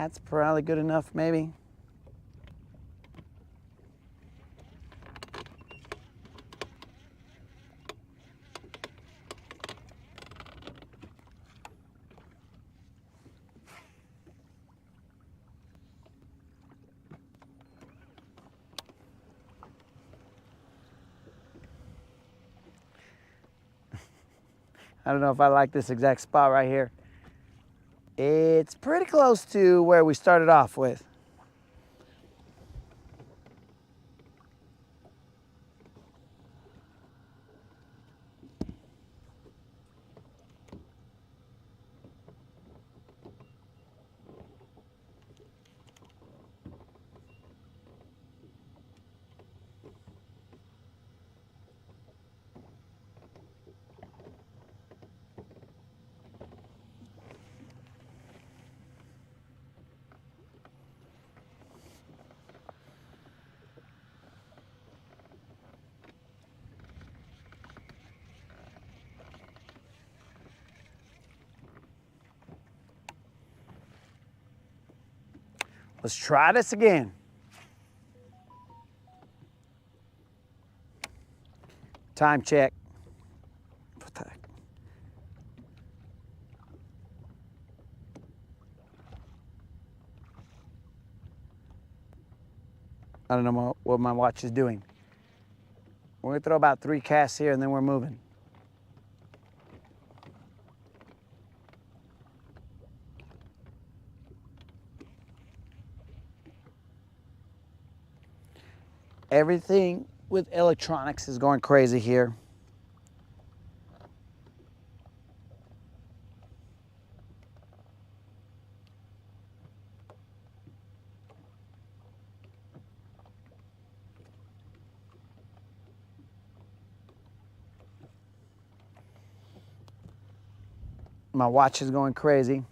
That's probably good enough, maybe. I don't know if I like this exact spot right here. It's pretty close to where we started off with. Let's try this again. Time check. What the heck? I don't know what my watch is doing. We're gonna throw about 3 casts here and then we're moving. Everything with electronics is going crazy here. My watch is going crazy.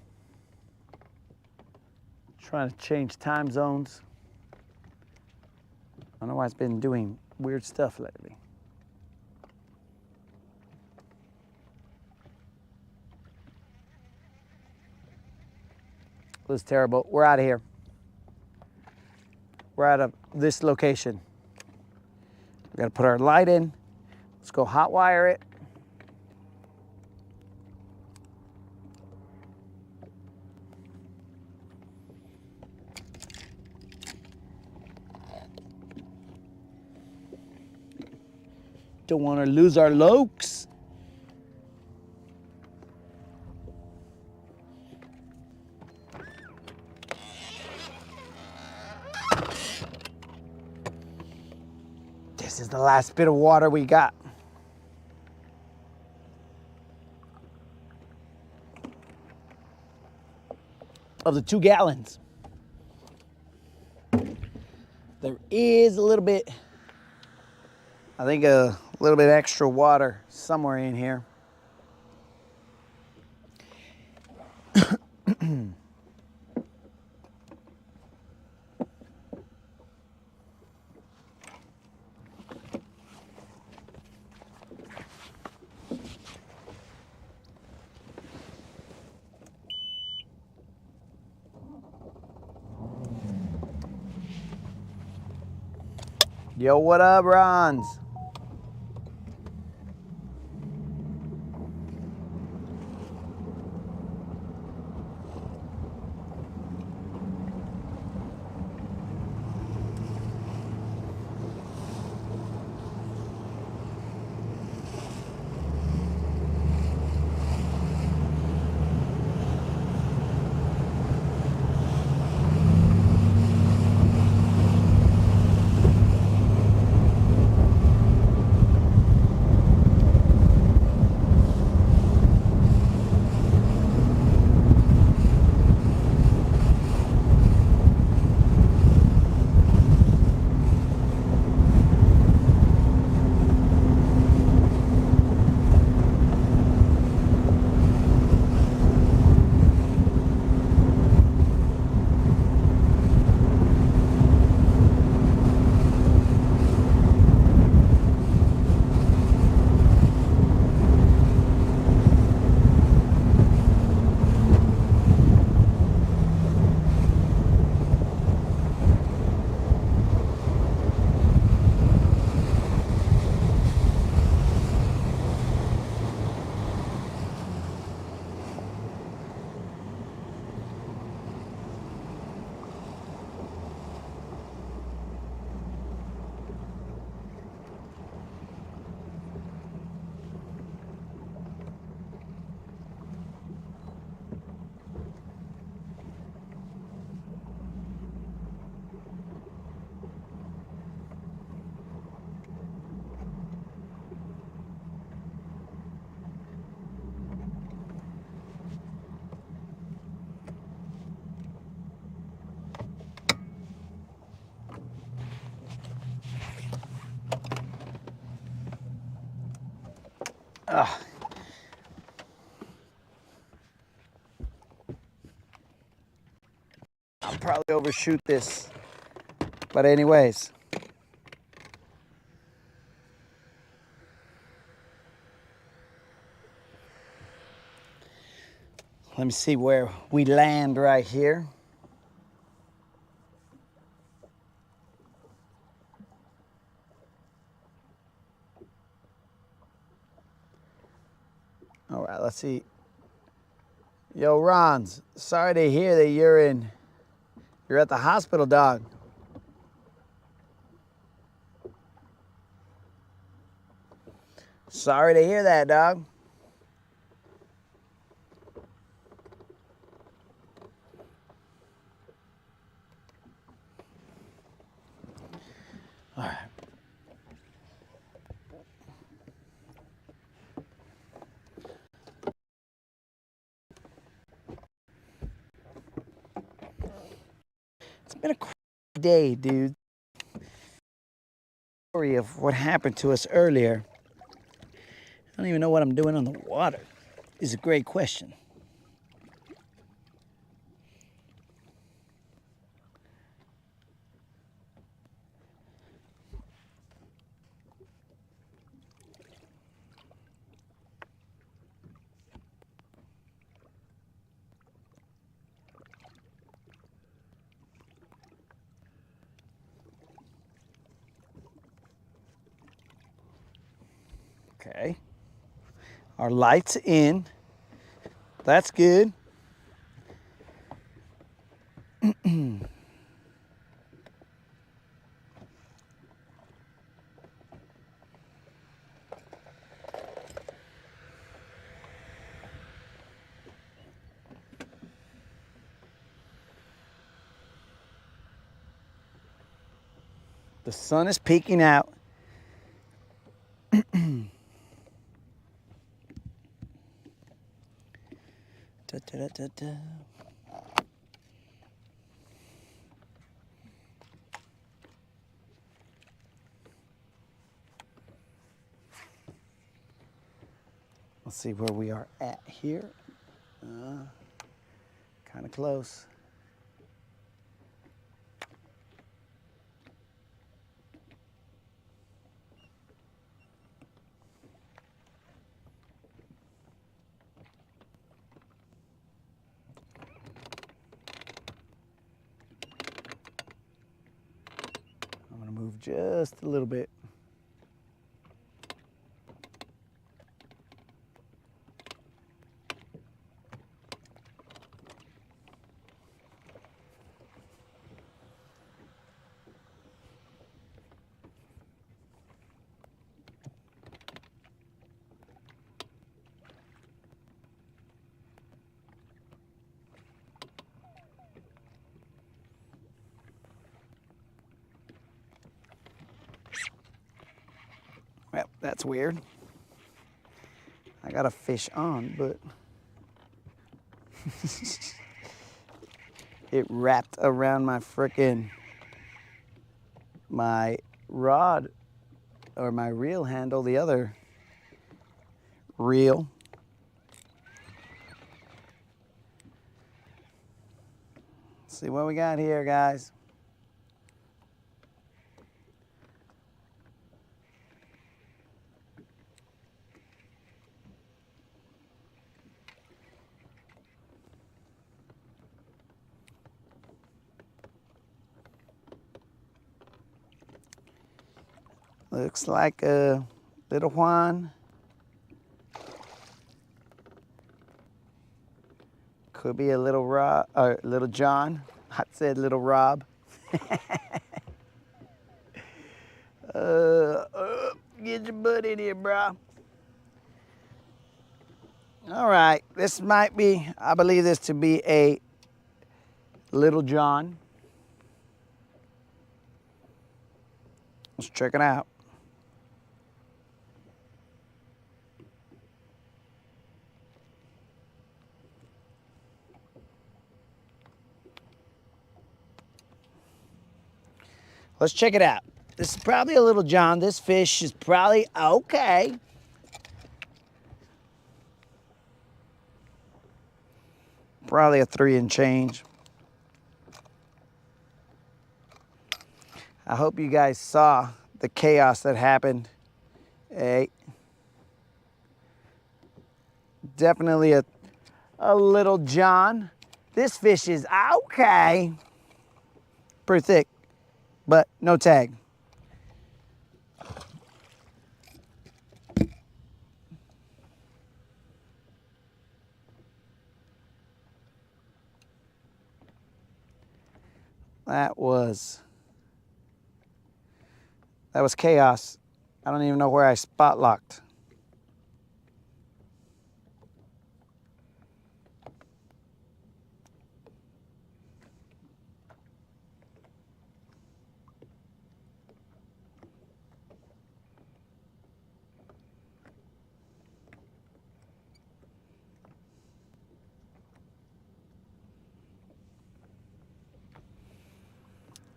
Trying to change time zones. I don't know why it's been doing weird stuff lately. This is terrible. We're out of here. We're out of this location. We gotta put our light in. Let's go hot wire it. Don't want to lose our lokes. This is the last bit of water we got. Of the 2 gallons. There is a little bit, I think a little bit extra water somewhere in here. Yo, what up, Rons? Ugh. I'll probably overshoot this. But anyways. Let me see where we land right here. All right, let's see. Yo, Rons, sorry to hear that you're at the hospital, dog. Sorry to hear that, dog. All right. It's been a crazy day, dude. Story of what happened to us earlier. I don't even know what I'm doing on the water. Is a great question. Okay. Our light's in. That's good. The sun is peeking out. Da, da, da, da. Let's see where we are at here. Kind of close. I'm gonna move just a little bit. Well, that's weird. I got a fish on, but it wrapped around my my rod or my reel handle, the other reel. Let's see what we got here, guys. Looks like a little Juan. Could be a little Rob or little John. I said little Rob. Get your butt in here, bro. All right, this might be, I believe this to be a little John. Let's check it out. Let's check it out. This is probably a little John. This fish is probably okay. Probably a 3 and change. I hope you guys saw the chaos that happened. Hey. Definitely a little John. This fish is okay. Pretty thick, but no tag. That was chaos. I don't even know where I spot locked.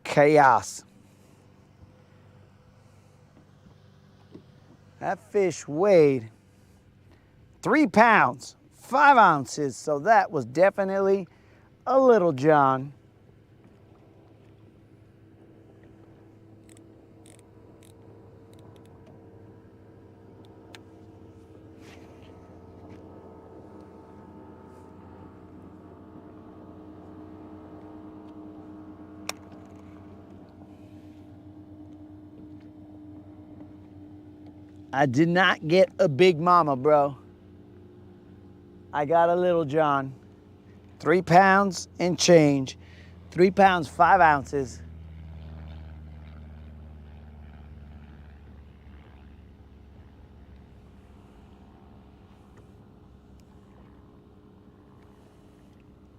Chaos. That fish weighed 3 pounds, 5 ounces, so that was definitely a little John. I did not get a big mama, bro. I got a little John. 3 pounds and change. 3 pounds, 5 ounces.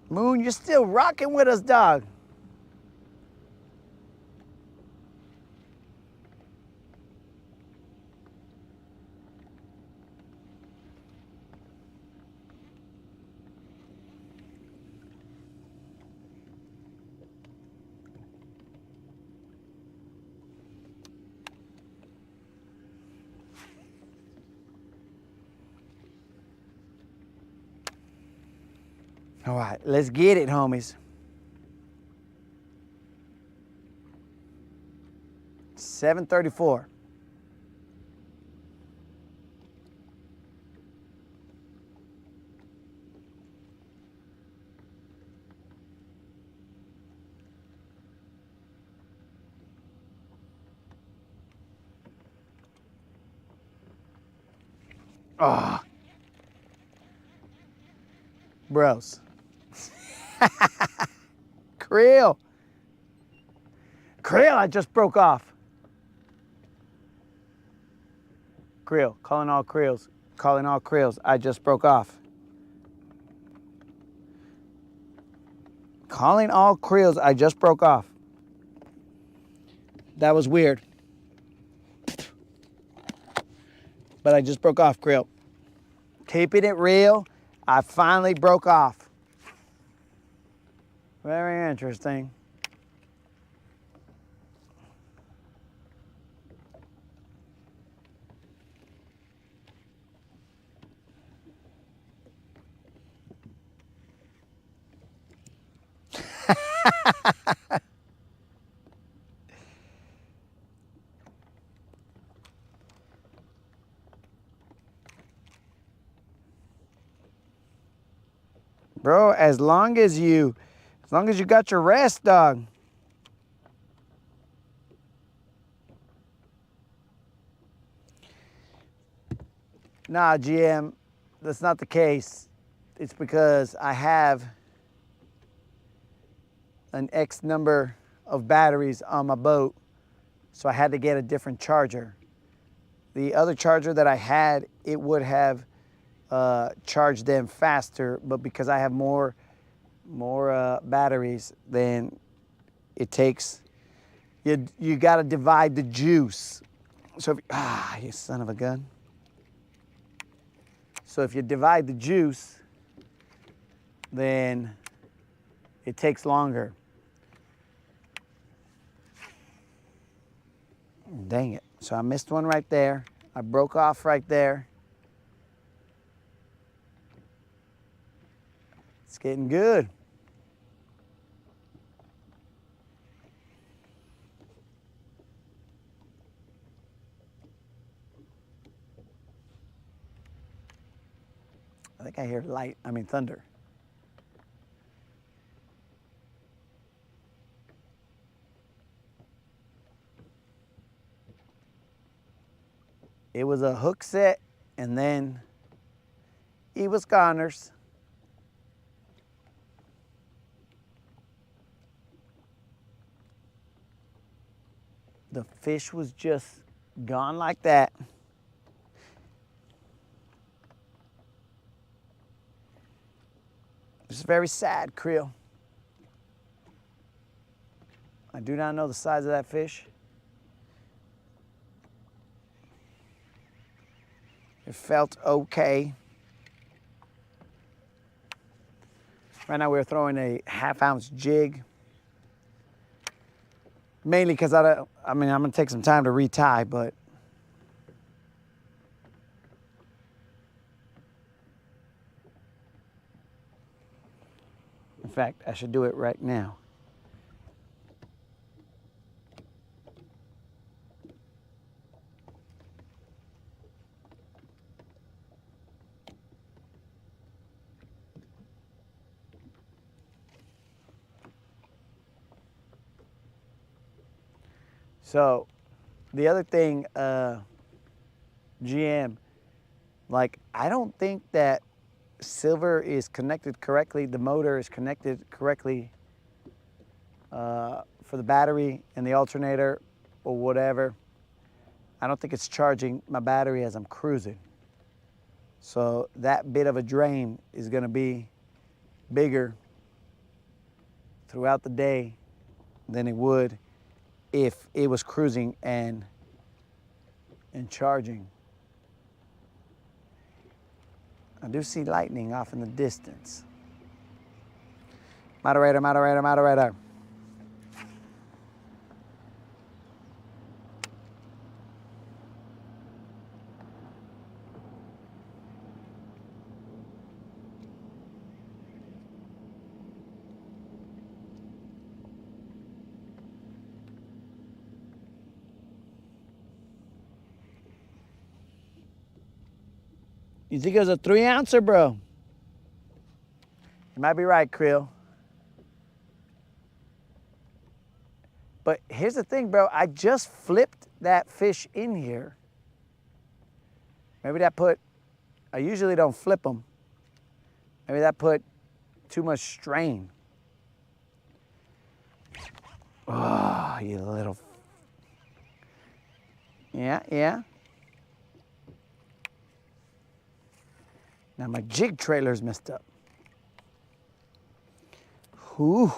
Moon, you're still rocking with us, dog. All right, let's get it, homies. 7:34. Oh, bros. Creel. Creel, I just broke off. Creel, calling all creels. Calling all creels, I just broke off. Calling all creels, I just broke off. That was weird. But I just broke off, Creel. Keeping it real, I finally broke off. Very interesting. Bro, as long as you got your rest, dog. Nah, GM, that's not the case. It's because I have an X number of batteries on my boat, so I had to get a different charger. The other charger that I had, it would have charged them faster, but because I have more batteries, then it takes, you gotta divide the juice. So if, you son of a gun. So if you divide the juice, then it takes longer. Dang it. So I missed one right there. I broke off right there. It's getting good. I think I hear thunder. It was a hook set, and then he was goners. The fish was just gone like that. It's very sad, Creel. I do not know the size of that fish. It felt okay. Right now we're throwing a 1/2 ounce jig. Mainly because I'm gonna take some time to retie, but in fact, I should do it right now. So, the other thing, GM, like, I don't think that silver is connected correctly. The motor is connected correctly for the battery and the alternator or whatever. I don't think it's charging my battery as I'm cruising. So that bit of a drain is gonna be bigger throughout the day than it would if it was cruising and charging. I do see lightning off in the distance. Moderator, moderator, moderator. You think it was a 3 ouncer, bro? You might be right, Creel. But here's the thing, bro. I just flipped that fish in here. Maybe that put, I usually don't flip them. Maybe that put too much strain. Oh, you little. Yeah, yeah. Now my jig trailer's messed up. Whew.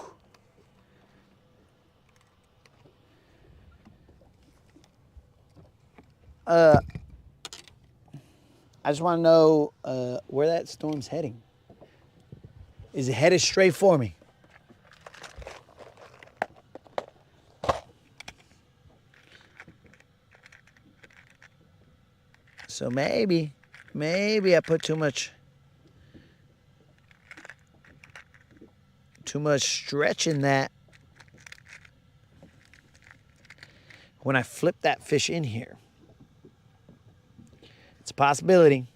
I just want to know where that storm's heading. Is it headed straight for me? So maybe I put too much stretch in that when I flip that fish in here. It's a possibility.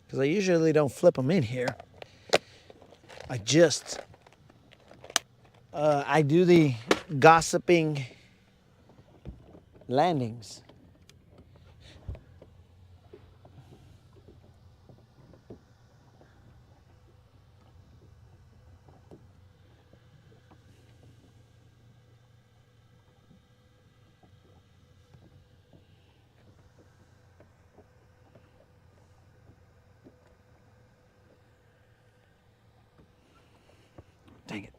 Because I usually don't flip them in here. I just, I do the gossiping landings. Dang it.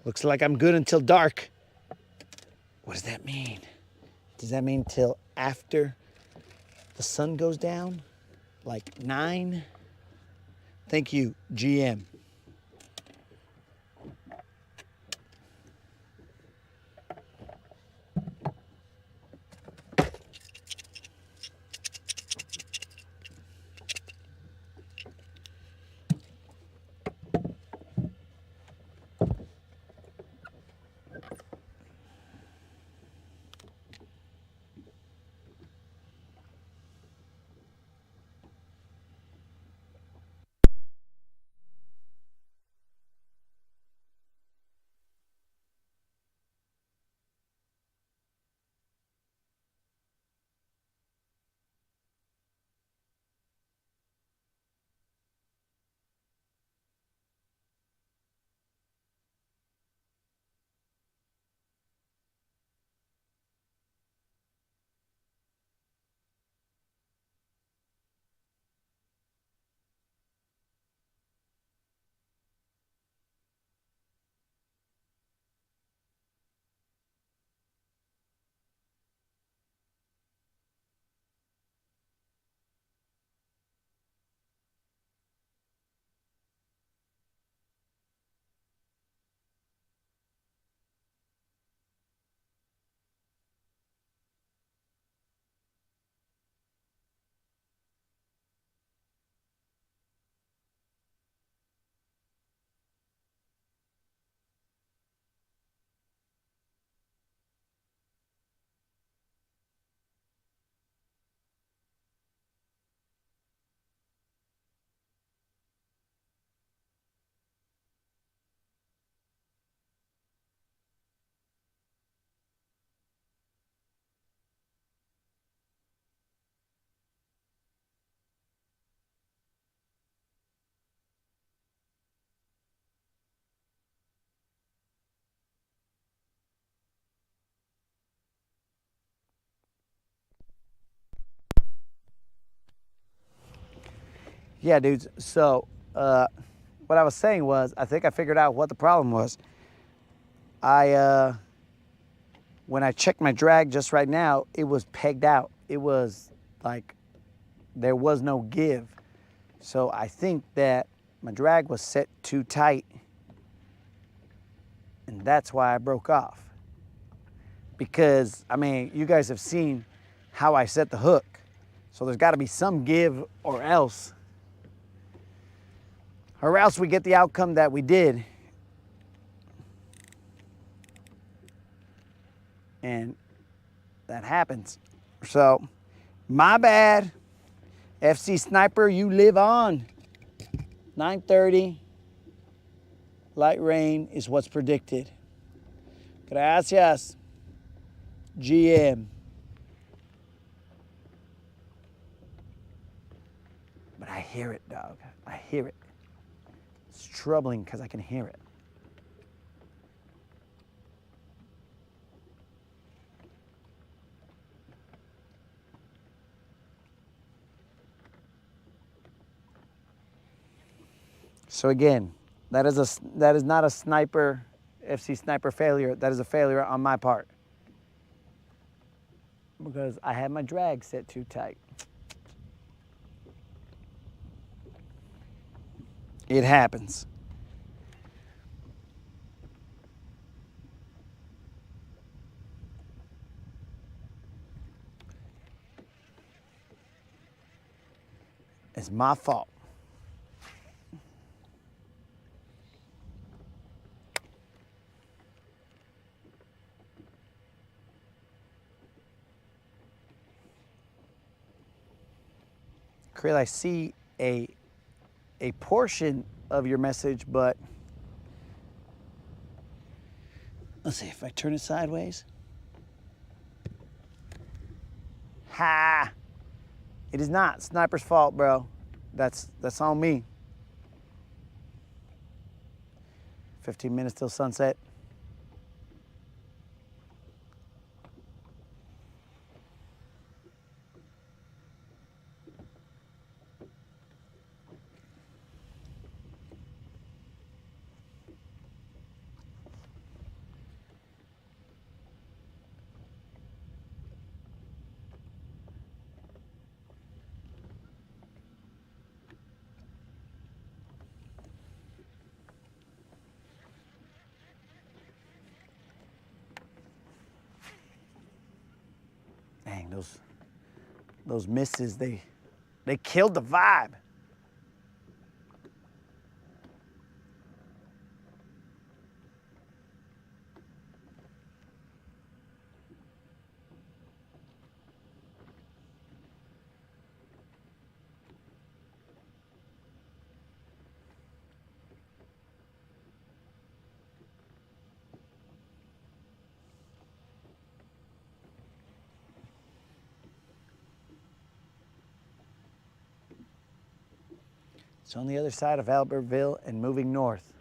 Looks like I'm good until dark. What does that mean? Does that mean till after the sun goes down? Like 9? Thank you, GM. Yeah, dudes. So, what I was saying was, I think I figured out what the problem was. When I checked my drag just right now, it was pegged out. It was like there was no give. So I think that my drag was set too tight, and that's why I broke off. Because, I mean, you guys have seen how I set the hook. So there's got to be some give or else we get the outcome that we did. And that happens. So, my bad. FC Sniper, you live on. 9:30. Light rain is what's predicted. Gracias, GM. But I hear it, dog. I hear it. It's troubling because I can hear it. So again, that is not a sniper, FC Sniper failure. That is a failure on my part. Because I had my drag set too tight. It happens. It's my fault. Krill, I see a portion of your message, but let's see if I turn it sideways. Ha! It is not Sniper's fault, bro. That's on me. 15 minutes till sunset. Dang, those misses, they killed the vibe. It's on the other side of Albertville and moving north.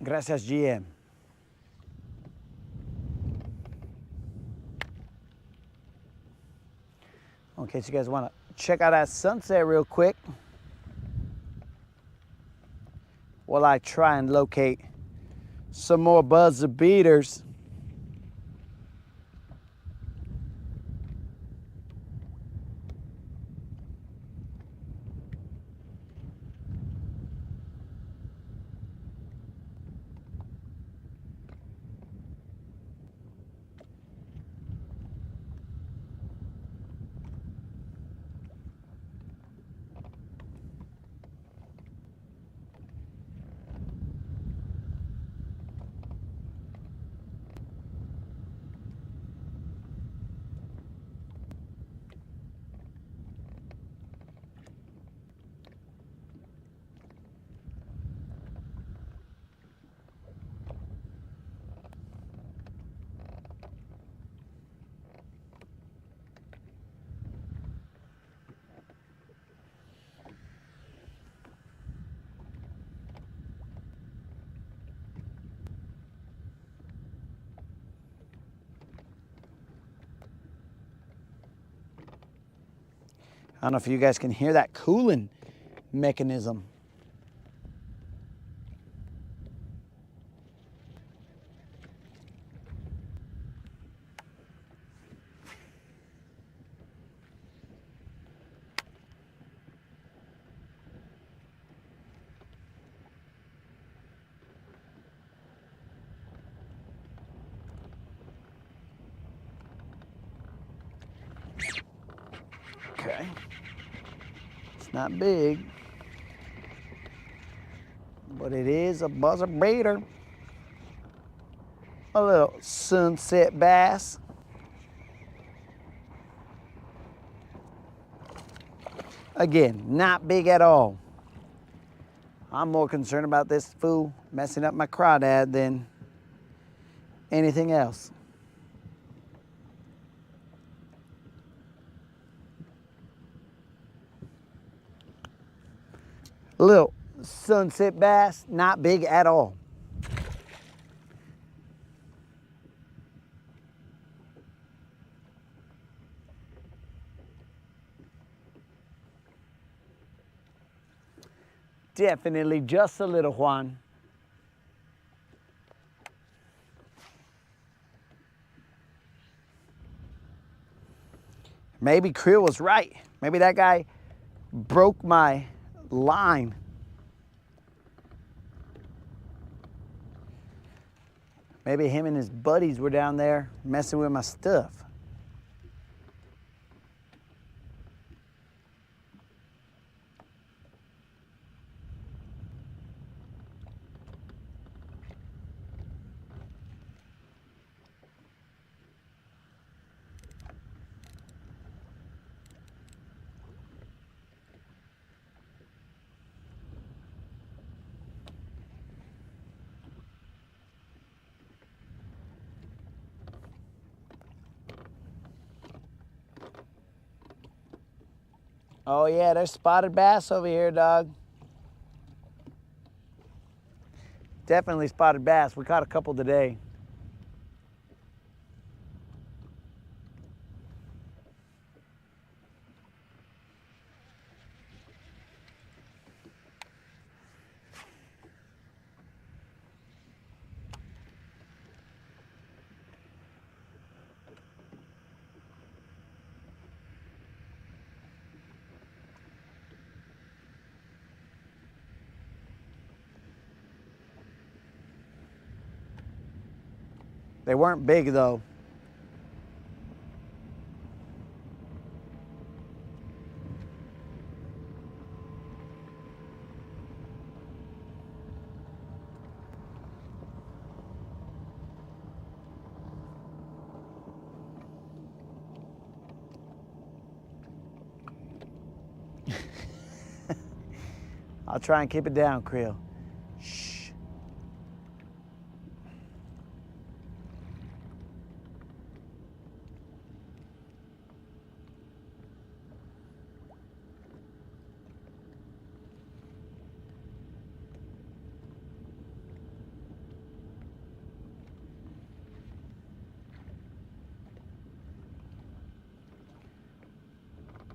Gracias, GM. In case you guys want to check out that sunset real quick, while I try and locate some more buzzer beaters. I don't know if you guys can hear that cooling mechanism. Okay. It's not big, but it is a buzzer baiter. A little sunset bass. Again, not big at all. I'm more concerned about this fool messing up my crawdad than anything else. A little sunset bass, not big at all. Definitely just a little, Juan. Maybe Creel was right. Maybe that guy broke my line. Maybe him and his buddies were down there messing with my stuff. Oh yeah, there's spotted bass over here, dog. Definitely spotted bass. We caught a couple today. They weren't big though. I'll try and keep it down, Creel. Shh.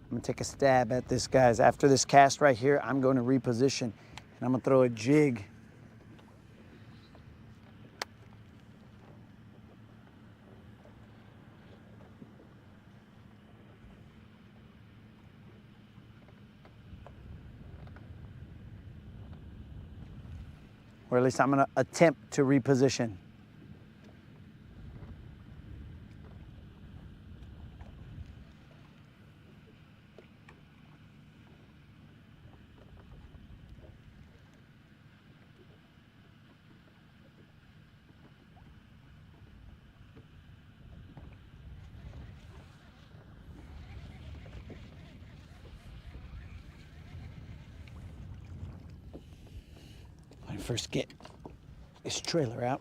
I'm gonna take a stab at this, guys. After this cast right here, I'm going to reposition and I'm gonna throw a jig. Or at least I'm gonna attempt to reposition. Let me first get this trailer out.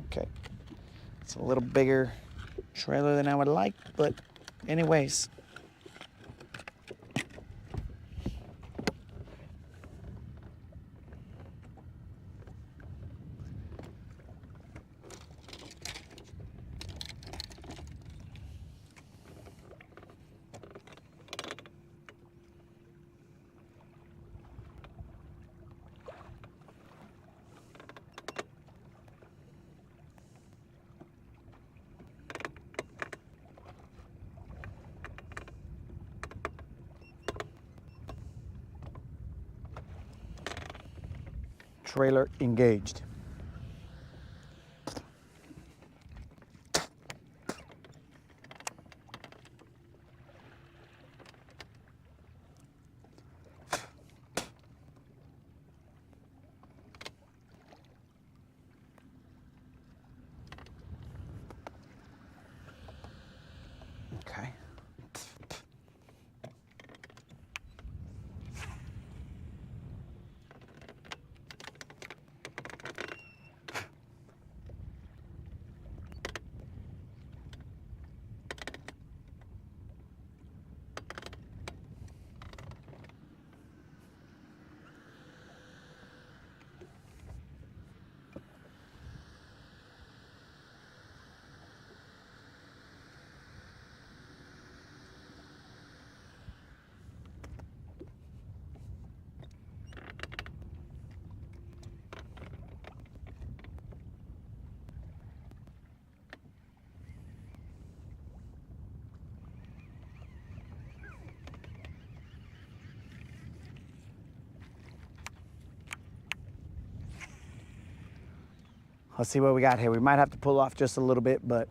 Okay, it's a little bigger trailer than I would like, but anyways. Trailer engaged. Okay. Let's see what we got here. We might have to pull off just a little bit, but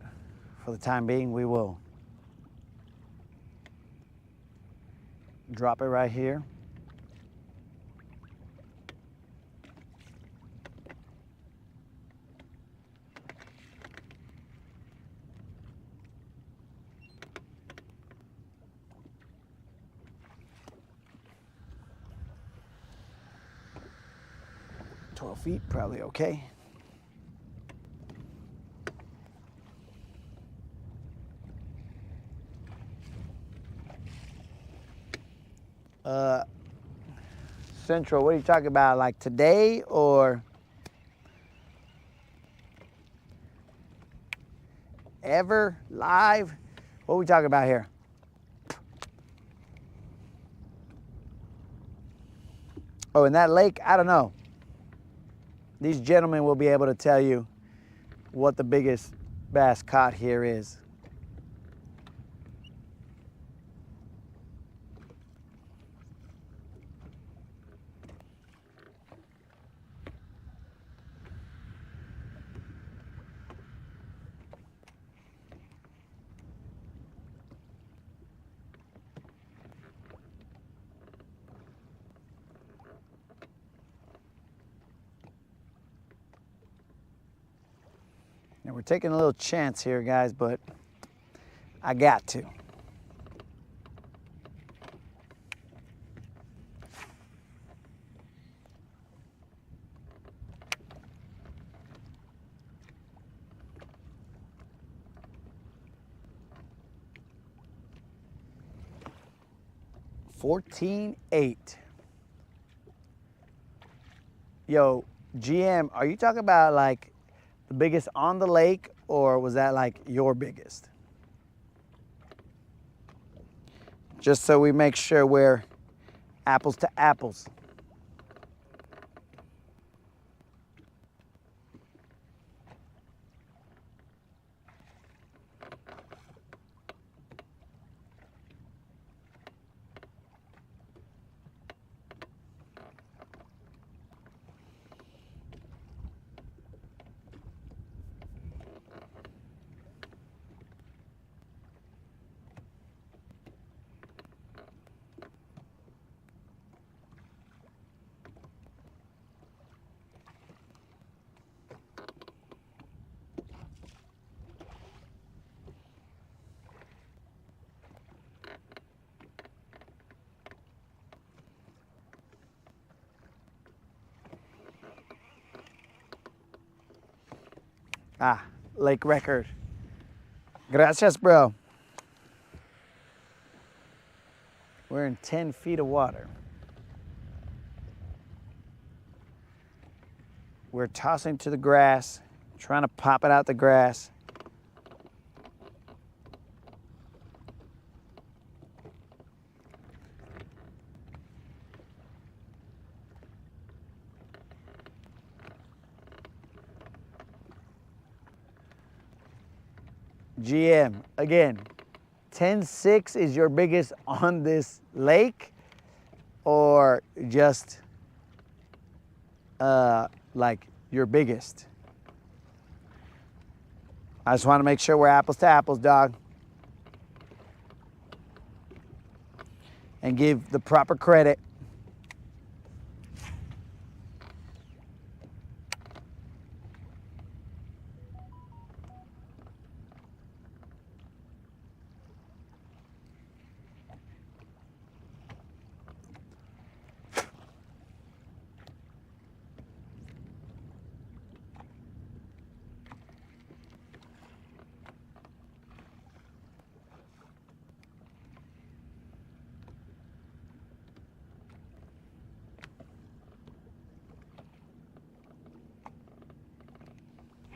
for the time being, we will drop it right here. Feet, probably okay. Central, what are you talking about? Like today or ever live? What are we talking about here? Oh, in that lake? I don't know. These gentlemen will be able to tell you what the biggest bass caught here is. And we're taking a little chance here, guys, but I got to. $14.8. Yo, GM, are you talking about like the biggest on the lake, or was that like your biggest? Just so we make sure we're apples to apples. Ah, lake record. Gracias, bro. We're in 10 feet of water. We're tossing to the grass, trying to pop it out the grass. GM, again, 10.6 is your biggest on this lake, or just like your biggest? I just want to make sure we're apples to apples, dog. And give the proper credit.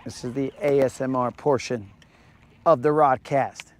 This is the ASMR portion of the Rodcast.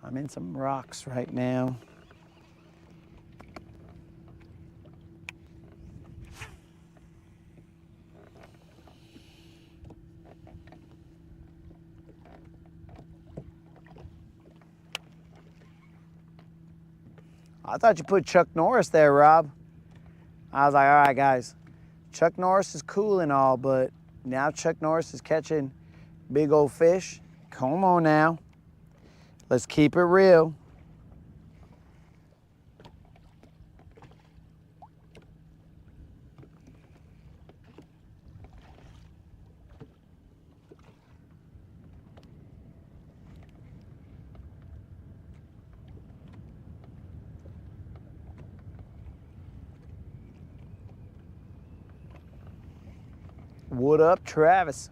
I'm in some rocks right now. I thought you put Chuck Norris there, Rob. I was like, all right, guys. Chuck Norris is cool and all, but now Chuck Norris is catching big old fish. Come on now. Let's keep it real. What up, Travis?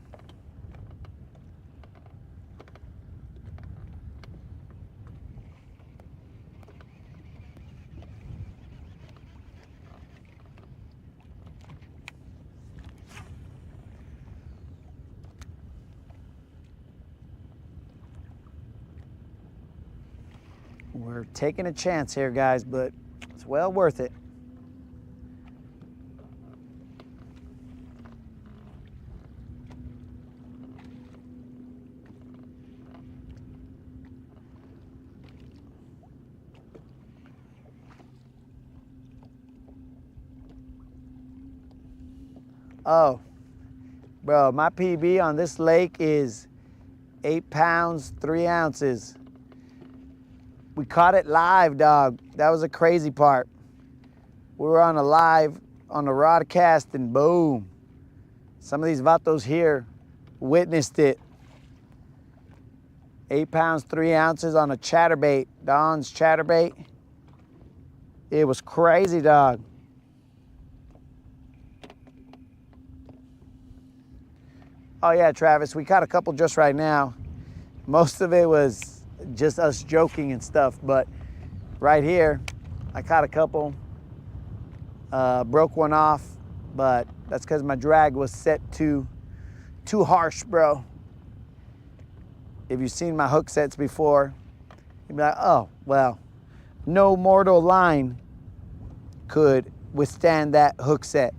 We're taking a chance here, guys, but it's well worth it. Oh, bro, my PB on this lake is 8 pounds, 3 ounces. We caught it live, dog. That was a crazy part. We were on a live on the Rodcast and boom. Some of these vatos here witnessed it. 8 pounds, 3 ounces on a chatterbait, Don's chatterbait. It was crazy, dog. Oh yeah, Travis, we caught a couple just right now. Most of it was just us joking and stuff, but right here, I caught a couple. Broke one off, but that's because my drag was set too harsh, bro. If you've seen my hook sets before, you'd be like, oh, well, no mortal line could withstand that hook set.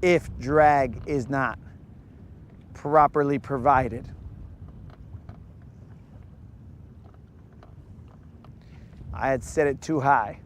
If drag is not properly provided. I had set it too high.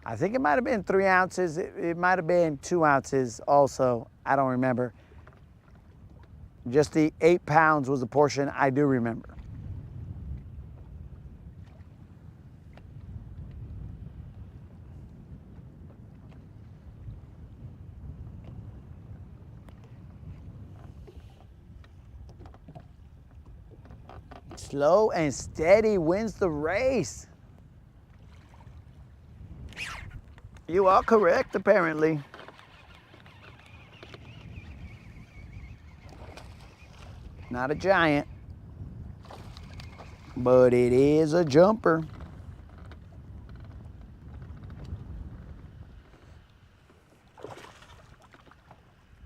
I think it might have been 3 ounces. It might have been 2 ounces also. I don't remember. Just the 8 pounds was the portion I do remember. Slow and steady wins the race. You are correct, apparently. Not a giant, but it is a jumper.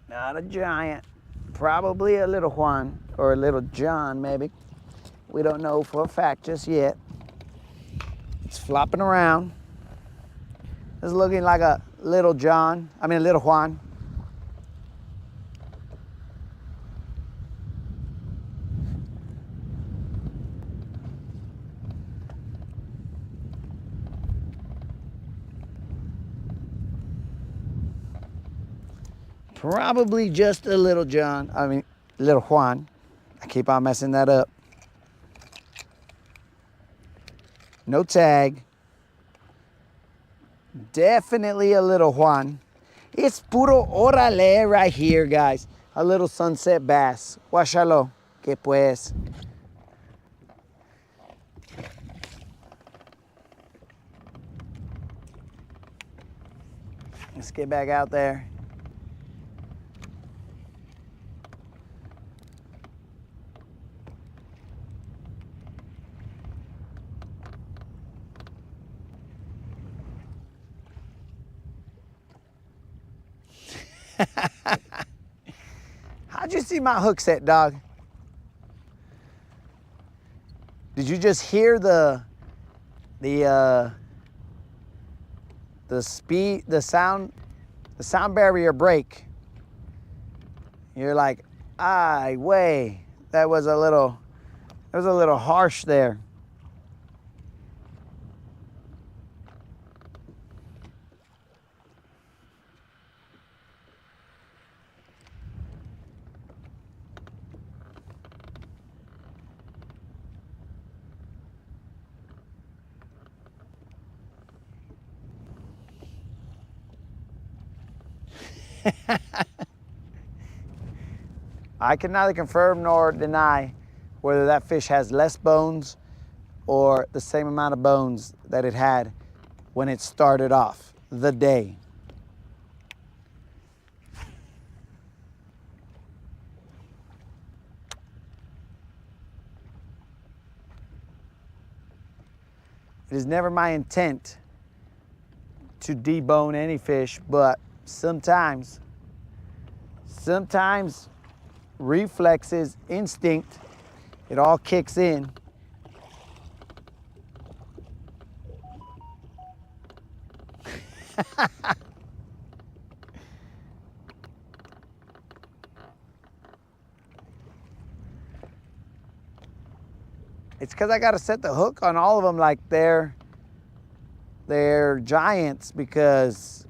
Not a giant. Probably a little Juan or a little John, maybe. We don't know for a fact just yet. It's flopping around. It's looking like a little John, a little Juan. Probably just a little John, little Juan. I keep on messing that up. No tag. Definitely a little Juan. It's puro orale right here, guys. A little sunset bass. Guáchalo. Que pues. Let's get back out there. How'd you see my hook set, dog? Did you just hear the sound barrier break? You're like, ay, way, that was a little It was a little harsh there. I can neither confirm nor deny whether that fish has less bones or the same amount of bones that it had when it started off the day. It is never my intent to debone any fish, but sometimes reflexes, instinct, it all kicks in. It's because I got to set the hook on all of them like they're giants, because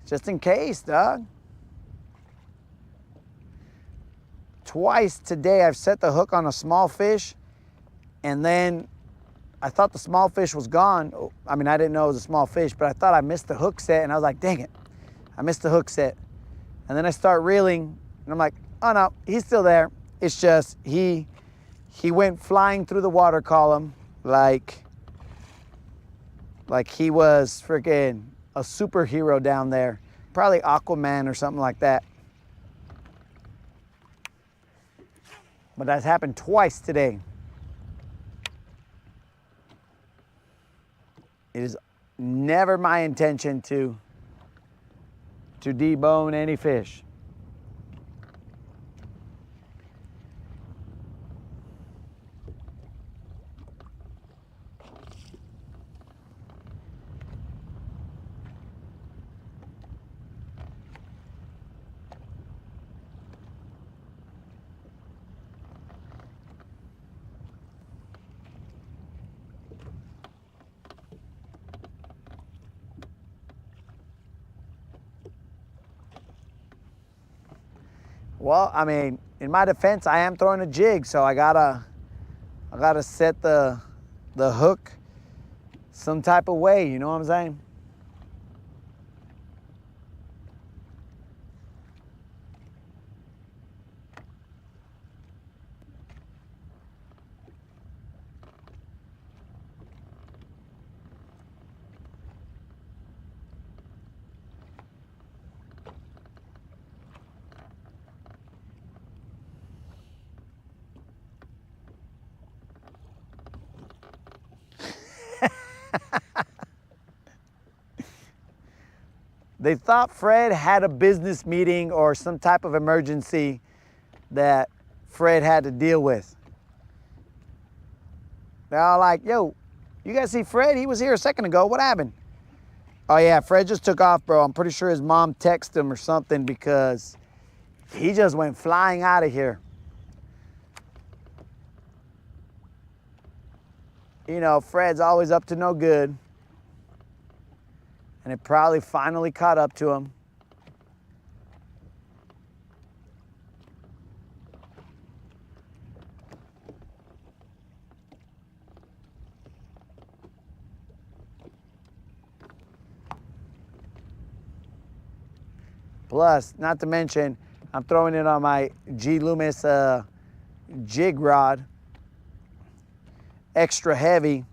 just in case, dog. Twice today I've set the hook on a small fish, and then I thought the small fish was gone. I mean, I didn't know it was a small fish, but I thought I missed the hook set, and I was like, dang it, I missed the hook set. And then I start reeling, and I'm like, oh no, he's still there. It's just he went flying through the water column like he was freaking a superhero down there. Probably Aquaman or something like that. But that's happened twice today. It is never my intention to debone any fish. Well, I mean, in my defense, I am throwing a jig, so I gotta set the hook some type of way, you know what I'm saying? They thought Fred had a business meeting or some type of emergency that Fred had to deal with. They're all like, yo, you guys see Fred? He was here a second ago. What happened? Oh yeah, Fred just took off, bro. I'm pretty sure his mom texted him or something, because he just went flying out of here. You know, Fred's always up to no good. And it probably finally caught up to him. Plus, not to mention, I'm throwing it on my G Loomis jig rod, extra heavy.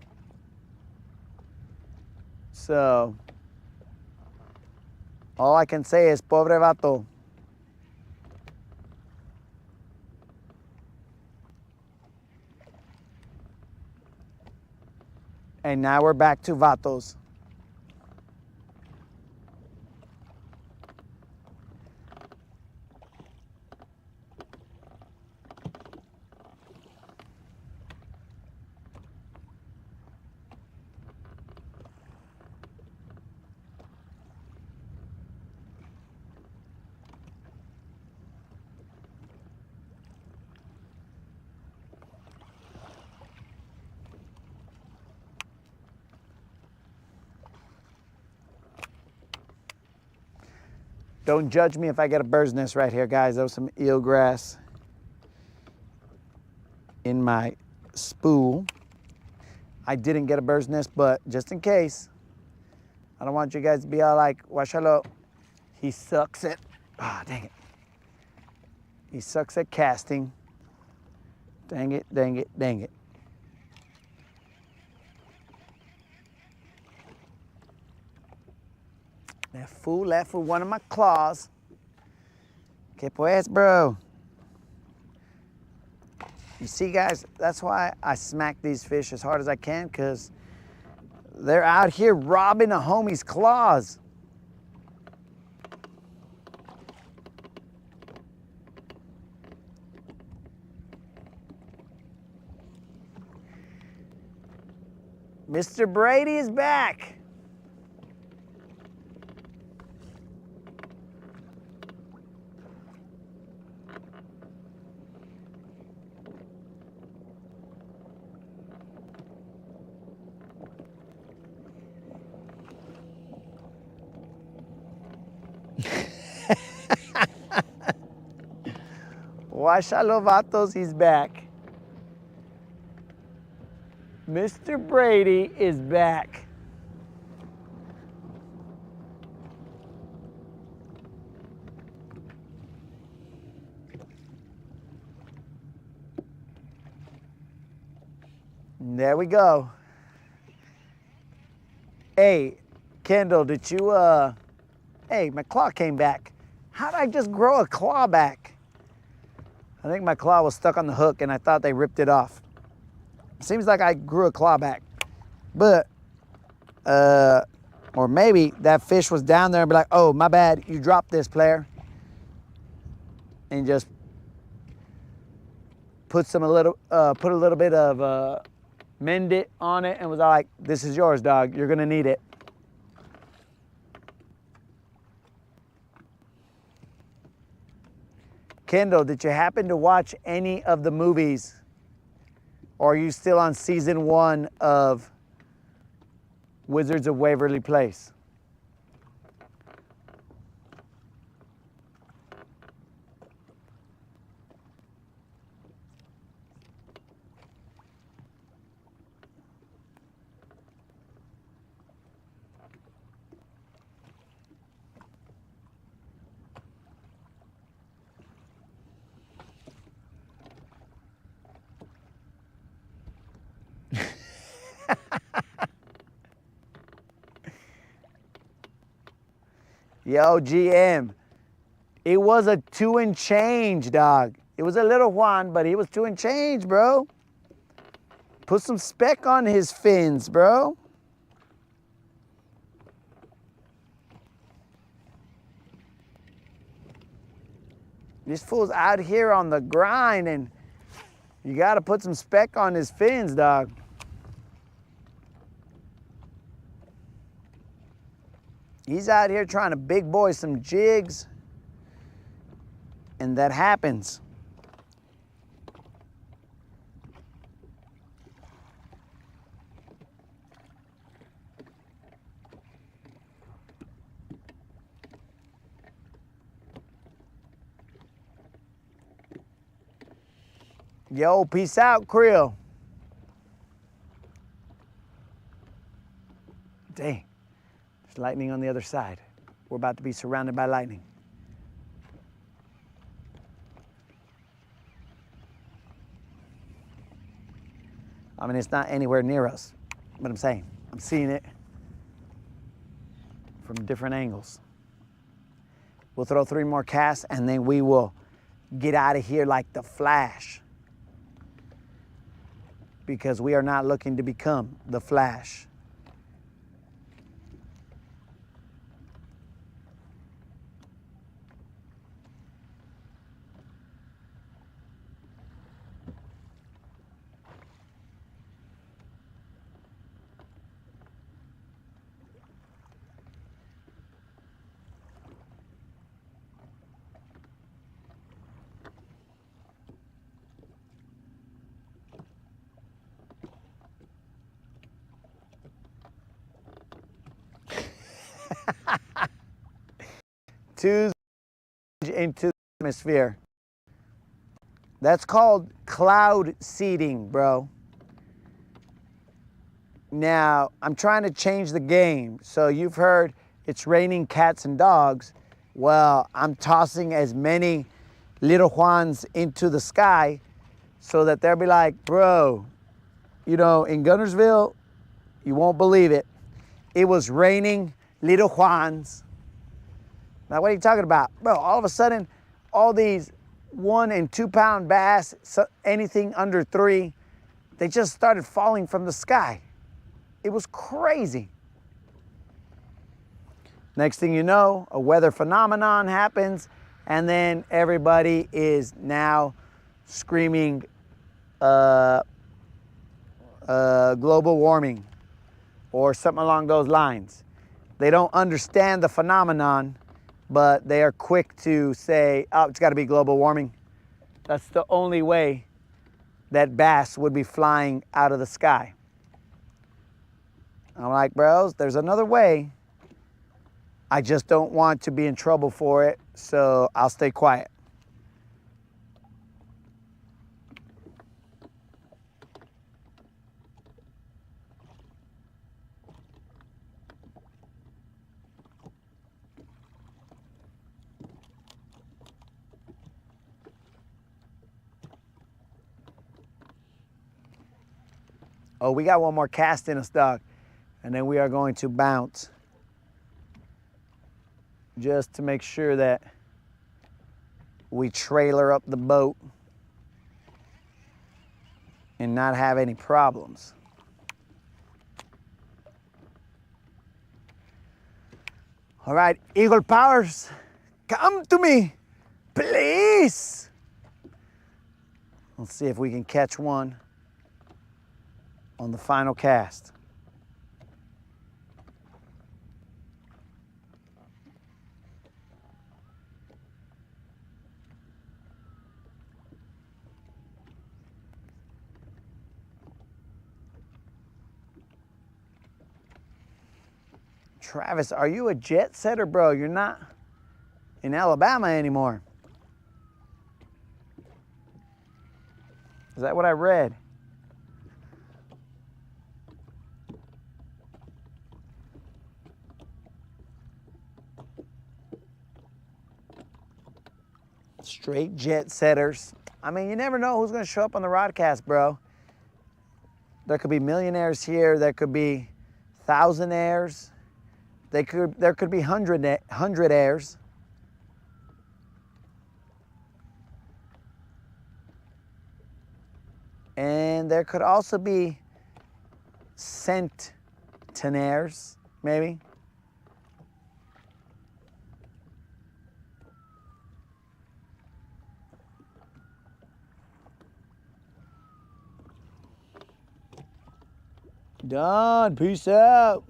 So all I can say is pobre vato. And now we're back to vatos. Don't judge me if I get a bird's nest right here, guys. There was some eelgrass in my spool. I didn't get a bird's nest, but just in case, I don't want you guys to be all like, Washalo, he sucks at, dang it. He sucks at casting. Dang it, dang it, dang it. That fool left with one of my claws. Que pues, bro. You see, guys, that's why I smack these fish as hard as I can, because they're out here robbing a homie's claws. Mr. Brady is back. Washalo vatos, he's back. Mr. Brady is back. There we go. Hey, Kendall, did you, hey, my claw came back. How did I just grow a claw back? I think my claw was stuck on the hook and I thought they ripped it off. Seems like I grew a claw back. But, or maybe that fish was down there and be like, oh, my bad, you dropped this, player. And just put a little bit of mend it on it and was like, this is yours, dog, you're gonna need it. Kendall, did you happen to watch any of the movies? Or are you still on season 1 of Wizards of Waverly Place? Yo, GM, it was a 2 and change, dog. It was a little Juan, but he was 2 and change, bro. Put some speck on his fins, bro. This fool's out here on the grind, and you gotta put some speck on his fins, dog. He's out here trying to big boy some jigs, and that happens. Yo, peace out, Krill. Dang. Lightning on the other side. We're about to be surrounded by lightning. I mean, it's not anywhere near us, but I'm saying, I'm seeing it from different angles. We'll throw 3 more casts and then we will get out of here like the Flash. Because we are not looking to become the Flash. Tuesday. into the atmosphere. That's called cloud seeding, bro. Now, I'm trying to change the game. So you've heard it's raining cats and dogs. Well, I'm tossing as many little Juans into the sky so that they'll be like, bro, you know, in Guntersville, you won't believe it. It was raining little Juans. Now, what are you talking about? Bro, all of a sudden, all these 1 and 2 pound bass, anything under 3, they just started falling from the sky. It was crazy. Next thing you know, a weather phenomenon happens, and then everybody is now screaming global warming or something along those lines. They don't understand the phenomenon, but they are quick to say, oh, it's got to be global warming. That's the only way that bass would be flying out of the sky. I'm like, bros, there's another way. I just don't want to be in trouble for it, so I'll stay quiet. Oh, we got one more cast in us, dog. And then we are going to bounce just to make sure that we trailer up the boat and not have any problems. All right, Eagle Powers, come to me, please. Let's see if we can catch one on the final cast. Travis, are you a jet setter, bro? You're not in Alabama anymore. Is that what I read? Straight jet setters. I mean, you never know who's going to show up on the Rodcast, bro. There could be millionaires here. There could be thousandaires. There could be hundredaires. And there could also be centenaires, maybe. Done. Peace out.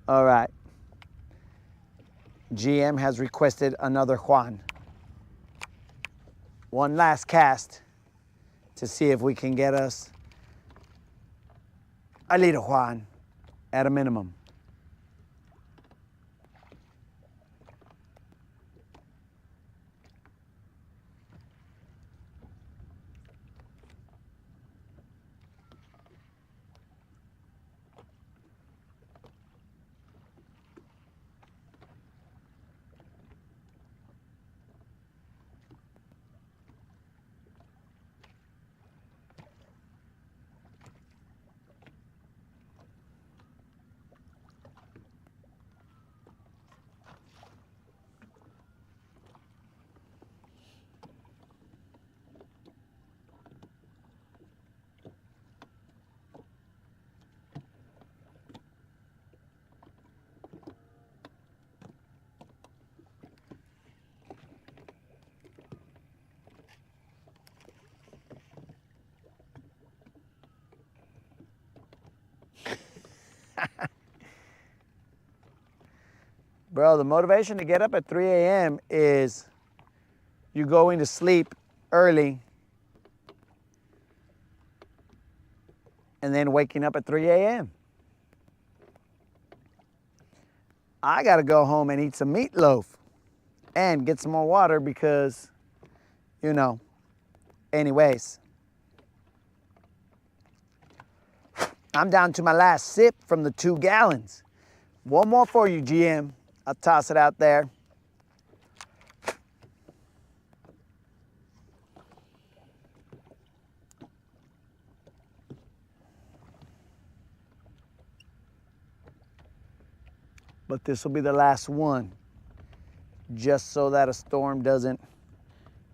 All right. GM has requested another Juan. One last cast to see if we can get us a little Juan at a minimum. Bro, the motivation to get up at 3 a.m. is you going to sleep early and then waking up at 3 a.m. I gotta go home and eat some meatloaf and get some more water because, you know, anyways. I'm down to my last sip from the 2 gallons. One more for you, GM. I'll toss it out there. But this will be the last one, just so that a storm doesn't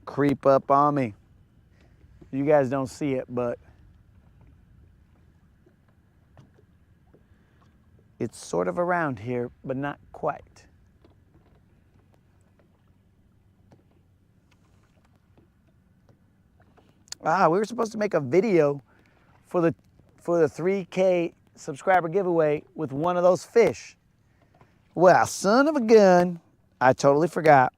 creep up on me. You guys don't see it, but it's sort of around here, but not quite. We were supposed to make a video for the 3K subscriber giveaway with one of those fish. Well, son of a gun, I totally forgot.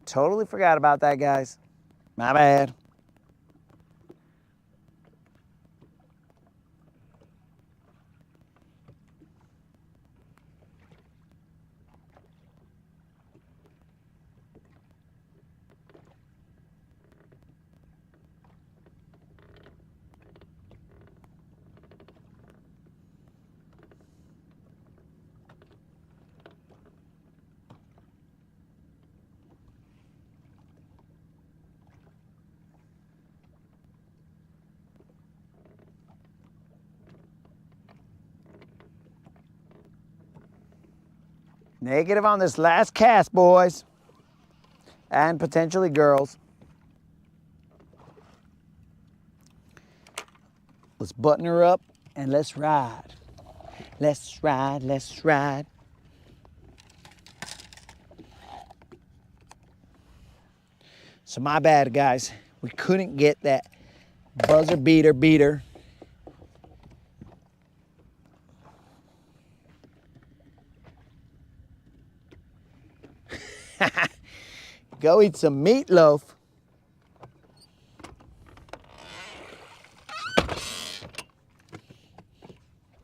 Totally forgot about that, guys. My bad. Negative on this last cast, boys. And potentially girls. Let's button her up and let's ride. Let's ride, let's ride. So my bad, guys. We couldn't get that buzzer beater. Go eat some meatloaf.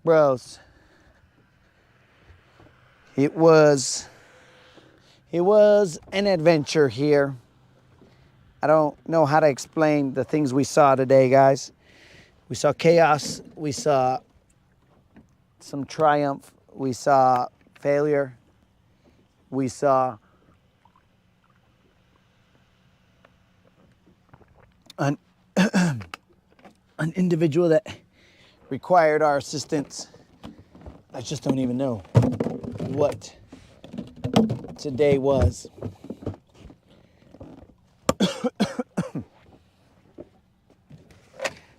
Bros, it was an adventure here. I don't know how to explain the things we saw today, guys. We saw chaos, we saw some triumph, we saw failure, we saw an individual that required our assistance. I just don't even know what today was.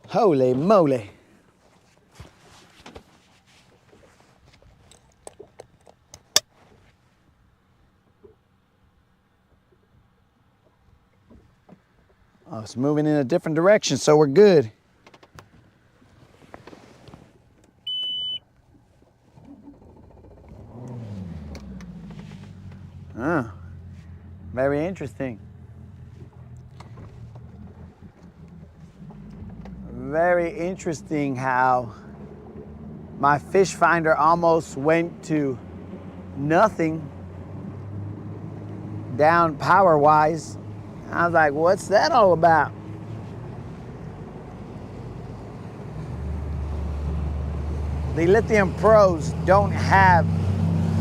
Holy moly. Oh, it's moving in a different direction, so we're good. Very interesting. Very interesting how my fish finder almost went to nothing down power-wise. I was like, what's that all about? The Lithium Pros don't have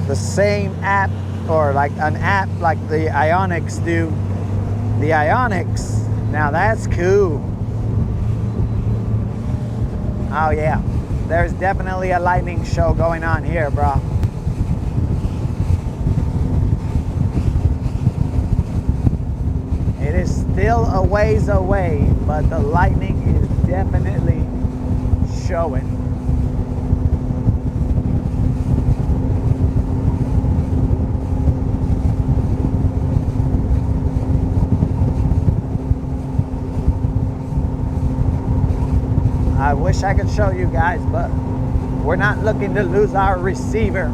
the same app or like an app like the Ionics do. The Ionics, now that's cool. Oh yeah, there's definitely a lightning show going on here, bro. It is still a ways away, but the lightning is definitely showing. I wish I could show you guys, but we're not looking to lose our receiver.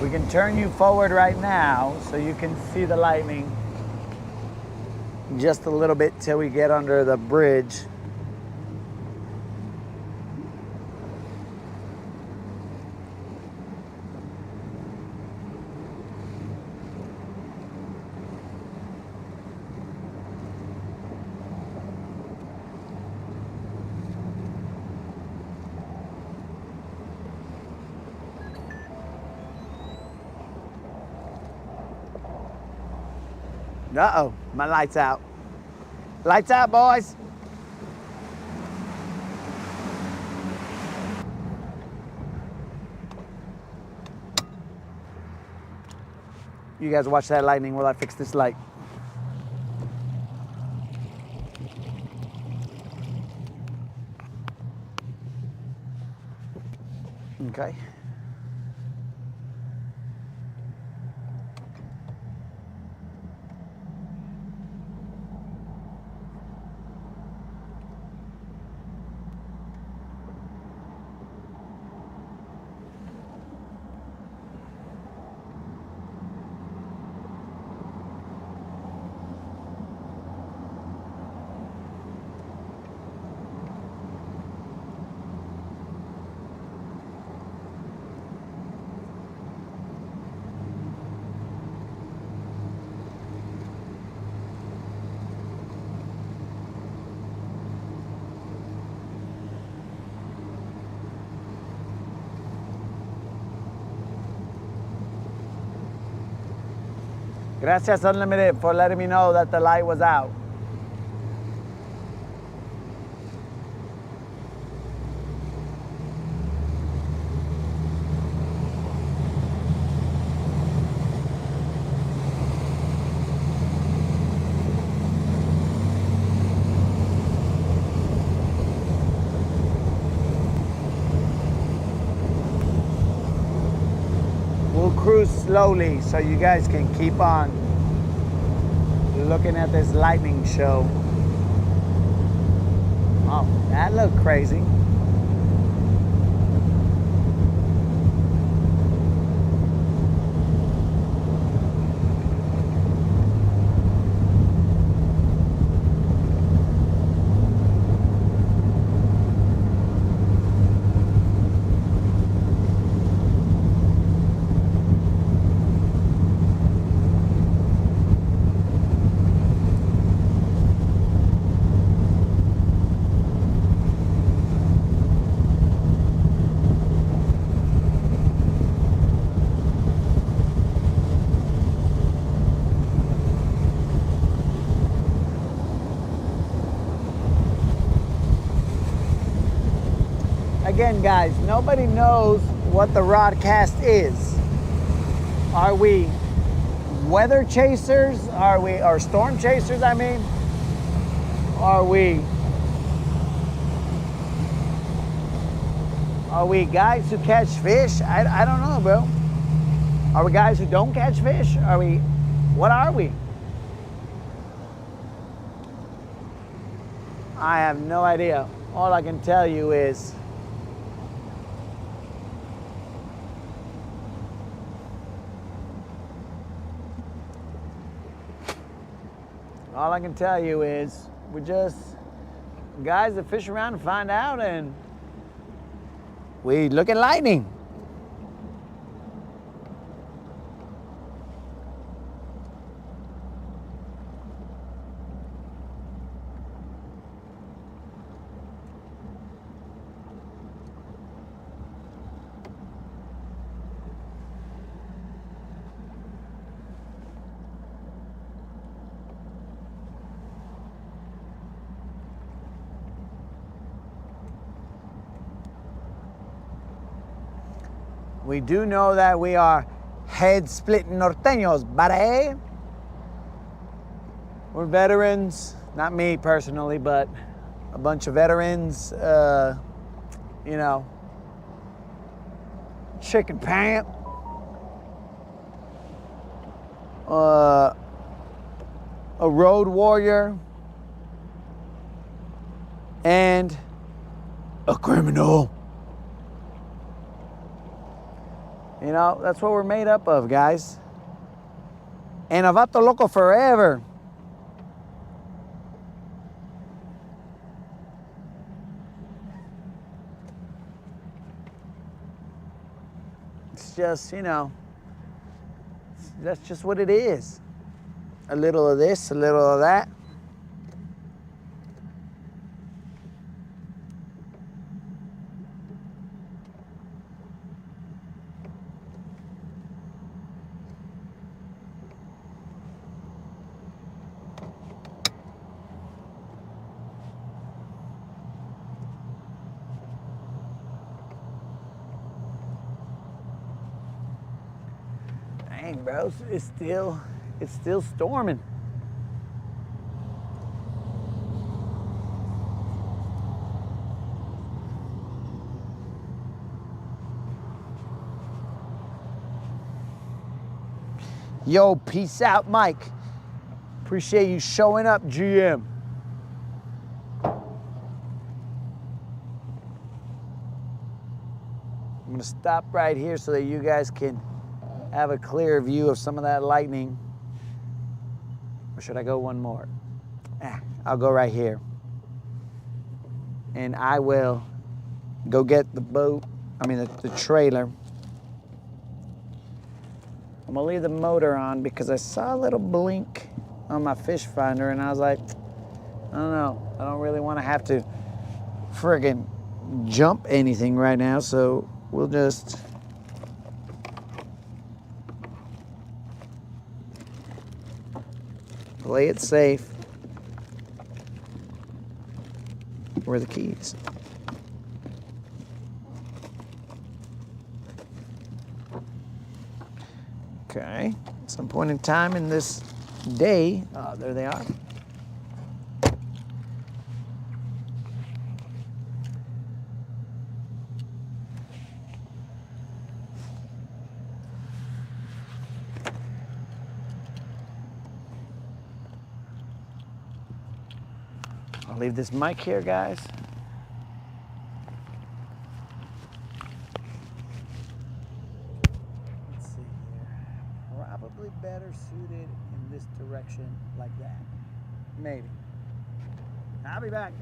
We can turn you forward right now so you can see the lightning just a little bit till we get under the bridge. Uh-oh, my light's out. Lights out, boys. You guys watch that lightning while I fix this light. Okay. Gracias, Unlimited, for letting me know that the light was out. We'll cruise slowly so you guys can keep on looking at this lightning show. Oh, that looked crazy. Again, guys, nobody knows what the Rodcast is. Are we weather chasers? Are we, or storm chasers, I mean? Are we guys who catch fish? I don't know, bro. Are we guys who don't catch fish? Are we, what are we? I have no idea. All I can tell you is we're just guys that fish around and find out, and we look at lightning. We do know that we are head-splitting norteños, buddy. We're veterans, not me personally, but a bunch of veterans, you know, chicken pant, a road warrior, and a criminal. You know, that's what we're made up of, guys. And a vato loco forever. It's just, you know, that's just what it is. A little of this, a little of that. Dang, bro, it's still storming. Yo, peace out, Mike. Appreciate you showing up, GM. I'm gonna stop right here so that you guys can have a clear view of some of that lightning. Or should I go one more? I'll go right here. And I will go get the boat, the trailer. I'm gonna leave the motor on because I saw a little blink on my fish finder and I was like, I don't know, I don't really wanna have to friggin' jump anything right now, so we'll just play it safe. Where are the keys? Okay, at some point in time in this day, there they are. I'll leave this mic here, guys. Let's see here. Probably better suited in this direction like that. Maybe. I'll be back.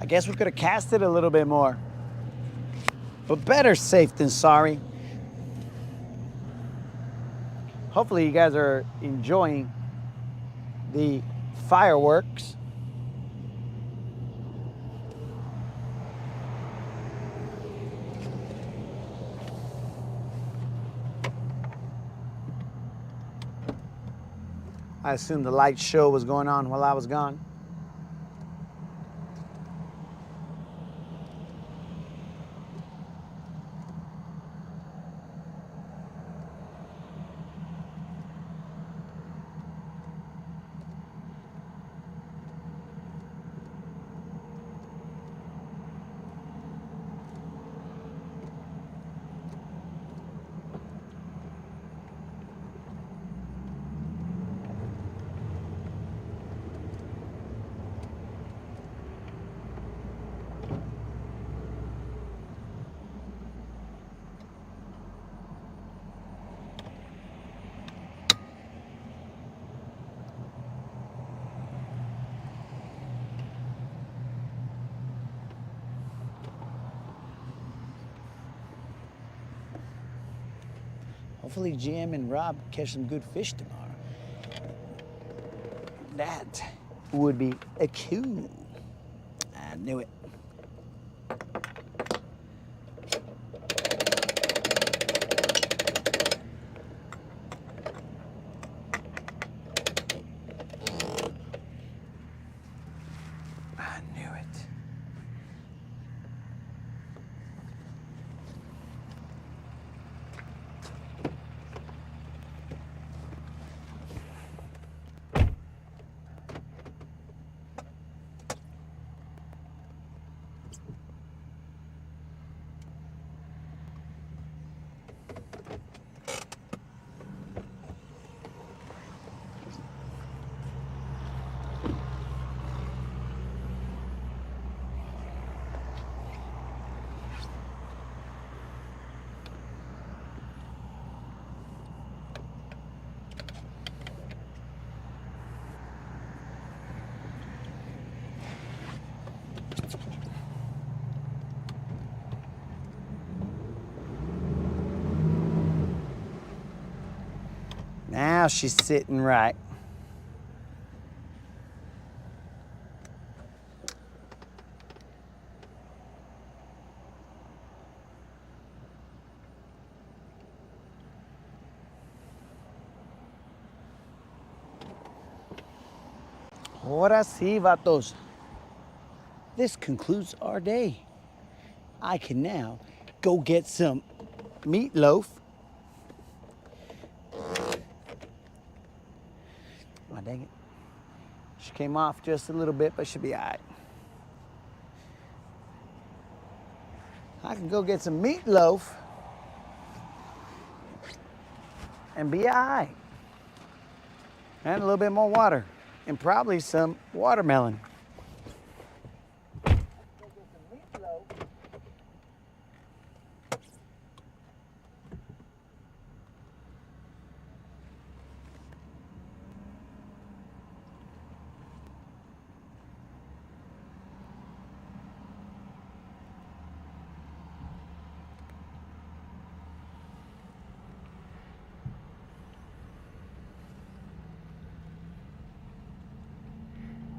I guess we could have cast it a little bit more. But better safe than sorry. Hopefully you guys are enjoying the fireworks. I assume the light show was going on while I was gone. Hopefully GM and Rob catch some good fish tomorrow. That would be a cool. I knew it. I knew it. Now she's sitting right. Ahora sí, vatos. This concludes our day. I can now go get some meatloaf. Oh, dang it. She came off just a little bit, but she'll be all right. I can go get some meatloaf and be all right. And a little bit more water and probably some watermelon.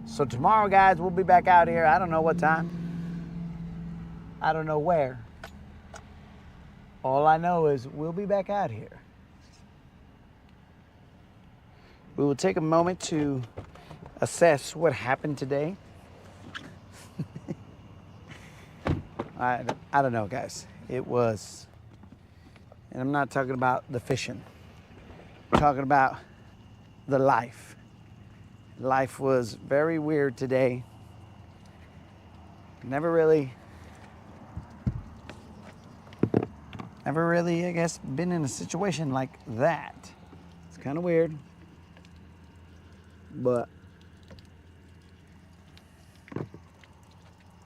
So tomorrow, guys, we'll be back out here. I don't know what time. I don't know where. All I know is we'll be back out here. We will take a moment to assess what happened today. I don't know, guys. It was, and I'm not talking about the fishing. I'm talking about the life. Life was very weird today. Never really, I guess, been in a situation like that. It's kind of weird, but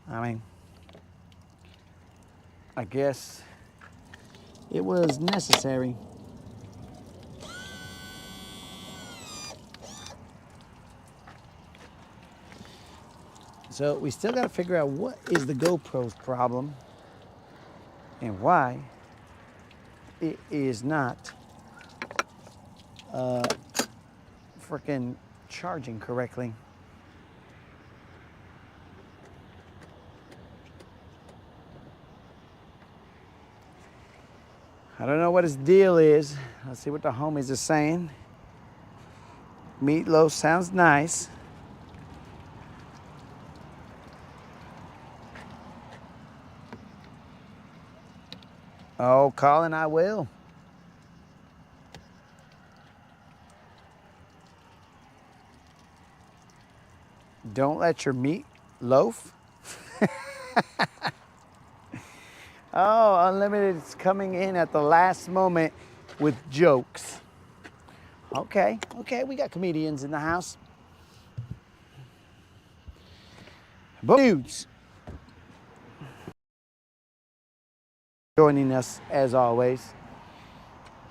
I mean, I guess it was necessary. So we still got to figure out what is the GoPro's problem and why it is not freaking charging correctly. I don't know what his deal is. Let's see what the homies are saying. Meatloaf sounds nice. Oh, Colin, I will. Don't let your meat loaf. Oh, Unlimited is coming in at the last moment with jokes. Okay, we got comedians in the house. But dudes, joining us as always.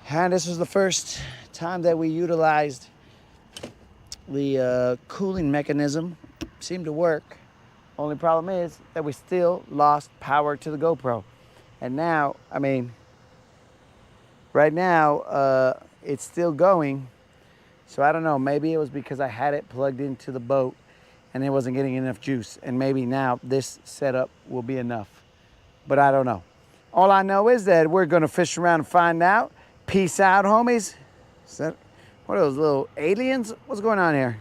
And this was the first time that we utilized the cooling mechanism. Seemed to work. Only problem is that we still lost power to the GoPro. And now, I mean, right now, it's still going. So I don't know, maybe it was because I had it plugged into the boat and it wasn't getting enough juice. And maybe now this setup will be enough. But I don't know. All I know is that we're gonna fish around and find out. Peace out, homies. What are those little aliens? What's going on here?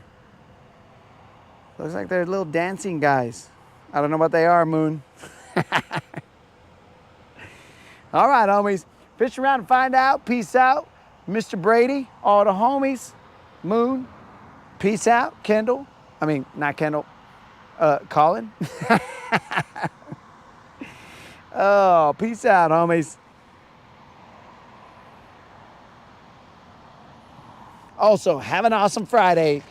Looks like they're little dancing guys. I don't know what they are, Moon. All right, homies. Fish around and find out. Peace out. Mr. Brady, all the homies. Moon, peace out. Kendall. I mean, not Kendall. Colin. Oh, peace out, homies. Also, have an awesome Friday.